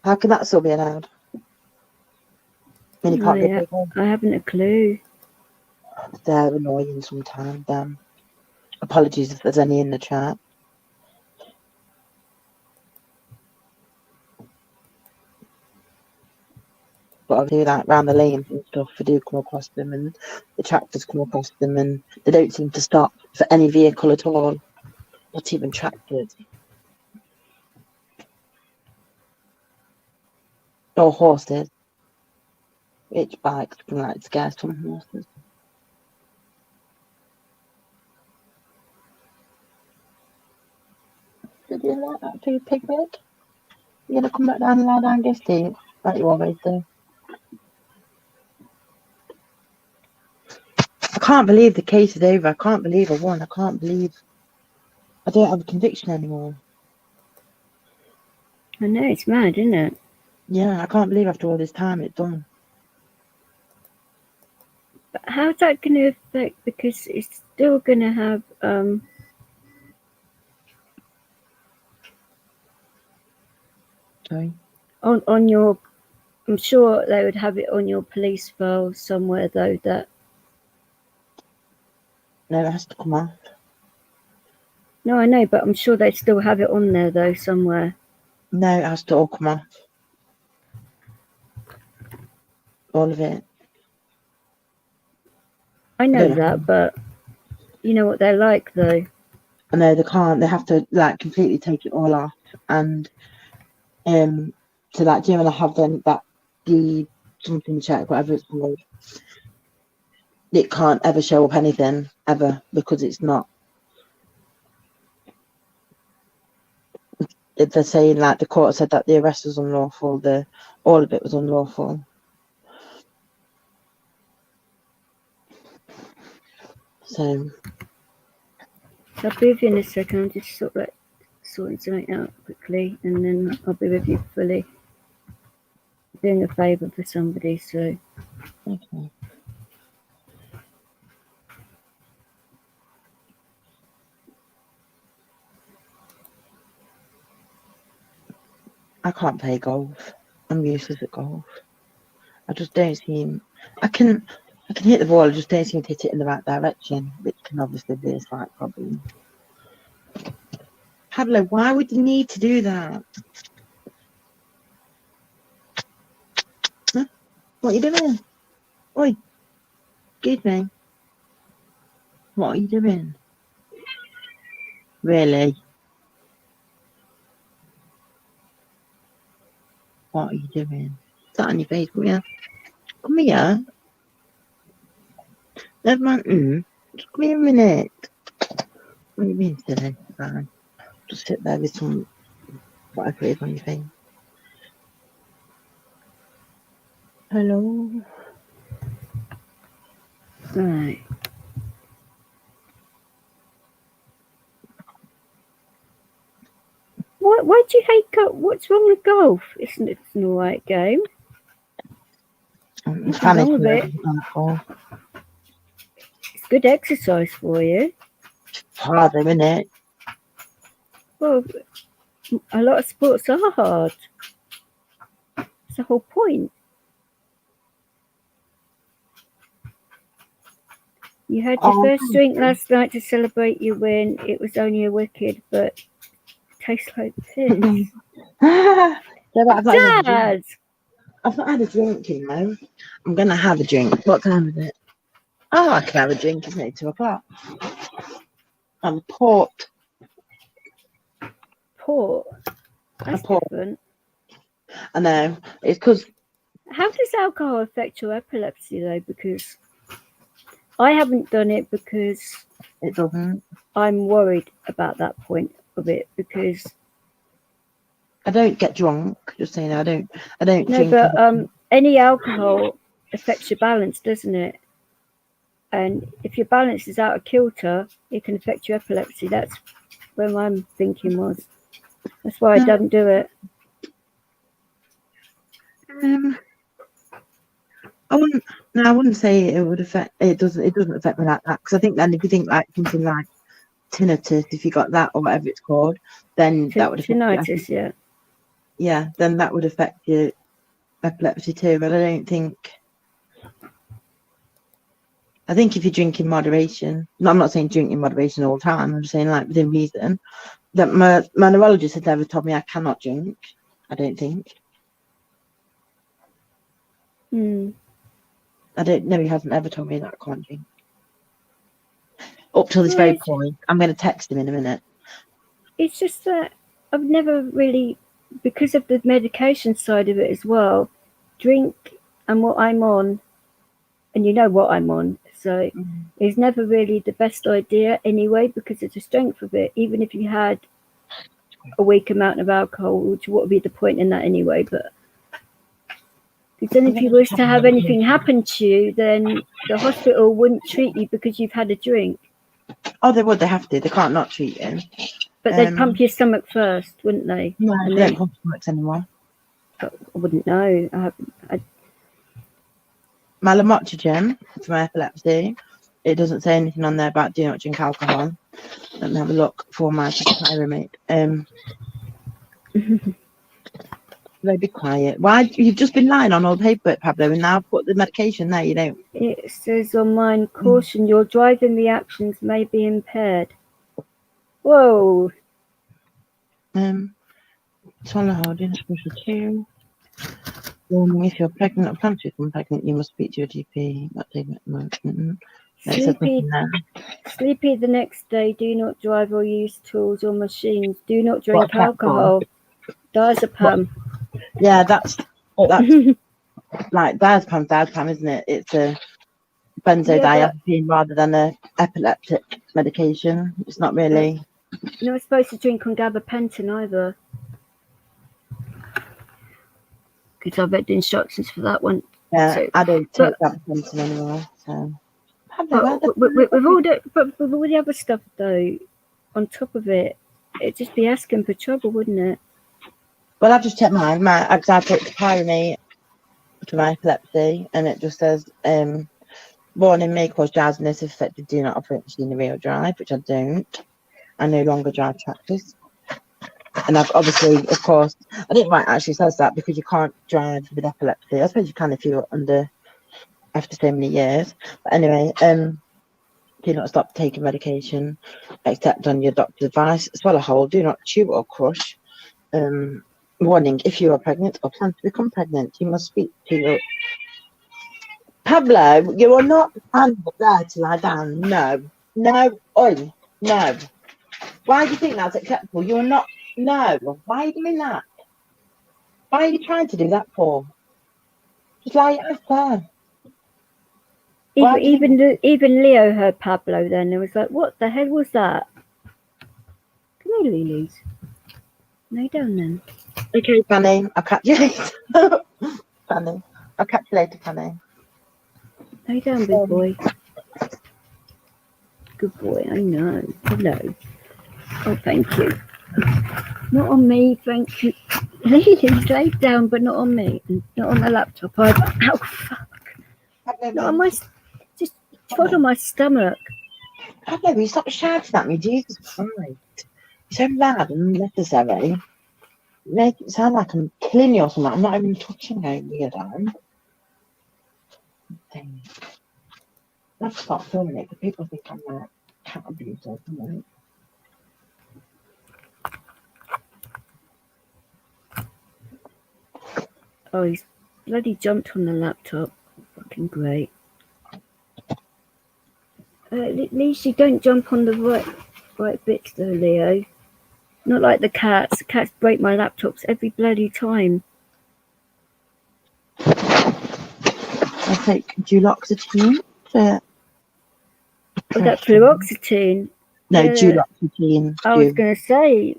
How can that still be allowed? You can't I haven't a clue. They're annoying sometimes. Apologies if there's any in the chat. But I do that round the lanes and stuff. I do come across them, and the tractors come across them, and they don't seem to stop for any vehicle at all, not even tractors or horses. Which bikes can like scare some horses. Did you like that too, Pigwig? You're gonna come back down and lie down, guess Steve? Like you always do. I can't believe the case is over. I can't believe I won. I can't believe I don't have a conviction anymore. I know, it's mad, isn't it? Yeah, I can't believe after all this time it's done. But how's that going to affect? Because it's still going to have Sorry. On your, I'm sure they would have it on your police file somewhere though. That No, it has to come off. No, I know, but I'm sure they still have it on there though somewhere. No, it has to all come off. All of it. I know that, but you know what they're like though. I know they can't. They have to like completely take it all off, and so like, do you want to have them that the something check, whatever it's called? It can't ever show up anything ever because it's not. If they're saying like the court said that the arrest was unlawful, all of it was unlawful. So I'll be with you in a second. I'm just sorting something out quickly, and then I'll be with you fully. I'm doing a favour for somebody, so. okay. I can't play golf. I'm useless at golf. I just don't seem. I can hit the ball. I just don't seem to hit it in the right direction, which can obviously be a slight problem. Pablo, why would you need to do that? Huh? What are you doing? Oi, excuse me. What are you doing? Really? What are you doing? Is that on your face? Come here. Come here. Never mind. Just come here a minute. What are you being silly? Fine. Just sit there with some whatever it is on your face. Hello. Right. Why do you hate golf? What's wrong with golf? It's an alright game. It's wrong with it. It's good exercise for you. Harder, isn't it? Well, a lot of sports are hard. That's the whole point. You had your first drink last night to celebrate your win. It was only a wicked, but tastes like piss. Dad! I've not had a drink, you know. I'm going to have a drink. What time is it? Oh, I can have a drink. It's nearly 2 o'clock. And port. Port? That's different. I know. It's because... How does alcohol affect your epilepsy, though? Because I haven't done it because... It doesn't. I'm worried about that point of it because... I don't get drunk, just saying. I don't drink. No, but any alcohol affects your balance, doesn't it? And if your balance is out of kilter, it can affect your epilepsy. That's where my thinking was. That's why I don't do it. I wouldn't say it would affect. It doesn't affect me like that, because I think then if you think like something like tinnitus, if you got that or whatever it's called, then that would affect tinnitus, yeah. Yeah, then that would affect your epilepsy too. But I don't think. I think if you drink in moderation, no, I'm not saying drink in moderation all the time. I'm just saying like within reason. That my neurologist has never told me I cannot drink. I don't think. I don't know. He hasn't ever told me that I can't drink. Up till this very point. I'm going to text him in a minute. It's just that I've never really, because of the medication side of it as well, drink and what I'm on, and you know what I'm on, so it's never really the best idea anyway, because of the strength of it. Even if you had a weak amount of alcohol, which what would be the point in that anyway? But then if you was to have anything happen to you, then the hospital wouldn't treat you because you've had a drink. Oh, they would. They have to. They can't not treat you. But they'd pump your stomach first, wouldn't they? No, they don't pump stomachs anymore. I wouldn't know. My lamotrigine for my epilepsy, it doesn't say anything on there about do not drink alcohol. Let me have a look for my pyramid. Very be quiet. Why? You've just been lying on all the paper, Pablo, and now put the medication there. You don't. It says on mine, caution, your driving reactions may be impaired. Whoa. Swallow holding, special 2. If you're pregnant or plan to become pregnant, you must speak to your GP. Sleepy the next day, do not drive or use tools or machines. Do not drink alcohol. Diazepam. Yeah, that's like diazepam, isn't it? It's a benzodiazepine rather than a epileptic medication. It's not really. You're not supposed to drink on gabapentin either. Because I've read the instructions for that one. Yeah, so, I don't take gabapentin anymore. So. With all the other stuff though, on top of it, it'd just be asking for trouble, wouldn't it? Well, I've just checked mine. Because I took the pyramid for my epilepsy, and it just says, warning may cause drowsiness if affected, do not operate machinery or drive, which I don't. I no longer drive tractors. And I've obviously, of course, I didn't write actually says that because you can't drive with epilepsy. I suppose you can if you're under after so many years. But anyway, do not stop taking medication except on your doctor's advice. Swallow whole, do not chew or crush. Warning, if you are pregnant or plan to become pregnant, you must speak to your... Pablo, you are not there to lie down. No. No. Oi. No. Why do you think that's acceptable? You're not... No. Why are you doing that? Why are you trying to do that for? Just lie there. Even Leo heard Pablo then. It was like, what the hell was that? Come here, Lilies. Lay down then. Okay, Fanny, I'll catch you later. Fanny, I'll catch you later, Fanny. Lay down, big boy. Good boy, I know. Hello. Oh, thank you. Not on me, thank you. Lilies, lay down, but not on me. Not on the laptop. Oh, fuck. Not on my... Just trod on my stomach. Pablo, will you stop shouting at me? Jesus Christ. You're so loud and unnecessary. You make it sound like I'm killing you or something. I'm not even touching you, weirdo. Dang. I have to stop filming it because people think I'm like cat abuser or something. Oh, he's bloody jumped on the laptop. Fucking great. At least you don't jump on the right bits though, Leo. Not like the cats. The cats break my laptops every bloody time. I take duloxetine for... Oh, that fluoxetine. No, Yeah. duloxetine. I was going to say,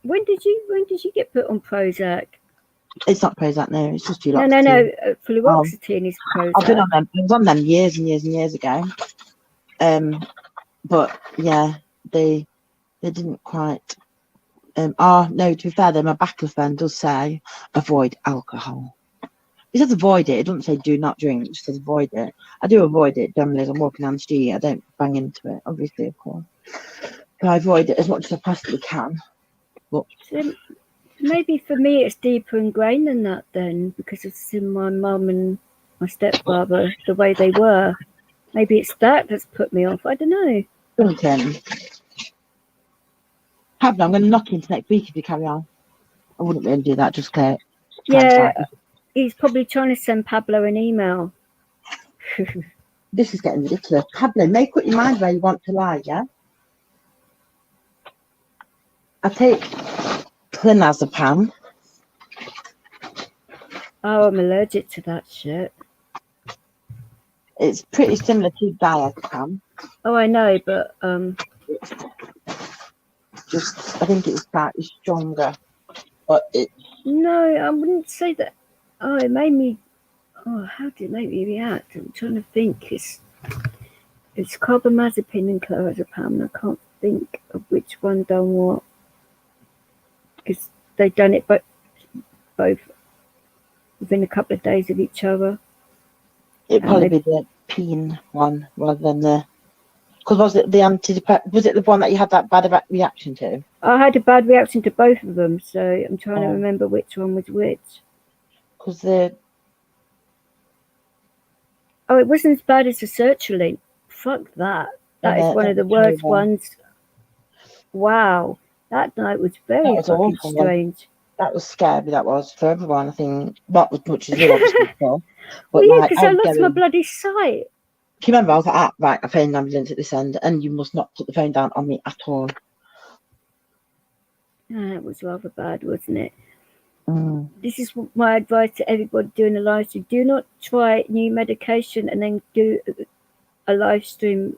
when did you get put on Prozac? It's not Prozac, no. It's just duloxetine. No. Fluoxetine is Prozac. I've been on them. I was on them years and years and years ago. But yeah, they didn't quite. No, to be fair, though, my baclofen does say avoid alcohol. It says avoid it. It doesn't say do not drink. It just says avoid it. I do avoid it generally as I'm walking down the street. I don't bang into it, obviously, of course. But I avoid it as much as I possibly can. But So maybe for me it's deeper ingrained than that then, because it's in my mum and my stepfather, the way they were. Maybe it's that's put me off. I don't know. Pablo, I'm going to knock into next week if you carry on. I wouldn't really do that, just Claire. Yeah, he's probably trying to send Pablo an email. This is getting ridiculous. Pablo, make up your mind where you want to lie, yeah? I take clonazepam. Oh, I'm allergic to that shit. It's pretty similar to diazepam. Oh, I know, but just I think it's slightly stronger, but it. No, I wouldn't say that. Oh, it made me. Oh, how did it make me react? I'm trying to think. It's carbamazepine and clonazepam, and I can't think of which one done what. Because they've done it both within a couple of days of each other. It'd probably be the peen one rather than the. Because was it the antidepressant? Was it the one that you had that bad reaction to? I had a bad reaction to both of them, so I'm trying to remember which one was which. Because the. Oh, it wasn't as bad as the sertraline. Fuck that. That is one of the worst ones. Wow. That night was very fucking strange. That was scary, that was, for everyone, I think. Not as much as you, obviously. But well, yeah, because I lost my bloody sight. Do you remember? I was like, right, I phoned an ambulance at this end, and you must not put the phone down on me at all. It was rather bad, wasn't it? This is my advice to everybody doing a live stream. Do not try new medication and then do a live stream.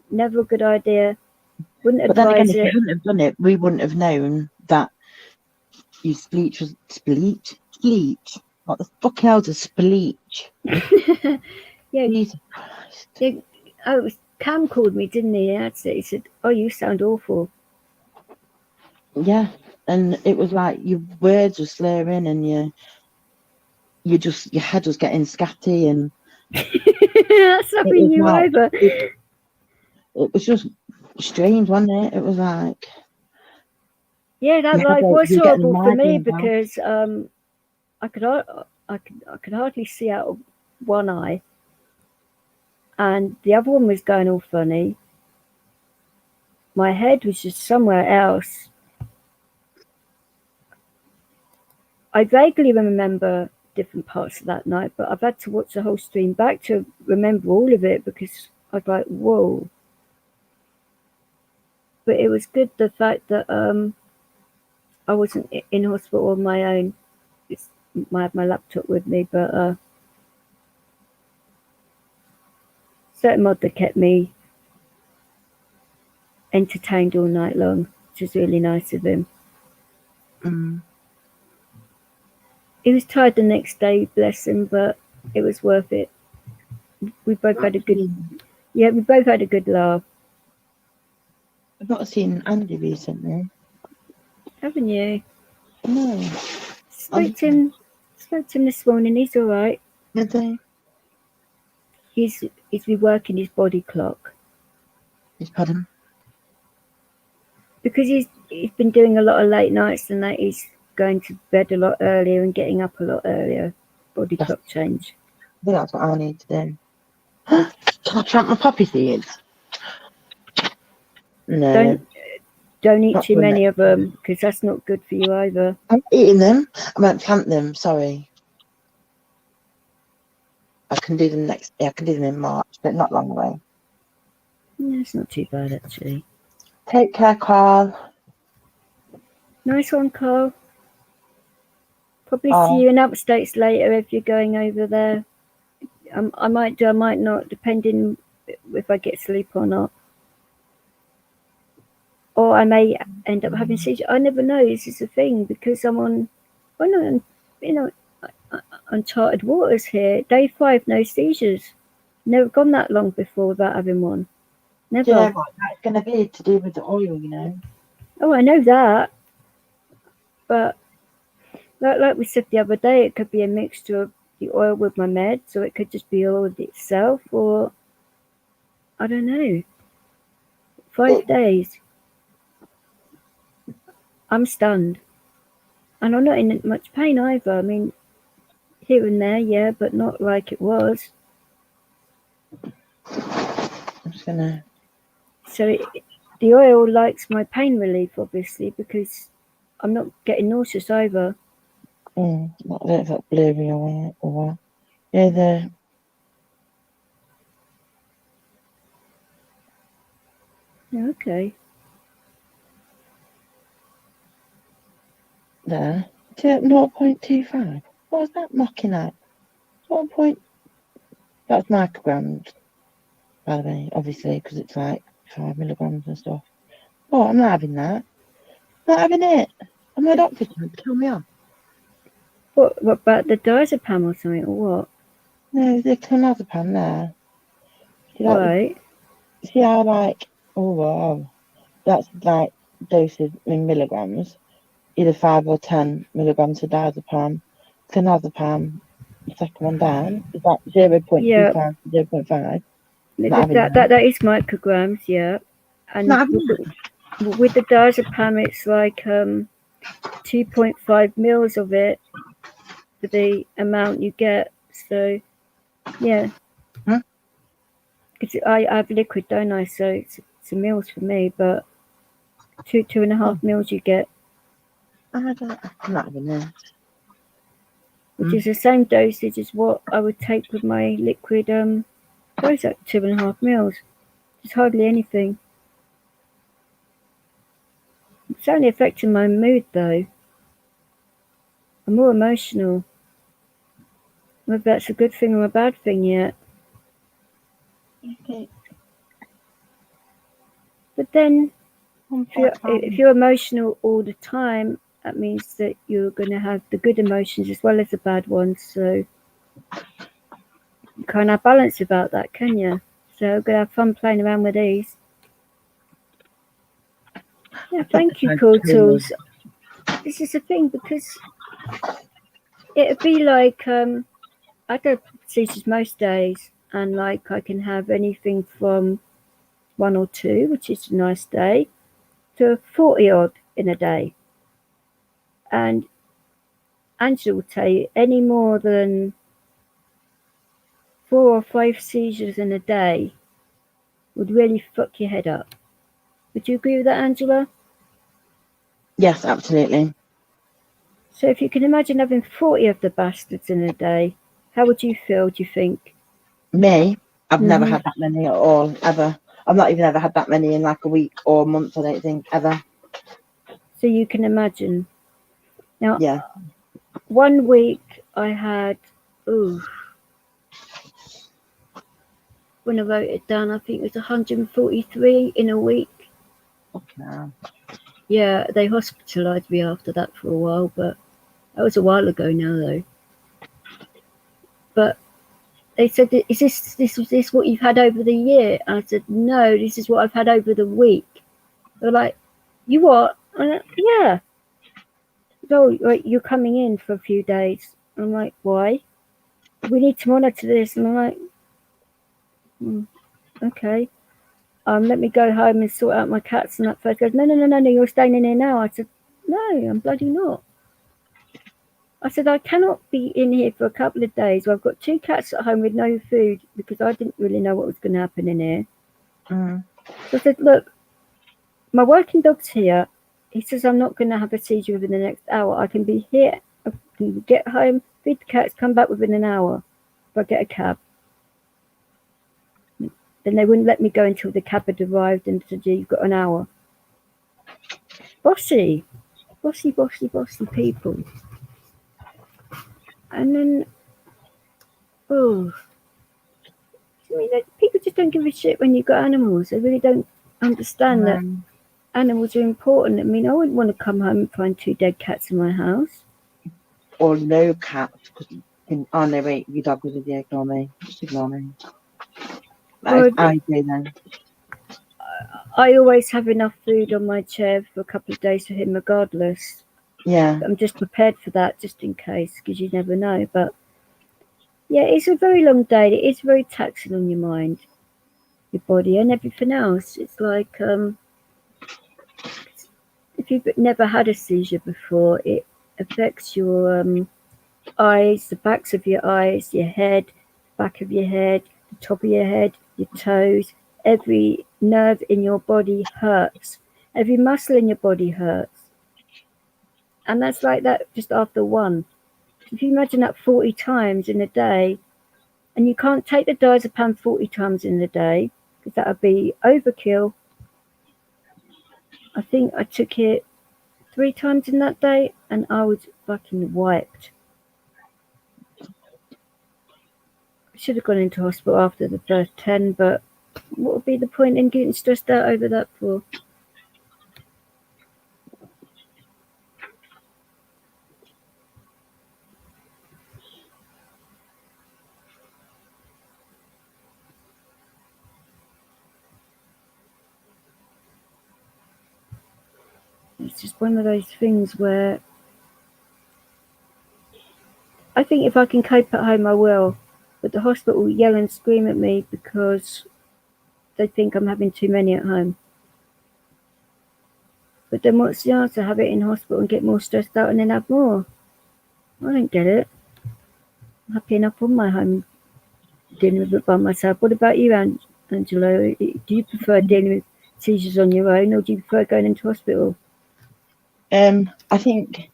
Never a good idea. Wouldn't advise then again, it. if you hadn't have done it, we wouldn't have known that you spleech was spleech. What the fuck hell is spleech? Yeah. Jesus Christ. Yeah. Oh, Cam called me, didn't he? He said, "Oh, you sound awful." Yeah, and it was like your words were slurring, and your head was getting scatty, and that's something new either. It was just strange, wasn't it? It was like Yeah, that Yeah, life but was you're getting horrible for me migraine now. because I could hardly see out of one eye, and the other one was going all funny. My head was just somewhere else. I vaguely remember different parts of that night, but I've had to watch the whole stream back to remember all of it because I was like, whoa. But it was good the fact that I wasn't in hospital on my own. I had my laptop with me, but certain mod that kept me entertained all night long, which was really nice of him. Mm. He was tired the next day, bless him, but it was worth it. We both had a good, we both had a good laugh. I've not seen Andy recently. Haven't you? No. Spoke to him this morning. He's all right. Did they? He's reworking his body clock His pardon? because he's been doing a lot of late nights and that he's going to bed a lot earlier and getting up a lot earlier. Body clock change. I think that's what I need to do. Can I tramp my poppy seeds? No. Don't eat Not too doing many it. of them because that's not good for you either. I'm eating them. I won't plant them. Sorry. I can do them next. Yeah, I can do them in March, but not long away. No, it's not too bad actually. Take care, Carl. Nice one, Carl. Probably see you in upstates later if you're going over there. I might do, I might not, depending if I get sleep or not. Or I may end up having seizure. I never know. This is the thing because I'm on, uncharted waters here. Day 5, no seizures. Never gone that long before without having one. Never. Yeah, what that's going to be to do with the oil, you know. Oh, I know that. But like we said the other day, it could be a mixture of the oil with my meds, or it could just be oil itself, or I don't know. 5 days. I'm stunned. And I'm not in much pain either. I mean, here and there, yeah, but not like it was. I'm just gonna. So the oil likes my pain relief, obviously, because I'm not getting nauseous either. I don't know if that's blurry or what. Yeah, the. Okay. There. 0.25. What was that knocking at? 1 point. That's micrograms, by the way, obviously, because it's like 5 milligrams and stuff. Oh, I'm not having that. Not having it. And my doctor trying to kill me off. What about the diazepam or something, or what? No, the clonazepam there. Right. See how, like, oh, wow. That's like doses in milligrams. Either 5 or 10 milligrams of diazepam. Clonazepam, the second one down, is like 0.25 Yeah. to 0.5. That is micrograms, yeah. And with the diazepam, it's like 2.5 mils of it for the amount you get. So, yeah. Because I have liquid, don't I? So it's a mils for me, but 2.5 mils you get. I'm not having it. Which is the same dosage as what I would take with my liquid. What is that? 2.5 mils. It's hardly anything. It's only affecting my mood though. I'm more emotional. Whether that's a good thing or a bad thing yet. Okay. But then, if you're emotional all the time, that means that you're going to have the good emotions as well as the bad ones. So you can't have balance about that, can you? So I'm going to have fun playing around with these. Yeah, thank you, Cool Tools. This is the thing because it'd be like I go seizures most days, and like I can have anything from 1 or 2, which is a nice day, to 40 odd in a day. And Angela will tell you any more than 4 or 5 seizures in a day would really fuck your head up. Would you agree with that, Angela? Yes, absolutely. So if you can imagine having 40 of the bastards in a day, how would you feel, do you think? Me, I've never Mhm. had that many at all, ever. I've not even ever had that many in like a week or a month, I don't think, ever. So you can imagine. Now, Yeah. one week I had, when I wrote it down, I think it was 143 in a week. Okay. Yeah, they hospitalised me after that for a while, but that was a while ago now, though. But they said, "Is this what you've had over the year?" And I said, "No, this is what I've had over the week." They're like, "You what?" I'm like, "Yeah." "Oh, right, you're coming in for a few days." I'm like, "Why?" "We need to monitor this." And I'm like, "Okay. Let me go home and sort out my cats." And that first goes, no, you're staying in here now. I said, "No, I'm bloody not." I said, "I cannot be in here for a couple of days where I've got 2 cats at home with no food because I didn't really know what was going to happen in here." Mm. So I said, "Look, my working dog's here. He says I'm not going to have a seizure within the next hour. I can be here. I can get home, feed the cats, come back within an hour if I get a cab." Then they wouldn't let me go until the cab had arrived and said, "You've got an hour." Bossy people. And then, I mean, people just don't give a shit when you've got animals. They really don't understand that animals are important. I mean, I wouldn't want to come home and find 2 dead cats in my house. Or no cats. Oh no, wait, your dog was with you. Ignore me. Just ignore me. Well, I agree then. I always have enough food on my chair for a couple of days for him, regardless. Yeah. I'm just prepared for that, just in case, because you never know. But yeah, it's a very long day. It is very taxing on your mind, your body, and everything else. It's like if you've never had a seizure before, it affects your eyes, the backs of your eyes, your head, back of your head, the top of your head, your toes. Every nerve in your body hurts. Every muscle in your body hurts. And that's like that just after one. If you imagine that 40 times in a day, and you can't take the diazepam 40 times in a day, because that would be overkill. I think I took it 3 times in that day, and I was fucking wiped. I should have gone into hospital after the first 10, but what would be the point in getting stressed out over that for? It's just one of those things where I think if I can cope at home, I will. But the hospital will yell and scream at me because they think I'm having too many at home. But then what's the answer? Have it in hospital and get more stressed out and then have more? I don't get it. I'm happy enough on my home dealing with it by myself. What about you, Angelo? Do you prefer dealing with seizures on your own, or do you prefer going into hospital? I think,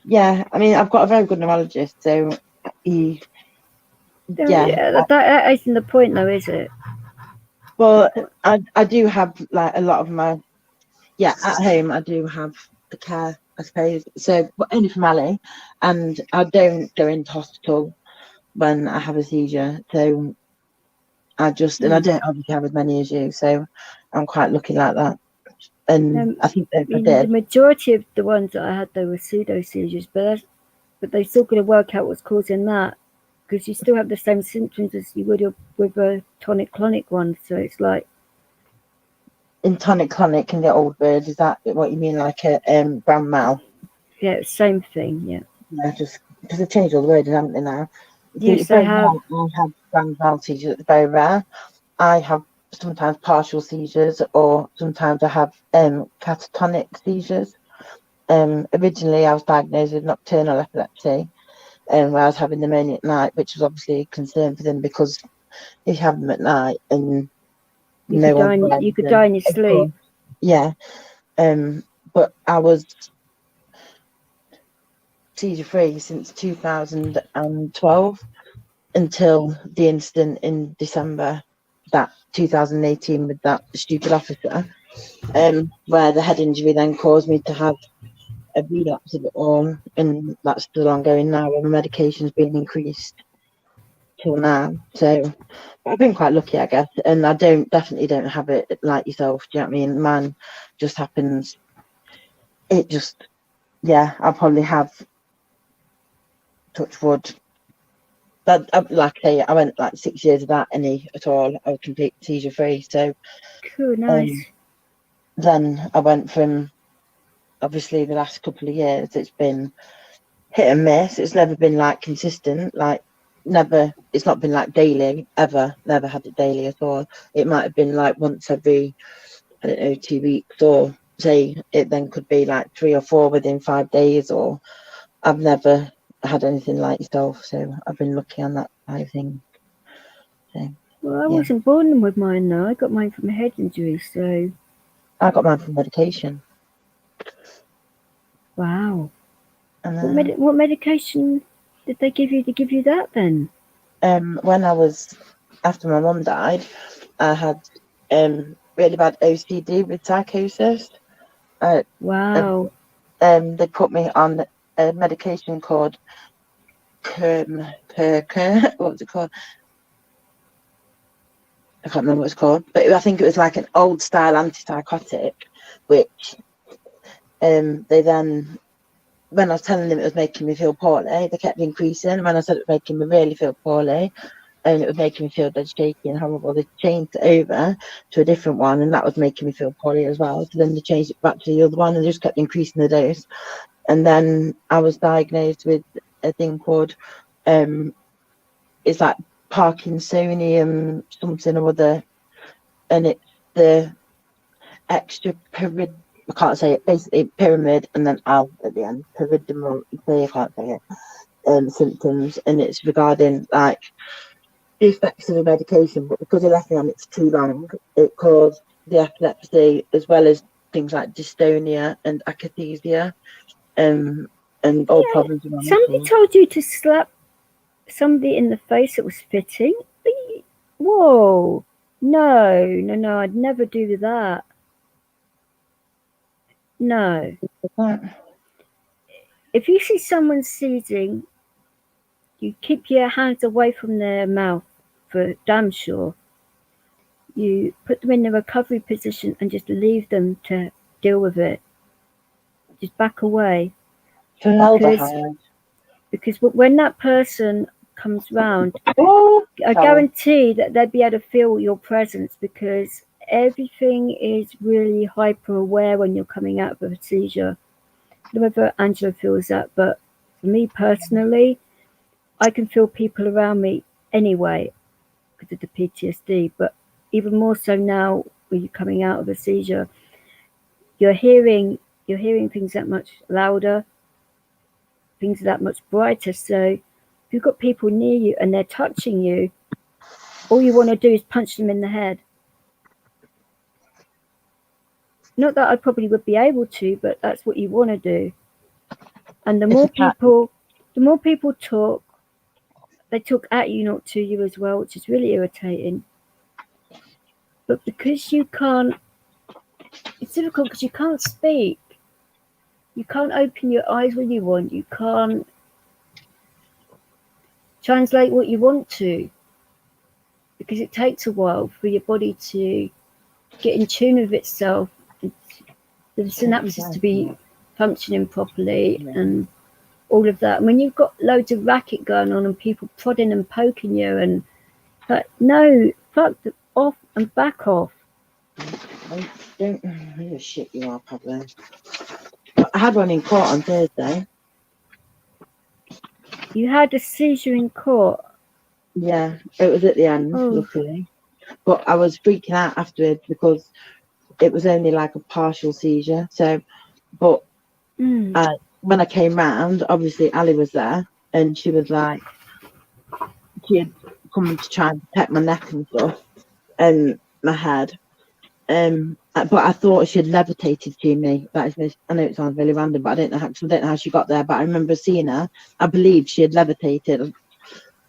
yeah. I mean, I've got a very good neurologist, so he. Yeah. That isn't the point, though, is it? Well, I do have like a lot of my. Yeah, at home I do have the care, I suppose. So, but only for Mally, and I don't go into hospital when I have a seizure. So I just and I don't obviously have as many as you, so I'm quite lucky like that. And I think that if I did, the majority of the ones that I had, they were pseudo seizures, but they're still going to work out what's causing that, because you still have the same symptoms as you would with a tonic-clonic one. So it's like in tonic-clonic in the old word, is that what you mean, like a grand mal? Yeah, same thing. Yeah. Yeah, just because they've changed all the words, haven't they now? Yes, they have. I have grand mal seizures. It's very rare. I have sometimes partial seizures, or sometimes I have catatonic seizures. Originally, I was diagnosed with nocturnal epilepsy, and where I was having pneumonia at night, which was obviously a concern for them because if you have them at night and you could die in your sleep. Yeah. But I was seizure free since 2012 until the incident in December that 2018 with that stupid officer, where the head injury then caused me to have a relapse of it all, and that's still ongoing now, and the medication's been increased till now. So I've been quite lucky, I guess, and I definitely don't have it like yourself. Do you know what I mean? Mine just happens. It just, yeah, I probably have, touch wood. But like I say, I went like 6 years without any at all. I was complete seizure free. So cool, nice. Then I went from, obviously the last couple of years, it's been hit and miss. It's never been like consistent, like never, it's not been like daily, ever, never had it daily at all. It might have been like once every, I don't know, 2 weeks, or say it then could be like 3 or 4 within 5 days, or I've never had anything like yourself, so I've been lucky on that side of things. So, well, I wasn't born with mine though. I got mine from a head injury, so. I got mine from medication. Wow. What medication did they give you to give you that then? When I was, after my mum died, I had really bad OCD with psychosis. Wow. They put me on a medication called what was it called? I can't remember what it's called, but I think it was like an old style antipsychotic, which they then, when I was telling them it was making me feel poorly, they kept increasing. When I said it was making me really feel poorly and it was making me feel dead shaky and horrible, they changed it over to a different one, and that was making me feel poorly as well. So then they changed it back to the other one and they just kept increasing the dose. And then I was diagnosed with a thing called it's like Parkinsonian something or other, and it's the extra pyramid, I can't say it, basically pyramid and then Al at the end, pyramidal, I can't say it, symptoms, and it's regarding like the effects of the medication, but because I left me on it for too long, it caused the epilepsy as well as things like dystonia and akathisia, and all problems with my somebody muscles. told you to slap somebody in the face that was spitting? Whoa. No, I'd never do that. No. If you see someone seizing, you keep your hands away from their mouth for damn sure. You put them in a recovery position and just leave them to deal with it. Just back away. Because when that person comes round, I guarantee that they'd be able to feel your presence, because everything is really hyper aware when you're coming out of a seizure. I don't know whether Angela feels that, but for me personally, I can feel people around me anyway because of the PTSD, but even more so now when you're coming out of a seizure, you're hearing things that much louder, things that much brighter. So if you've got people near you and they're touching you, all you want to do is punch them in the head. Not that I probably would be able to, but that's what you want to do. And the more people talk, they talk at you, not to you as well, which is really irritating. But because you can't, it's difficult because you can't speak. You can't open your eyes when you want. You can't translate what you want to, because it takes a while for your body to get in tune with itself, the synapses to be functioning properly and all of that. When you've got loads of racket going on and people prodding and poking you, and like, no, fuck off and back off. I don't know who the shit you are, probably. I had one in court on Thursday. You had a seizure in court? Yeah, it was at the end, luckily. But I was freaking out afterwards because it was only like a partial seizure. So, but When I came round, obviously Ali was there, and she was like, she had come to try and protect my neck and stuff, and my head. But I thought she had levitated to me. That is, I know it sounds really random, but I don't know how she got there. But I remember seeing her. I believe she had levitated.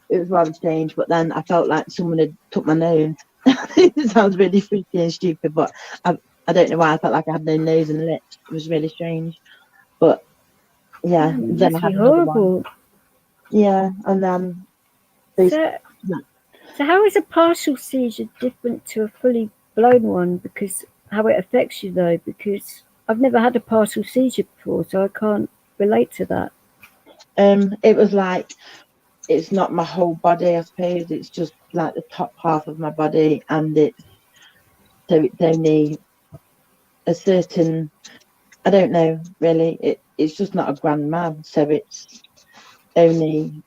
It was rather strange, but then I felt like someone had took my nose. It sounds really freaky and stupid, but I don't know why I felt like I had no nose and lips. It was really strange. But yeah, then I had another one. Yeah, and then so how is a partial seizure different to a fully blown one? Because how it affects you though? Because I've never had a partial seizure before, so I can't relate to that. It was like, it's not my whole body, I suppose. It's just like the top half of my body, and it's only a certain, I don't know really. It's just not a grand mal, so it's only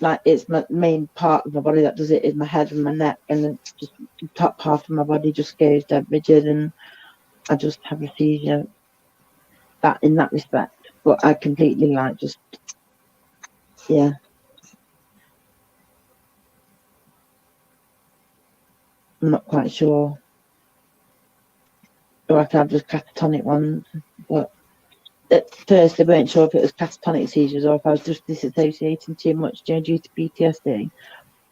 like, it's my main part of my body that does it is my head and my neck, and then just the top half of my body just goes dead rigid, and I just have a seizure. That in that respect, but I completely like just yeah. I'm not quite sure. Or I could have just catatonic ones, but at first I weren't sure if it was catatonic seizures or if I was just disassociating too much due to PTSD,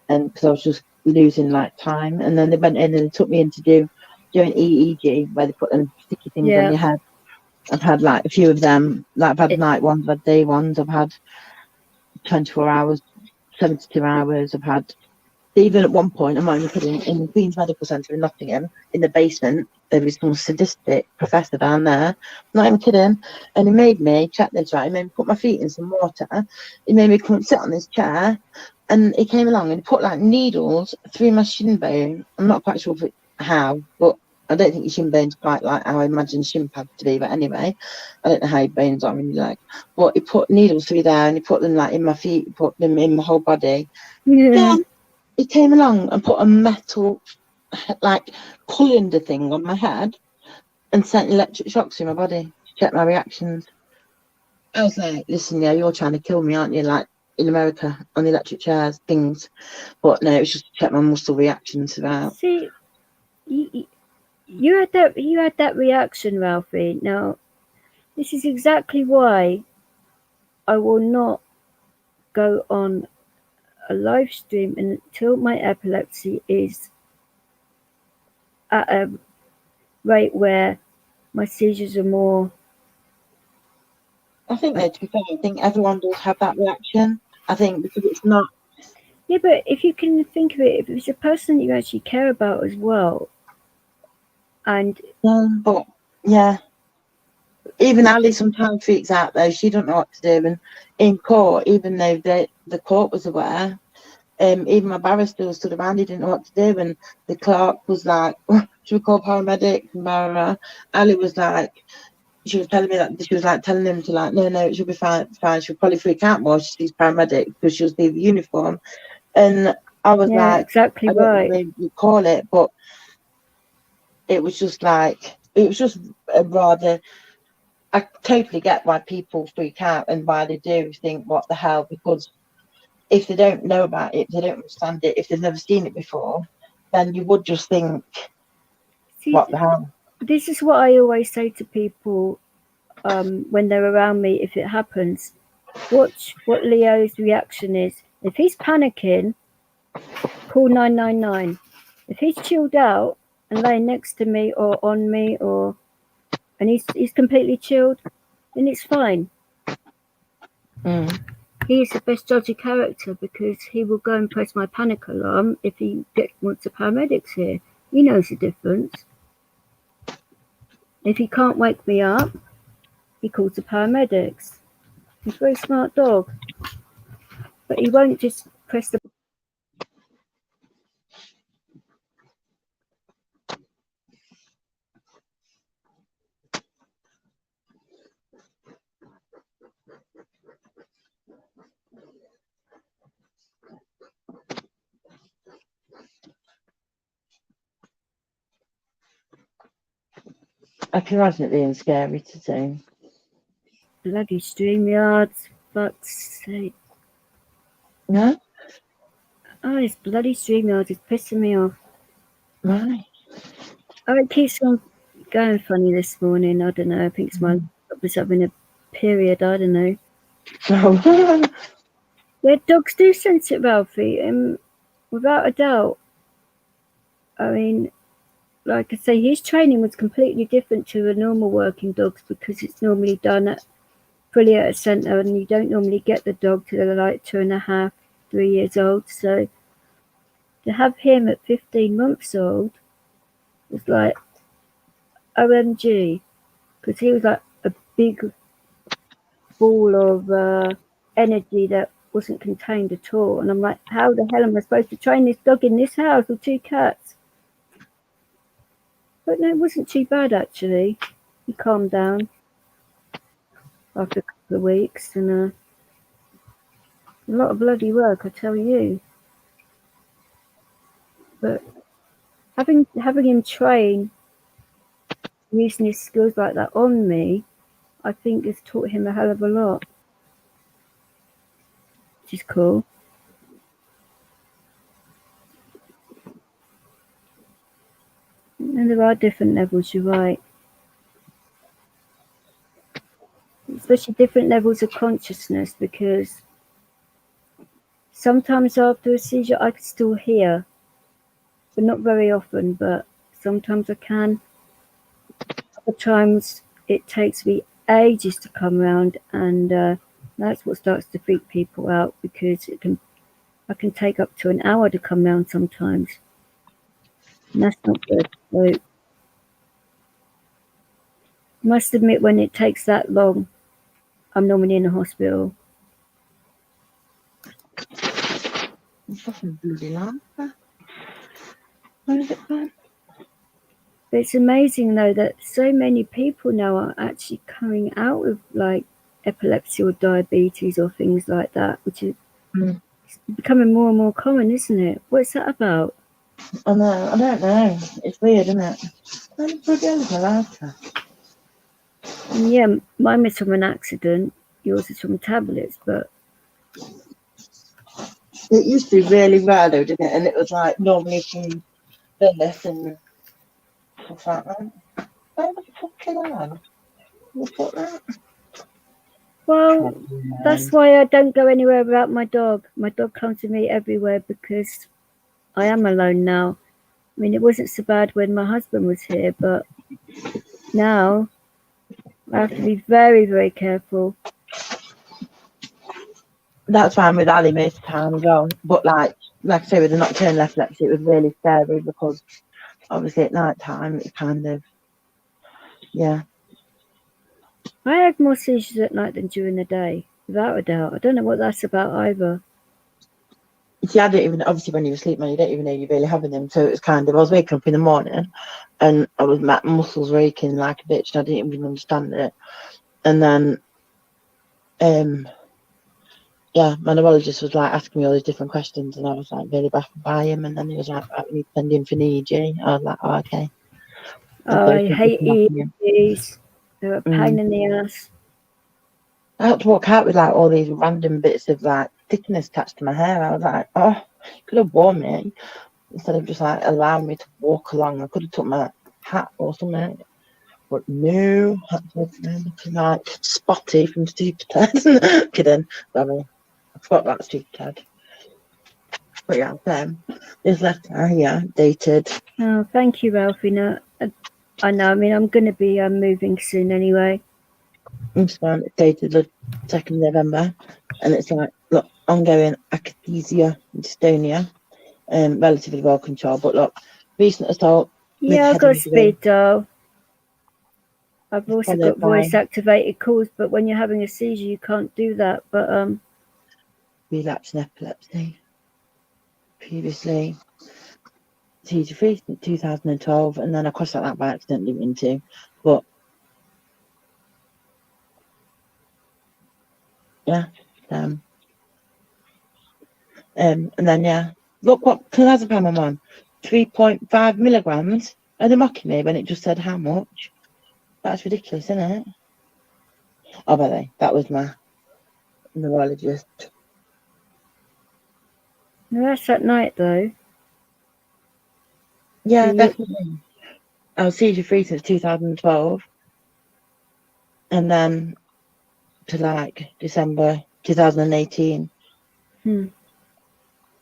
and because I was just losing like time. And then they went in and took me in to do an EEG where they put them sticky things on your head. I've had like a few of them. Like I've had night ones, I've had day ones, I've had 24 hours, 72 hours. I've had, even at one point, I'm only putting in the Queen's Medical Centre in Nottingham, in the basement, there was some sadistic professor down there, not even kidding, and he made me, check this right, he made me put my feet in some water, he made me come and sit on this chair, and he came along and he put like needles through my shin bone. I'm not quite sure how, but I don't think your shin bone's quite like how I imagine shin pads to be, but anyway, I don't know how your bones are really like. But he put needles through there and he put them like in my feet, he put them in my whole body. Then he came along and put a metal like colander thing on my head and sent electric shocks through my body to check my reactions. I was like, listen, yeah, you're trying to kill me, aren't you? Like in America on the electric chairs, things. But no, it was just to check my muscle reactions about. See, you had that reaction, Ralphie. Now, this is exactly why I will not go on a live stream until my epilepsy is at a rate where my seizures are more. I think that, to be fair, I think everyone does have that reaction. I think because it's not. Yeah, but if you can think of it, if it's a person that you actually care about as well, and but yeah, even Ali sometimes freaks out though. She don't know what to do, and in court, even though the court was aware, even my barrister was stood around. He didn't know what to do, and the clerk was like, "Should we call paramedics?" And blah, blah, blah. Ali was like, she was telling me that she was like telling him to like, no, it should be fine, it's fine. She'll probably freak out more if she sees paramedics because she'll see the uniform. And I was like, exactly I don't right. know what you call it, but it was just like, it was just a rather. I totally get why people freak out and why they do think, what the hell, because if they don't know about it, they don't understand it, if they've never seen it before, then you would just think, what the hell? This is what I always say to people when they're around me, if it happens. Watch what Leo's reaction is. If he's panicking, call 999. If he's chilled out and laying next to me or on me, and he's completely chilled, then it's fine. He is the best judge of character because he will go and press my panic alarm if he wants the paramedics here. He knows the difference. If he can't wake me up, he calls the paramedics. He's a very smart dog. But he won't just press the. I can imagine it being scary to do. Bloody StreamYards, fuck's sake. No? Oh, this bloody StreamYard is pissing me off. Right. Oh, it keeps on going funny this morning. I don't know. I think it's my I was having a period. I don't know. So, Yeah, dogs do sense it, Ralphie. Without a doubt. I mean, like I say, his training was completely different to the normal working dogs because it's normally done fully at a centre, and you don't normally get the dog till they're like 2.5, 3 years old. So to have him at 15 months old was like OMG, because he was like a big ball of energy that wasn't contained at all. And I'm like, how the hell am I supposed to train this dog in this house with 2 cats? But no, it wasn't too bad actually. He calmed down after a couple of weeks, and a lot of bloody work, I tell you. But having him train using his skills like that on me, I think has taught him a hell of a lot, which is cool. And there are different levels, you're right. Especially different levels of consciousness, because sometimes after a seizure I can still hear, but not very often, but sometimes I can. Other times it takes me ages to come around, and that's what starts to freak people out, because I can take up to an hour to come round sometimes. And that's not good. So I must admit, when it takes that long, I'm normally in the hospital. bloody laughter. Where is it from? But it's amazing though that so many people now are actually coming out with like epilepsy or diabetes or things like that, which is becoming more and more common, isn't it? What's that about? I know, I don't know. It's weird, isn't it? Where the bloody hell is my laughter? Yeah, mine was from an accident. Yours is from tablets, but It used to be really rare though, didn't it? And it was like normally from Venice and stuff like that. Where the fucking hell? What's that? well, that's why I don't go anywhere without my dog. My dog comes with me everywhere because I am alone now. I mean, it wasn't so bad when my husband was here, but now I have to be very, very careful. That's fine with Ali most of the time as well. But like I say, with the nocturnal epilepsy, it was really scary because obviously at night time it's kind of, yeah. I have more seizures at night than during the day, without a doubt. I don't know what that's about either. See, I don't even, obviously when you're asleep, man, you don't even know you're really having them. So it was kind of, I was waking up in the morning and I was, my muscles were aching like a bitch and I didn't even understand it. And then, yeah, my neurologist was like asking me all these different questions and I was like really baffled by him. And then he was like, right, we need to send you in for an EEG. I was like, oh, okay. Oh, I hate EEGs. They're a pain in the ass. I had to walk out with like all these random bits of like thickness attached to my hair. I was like, oh, you could have warned me instead of just like allowing me to walk along. I could have took my hat or something. But no, looking like Spotty from Stupid Ted. Kidding, sorry. I forgot about Stupid Ted. But yeah, this letter here, dated. Oh, thank you, Ralphie. No, I know. I mean, I'm going to be moving soon anyway. It's dated the 2nd November, and it's like, look, ongoing akathisia dystonia, relatively well controlled, but look, recent assault. Yeah, I've got speed dial. I've also got voice activated calls, but when you're having a seizure, you can't do that. But relapse in epilepsy. Previously, seizure free since 2012, and then I crossed out that by accident, didn't mean to, but yeah, and then yeah, look what clonazepam I'm on, 3.5 milligrams. Are they mocking me when it just said how much? That's ridiculous, isn't it? Oh, by the way, that was my neurologist. No, that's at night though. Yeah, So definitely. I was seizure-free since 2012. And then to like December 2018. Hmm.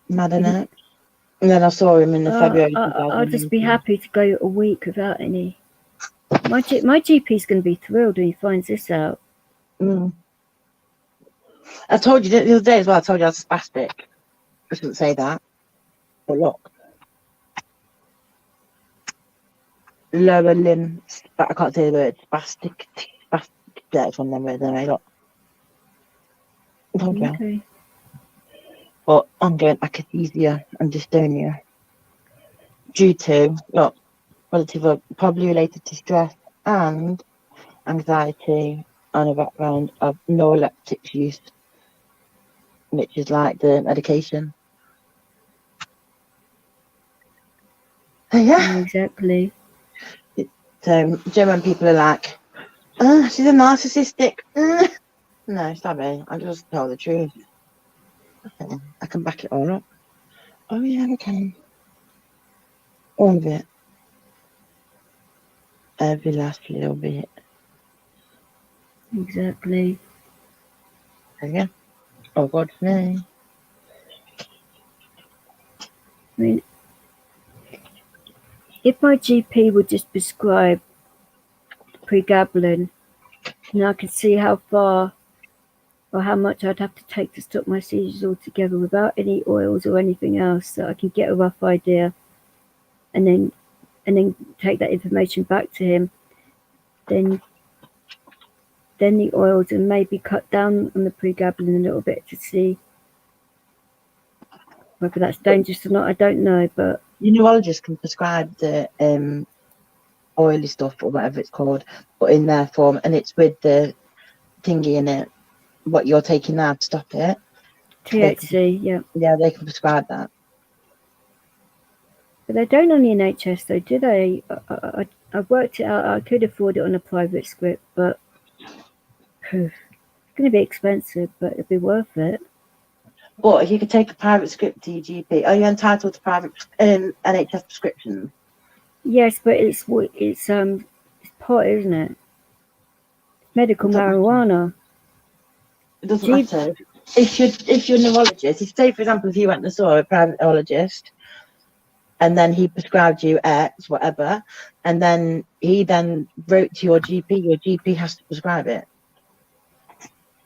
Mad, innit? And then I saw him in the February I'll just be 2019. happy to go a week without any. My GP's going to be thrilled when he finds this out. Mm. I told you the other day as well, I told you I was spastic. I shouldn't say that. But look. Lower limb, I can't say the word, spastic. That's one of them words anyway, look. I told you. Okay. But ongoing akathisia and dystonia due to, look, probably related to stress and anxiety on a background of neuroleptic use, which is like the medication. So, yeah. Exactly. So, German people are like, she's a narcissistic. No, sorry, I just tell the truth. I can back it all up. Oh, yeah, I can. All of it. Every last little bit. Exactly. Yeah. Oh, God, no. I mean, if my GP would just prescribe pregabalin, then I could see how far or how much I'd have to take to stop my seizures altogether without any oils or anything else, so I can get a rough idea, and then take that information back to him. Then the oils, and maybe cut down on the pregabalin a little bit to see whether that's dangerous or not. I don't know, but Your neurologist can prescribe the oily stuff or whatever it's called, but in their form, and it's with the thingy in it, what you're taking now to stop it. THC, yeah. Yeah, they can prescribe that. But they don't on the NHS though, do they? I worked it out. I could afford it on a private script, but it's going to be expensive, but it'd be worth it. But if you could take a private script to your GP, are you entitled to private NHS prescriptions? Yes, but it's pot, isn't it? Medical marijuana. It doesn't matter. If your neurologist, if say for example, if you went and saw a private neurologist, and then he prescribed you X, whatever, and then he then wrote to your GP has to prescribe it.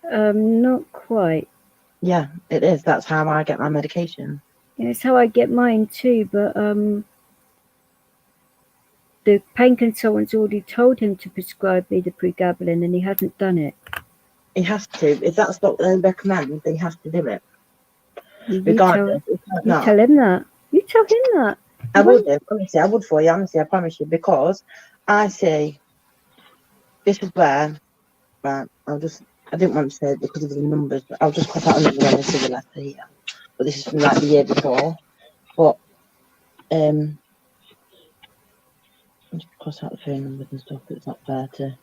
Not quite. Yeah, it is. That's how I get my medication. Yeah, it's how I get mine too, but the pain consultant's already told him to prescribe me the pregabalin, and he hasn't done it. He has to. If that's what they recommend, he has to do it. Regardless. You tell him that. You tell him that. I would do. Honestly, I would for you. Honestly, I promise you. Because I see this is where, right, I didn't want to say it because of the numbers, but I'll just cut out another one and see the letter here. But this is from like the year before. But, I'll just cross out the phone numbers and stuff. It's not fair to,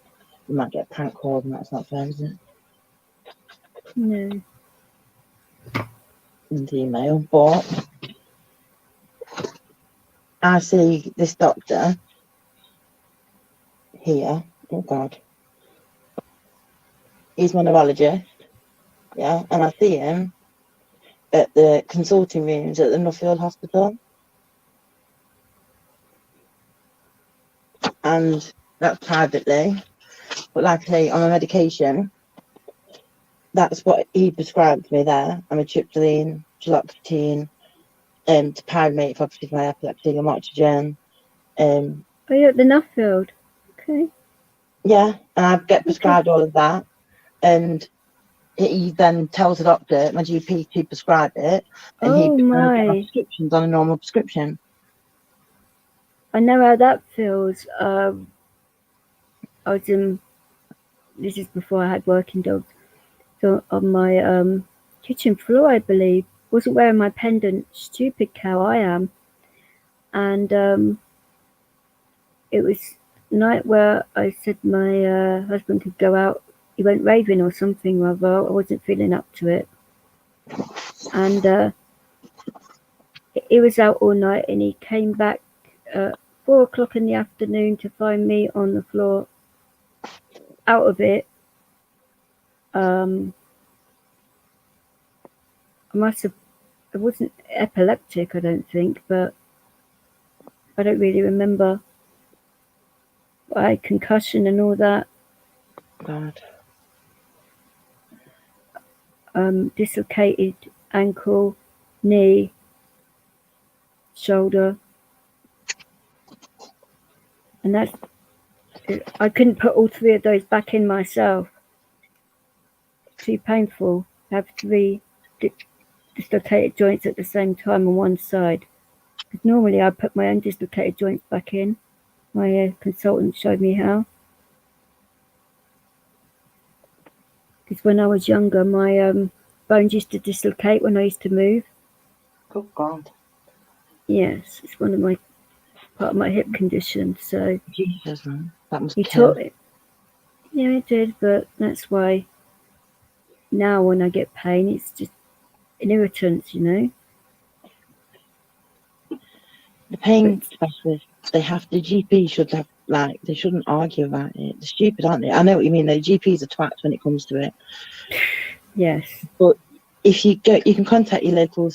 you might get a prank call and that's not fair, is it? No. In the email, but I see this doctor here. Oh God, he's my neurologist. Yeah, and I see him at the consulting rooms at the Nuffield Hospital, and that's privately. But like I say, on my medication, that's what he prescribed me there. Amitriptyline, duloxetine, to paramate for obviously my epilepsy, lamotrigine. Oh, you're at the Nuffield. Okay. Yeah, and I get prescribed all of that, and he then tells the doctor, my GP, to prescribe it, and he prescribes my prescriptions on a normal prescription. I know how that feels. I was in. This is before I had working dogs. So on my kitchen floor, I believe, wasn't wearing my pendant. Stupid cow I am. And it was night where I said my husband could go out. He went raving or something rather. I wasn't feeling up to it. And he was out all night and he came back at 4 o'clock in the afternoon to find me on the floor, out of it. I wasn't epileptic, I don't think, but I don't really remember. I had concussion and all that. God. Dislocated ankle, knee, shoulder. And that's, I couldn't put all 3 of those back in myself. Too painful to have 3 dislocated joints at the same time on one side. Because normally I put my own dislocated joints back in. My consultant showed me how. Because when I was younger, my bones used to dislocate when I used to move. Oh God. Yes, it's one of my part of my hip condition. So Jesus, man. That must he kill. taught it. Yeah, it did, but that's why now when I get pain, it's just an irritant, you know. The pain specialist, the GP should have, like, they shouldn't argue about it. They're stupid, aren't they? I know what you mean. The GPs are twats when it comes to it. Yes. But if you go, you can contact your local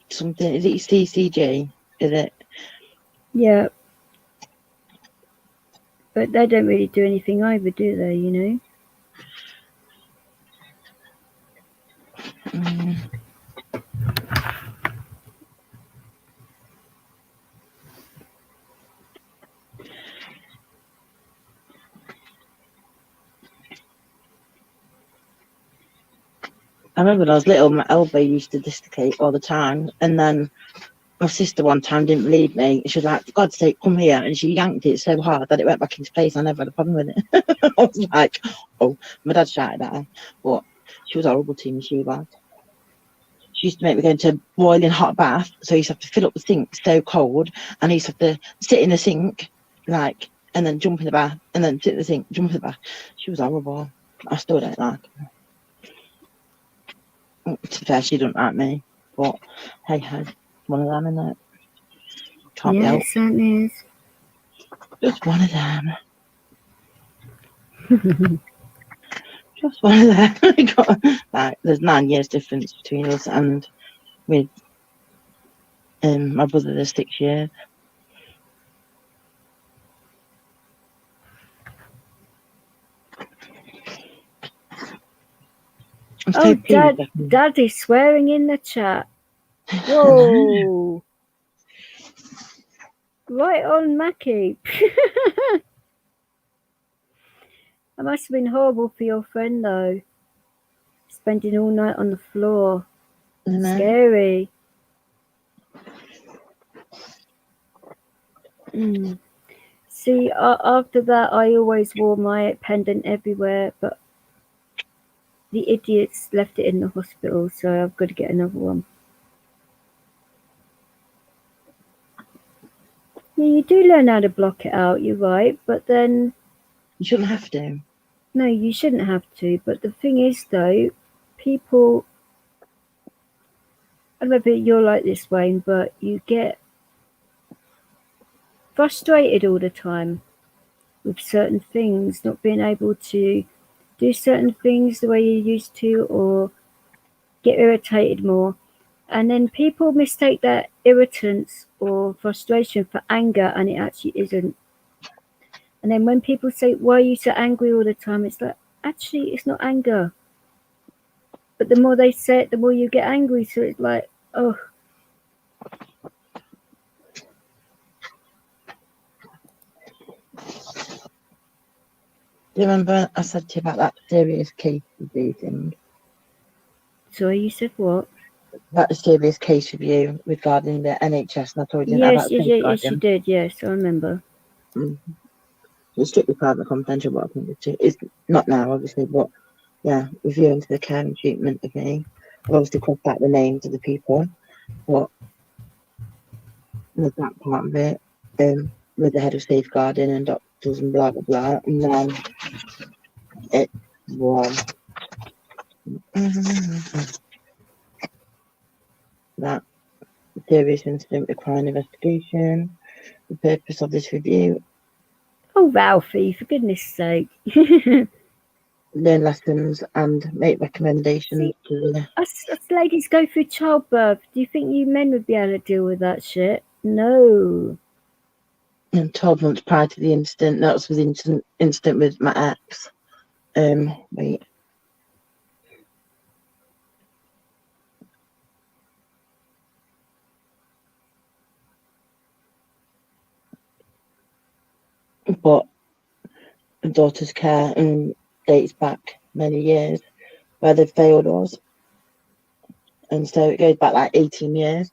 something. Is it CCG? Is it? Yeah. But they don't really do anything either, do they, you know? I remember when I was little, my elbow used to dislocate all the time. And then my sister one time didn't believe me. She was like, for God's sake, come here. And she yanked it so hard that it went back into place. I never had a problem with it. I was like, oh, my dad shouted at her. But she was horrible to me, she was. She used to make me go into a boiling hot bath. So I used to have to fill up the sink so cold. And I used to have to sit in the sink, like, and then jump in the bath. And then sit in the sink, jump in the bath. She was horrible. I still don't like her. To be fair, she don't like me. But hey ho, one of them, isn't it? Can't be helped. It certainly is. Just one of them. Just one of them. Like, there's 9 years difference between us, and with my brother, there's 6 years. Oh, Dad is swearing in the chat. Whoa. Right on, Mackie. That must have been horrible for your friend, though. Spending all night on the floor. Scary. See, after that, I always wore my pendant everywhere, but the idiots left it in the hospital, so I've got to get another one. Yeah, you do learn how to block it out, you're right, but then... You shouldn't have to. No, you shouldn't have to, but the thing is, though, people... I don't know if you're like this, Wayne, but you get frustrated all the time with certain things, not being able to do certain things the way you used to, or get irritated more. And then people mistake that irritance or frustration for anger, and it actually isn't. And then when people say, why are you so angry all the time? It's like, actually, it's not anger. But the more they say it, the more you get angry. So it's like, oh. Do you remember I said to you about that serious case review thing? Sorry, you said what? That serious case review regarding the NHS, and I told you yes, about yes, you did. Yes, I remember. It's strictly private and confidential, but I think it's not now, obviously, but yeah, reviewing to the care and treatment of me. I've obviously crossed out the names of the people, but there's that part of it. with the head of safeguarding and doctors and blah blah blah, and then it was that serious incident requiring investigation. The purpose of this review: Oh, Ralphie, for goodness sake. learn lessons and make recommendations to the Us ladies go through childbirth. Do you think you men would be able to deal with that shit? No. and 12 months prior to the incident. That was the incident with my ex. Wait. But the daughter's care dates back many years where they failed us. And so it goes back like 18 years.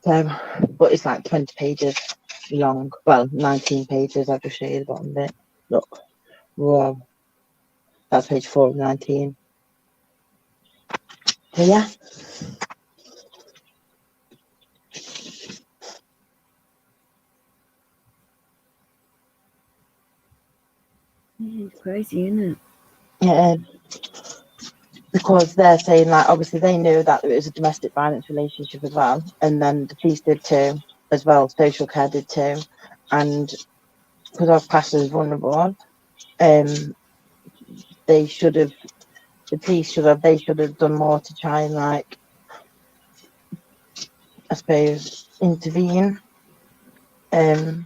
So, but it's like 20 pages long. Well, 19 pages. I'll just show you the bottom bit. Look. Wow. That's page 4 of 19. So yeah. It's crazy, isn't it? Yeah. Because they're saying, like, obviously they knew that it was a domestic violence relationship as well, and then the police did too, as well. Social care did too, and because I was classed as vulnerable, they should have, the police should have done more to try and, like, I suppose, intervene, and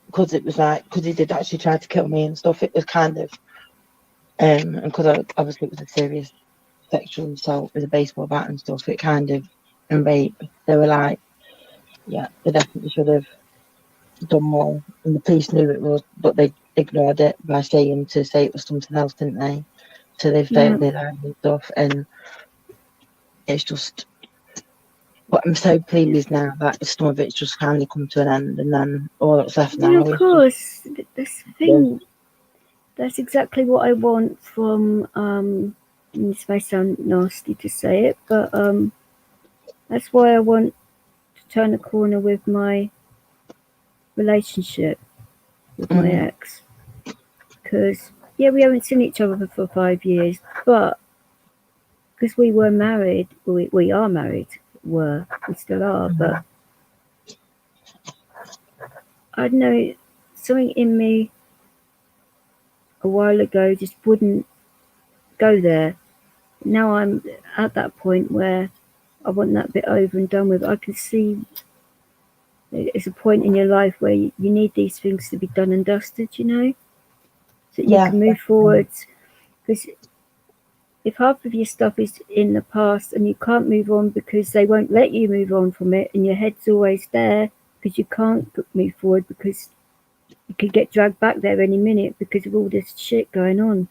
because it was like, because he did actually try to kill me and stuff, it was kind of, and because obviously it was a serious sexual assault with a baseball bat and stuff, it kind of, and rape, they were like, yeah, they definitely should have done more. And the police knew it was, but they ignored it by saying to say it was something else, didn't they? So they failed their lives and stuff, and it's just, but I'm so pleased now that some of it's just finally come to an end, and then all that's left now Of course, that's the thing. That's exactly what I want from, this may sound nasty to say it, but that's why I want to turn a corner with my relationship with my ex. Because, yeah, we haven't seen each other for 5 years, but because we were married, we are married, we still are, but I don't know, something in me a while ago just wouldn't go there. Now I'm at that point where I want that bit over and done with. I can see it's a point in your life where you need these things to be done and dusted, you know, so you can move forward. Because if half of your stuff is in the past and you can't move on because they won't let you move on from it, and your head's always there because you can't move forward because you could get dragged back there any minute because of all this shit going on.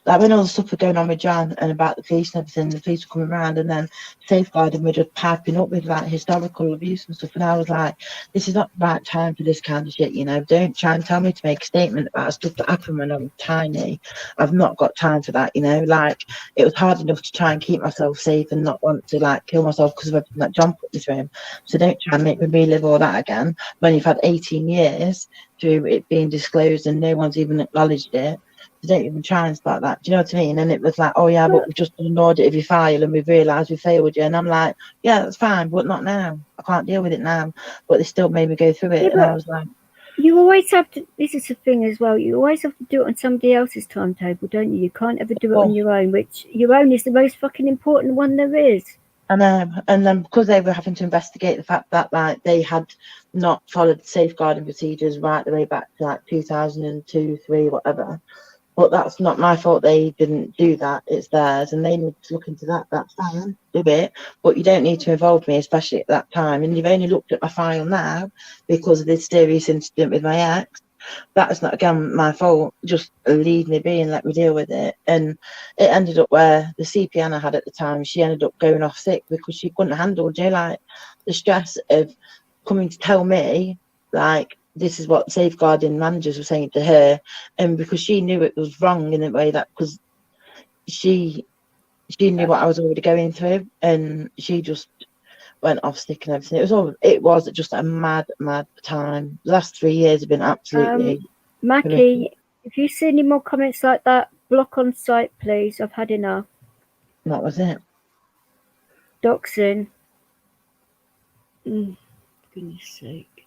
Like when all the stuff was going on with Jan and about the police and everything, the police were coming around, and then safeguarding were just piping up with like historical abuse and stuff, and I was like, this is not the right time for this kind of shit, you know. Don't try and tell me to make a statement about stuff that happened when I was tiny. I've not got time for that, you know. Like, it was hard enough to try and keep myself safe and not want to like kill myself because of everything that John put me through. So don't try and make me relive all that again when you've had 18 years through it being disclosed and no one's even acknowledged it. They don't even try and start that. Do you know what I mean? And it was like, oh yeah, but we've just done an audit of your file and we've realised we failed you. And I'm like, yeah, that's fine, but not now. I can't deal with it now. But they still made me go through it, and I was like, you always have to. This is the thing as well. You always have to do it on somebody else's timetable, don't you? You can't ever do it on your own. Which your own is the most fucking important one there is. I know. And then because they were having to investigate the fact that like they had not followed safeguarding procedures right the way back to like 2002, 3, whatever. But that's not my fault. They didn't do that. It's theirs, and they need to look into that. That's fine, do it. But you don't need to involve me, especially at that time. And you've only looked at my file now because of this serious incident with my ex. That is not, again, my fault. Just leave me be and let me deal with it. And it ended up where the CPN I had at the time, she ended up going off sick because she couldn't handle, like, the stress of coming to tell me, like, this is what safeguarding managers were saying to her, and because she knew it was wrong in a way that, because she knew what I was already going through, and she just went off sick and everything. It was just a mad time. The last 3 years have been absolutely Mackie, if you see any more comments like that, block on site, please. I've had enough. What was it? Doxing. Goodness sake.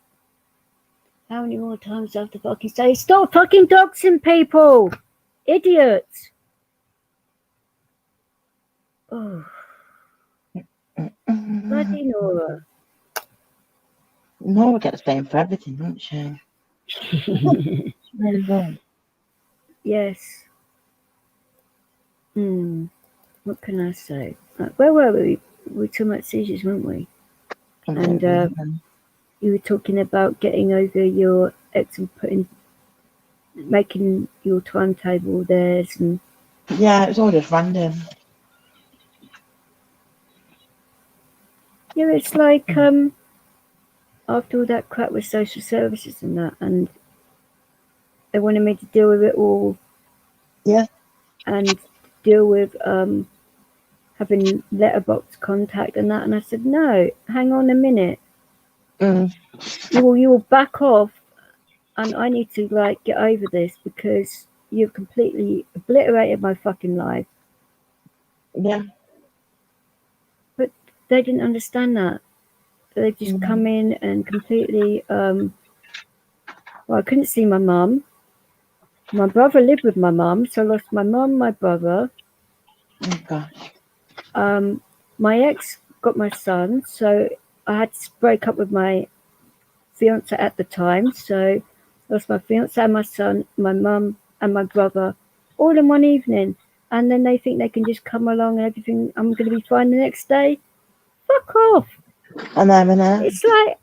How many more times do I have to fucking say, stop fucking doxing people? Idiots. Oh. Bloody Nora. Nora gets blamed for everything, doesn't she? Really wrong. Yes. What can I say? Where were we? We were talking about seizures, weren't we? And you were talking about getting over your ex and making your timetable theirs, and yeah, it was all just random. Yeah, it's like after all that crap with social services and that, and they wanted me to deal with it all. Yeah. And deal with having letterbox contact and that, and I said, no, hang on a minute. You will back off, and I need to like get over this because you've completely obliterated my fucking life. Yeah. But they didn't understand that. They just come in and completely well, I couldn't see my mum. My brother lived with my mum, so I lost my mum, my brother. Oh gosh. My ex got my son, so I had to break up with my fiance at the time. So I lost my fiance and my son, my mum and my brother, all in one evening. And then they think they can just come along and everything, I'm going to be fine the next day. Fuck off. I know. It's like,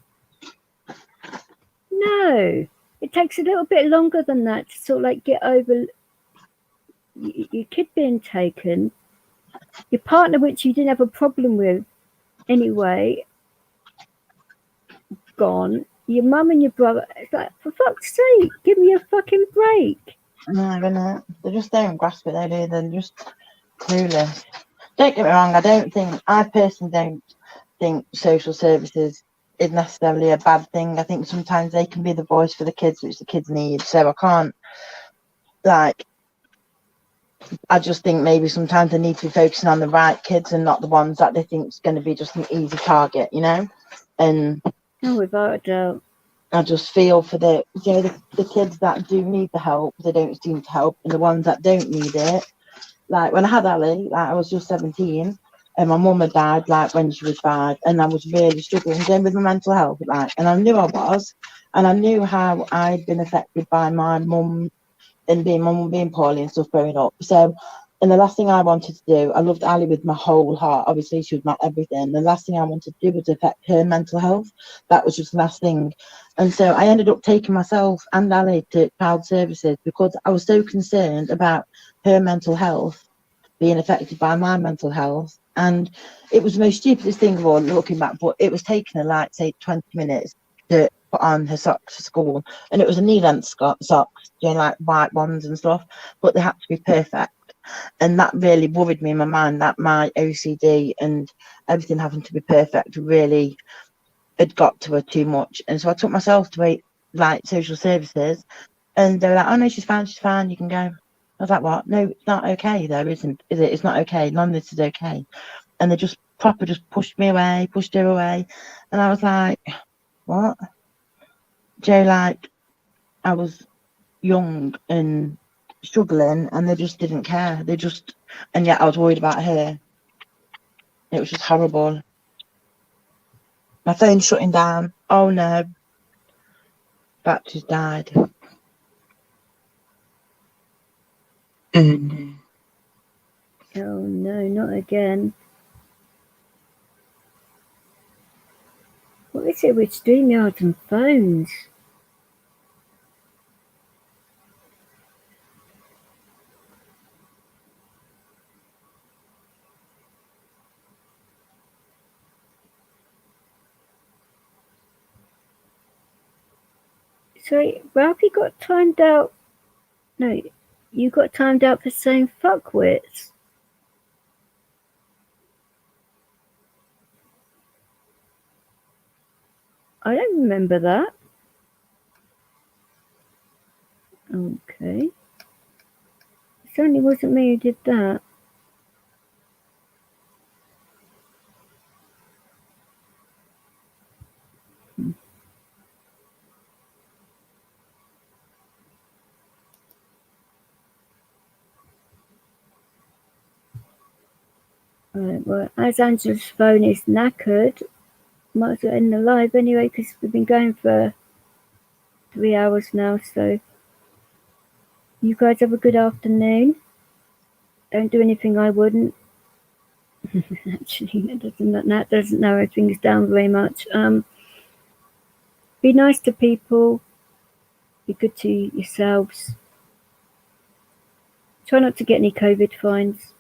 no. It takes a little bit longer than that to sort of like get over your kid being taken, your partner, which you didn't have a problem with anyway, gone, your mum and your brother. It's like, for fuck's sake, give me a fucking break. No, they just don't grasp it, they do. They're just clueless. Don't get me wrong, I personally don't think social services is necessarily a bad thing. I think sometimes they can be the voice for the kids, which the kids need. So I can't, like, I just think maybe sometimes they need to be focusing on the right kids and not the ones that they think is going to be just an easy target, you know? And no, without a doubt. I just feel for the kids that do need the help, they don't seem to help, and the ones that don't need it. Like when I had Ali, like I was just 17, and my mum had died like when she was 5, and I was really struggling again with my mental health, like, and I knew I was, and I knew how I'd been affected by my mum and my mum being poorly and stuff growing up. So, and the last thing I wanted to do, I loved Ali with my whole heart. Obviously, she was not everything. The last thing I wanted to do was affect her mental health. That was just the last thing. And so I ended up taking myself and Ali to child services because I was so concerned about her mental health being affected by my mental health. And it was the most stupidest thing of all looking back, but it was taking her like, say, 20 minutes to put on her socks for school. And it was a knee-length socks, you know, like white ones and stuff, but they had to be perfect. And that really worried me in my mind, that my OCD and everything having to be perfect really had got to her too much. And so I took myself to like social services, and they were like, oh no, she's fine, you can go. I was like, what? No, it's not okay though, is it? It's not okay. None of this is okay. And they just pushed her away. And I was like, what? Joe, like, I was young and struggling, and they just didn't care. And yet I was worried about her. It was just horrible. My phone's shutting down. Oh no. Battery's died. Oh no, not again. What is it with StreamYards and phones? Sorry, Ralphie got timed out. No, you got timed out for saying fuckwits. I don't remember that. Okay. It certainly wasn't me who did that. Right, well, as Angela's phone is knackered, might as well end the live anyway, because we've been going for 3 hours now, so you guys have a good afternoon. Don't do anything I wouldn't. Actually, that doesn't narrow things down very much. Be nice to people. Be good to yourselves. Try not to get any COVID fines.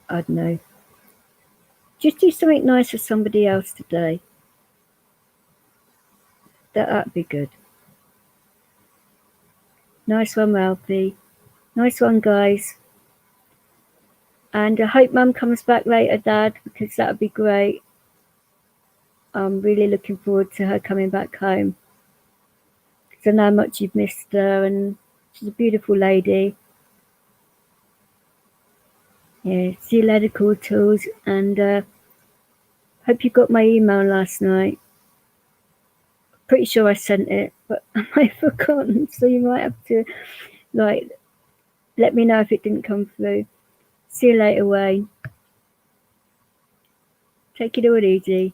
I don't know. Just do something nice for somebody else today. That'd be good. Nice one, Ralphie. Nice one, guys. And I hope Mum comes back later, Dad, because that would be great. I'm really looking forward to her coming back home. Because I know how much you've missed her, and she's a beautiful lady. Yeah, see you later, Cool Tools. And hope you got my email last night. Pretty sure I sent it, but I might have forgotten. So you might have to, like, let me know if it didn't come through. See you later, Wayne. Take it all easy.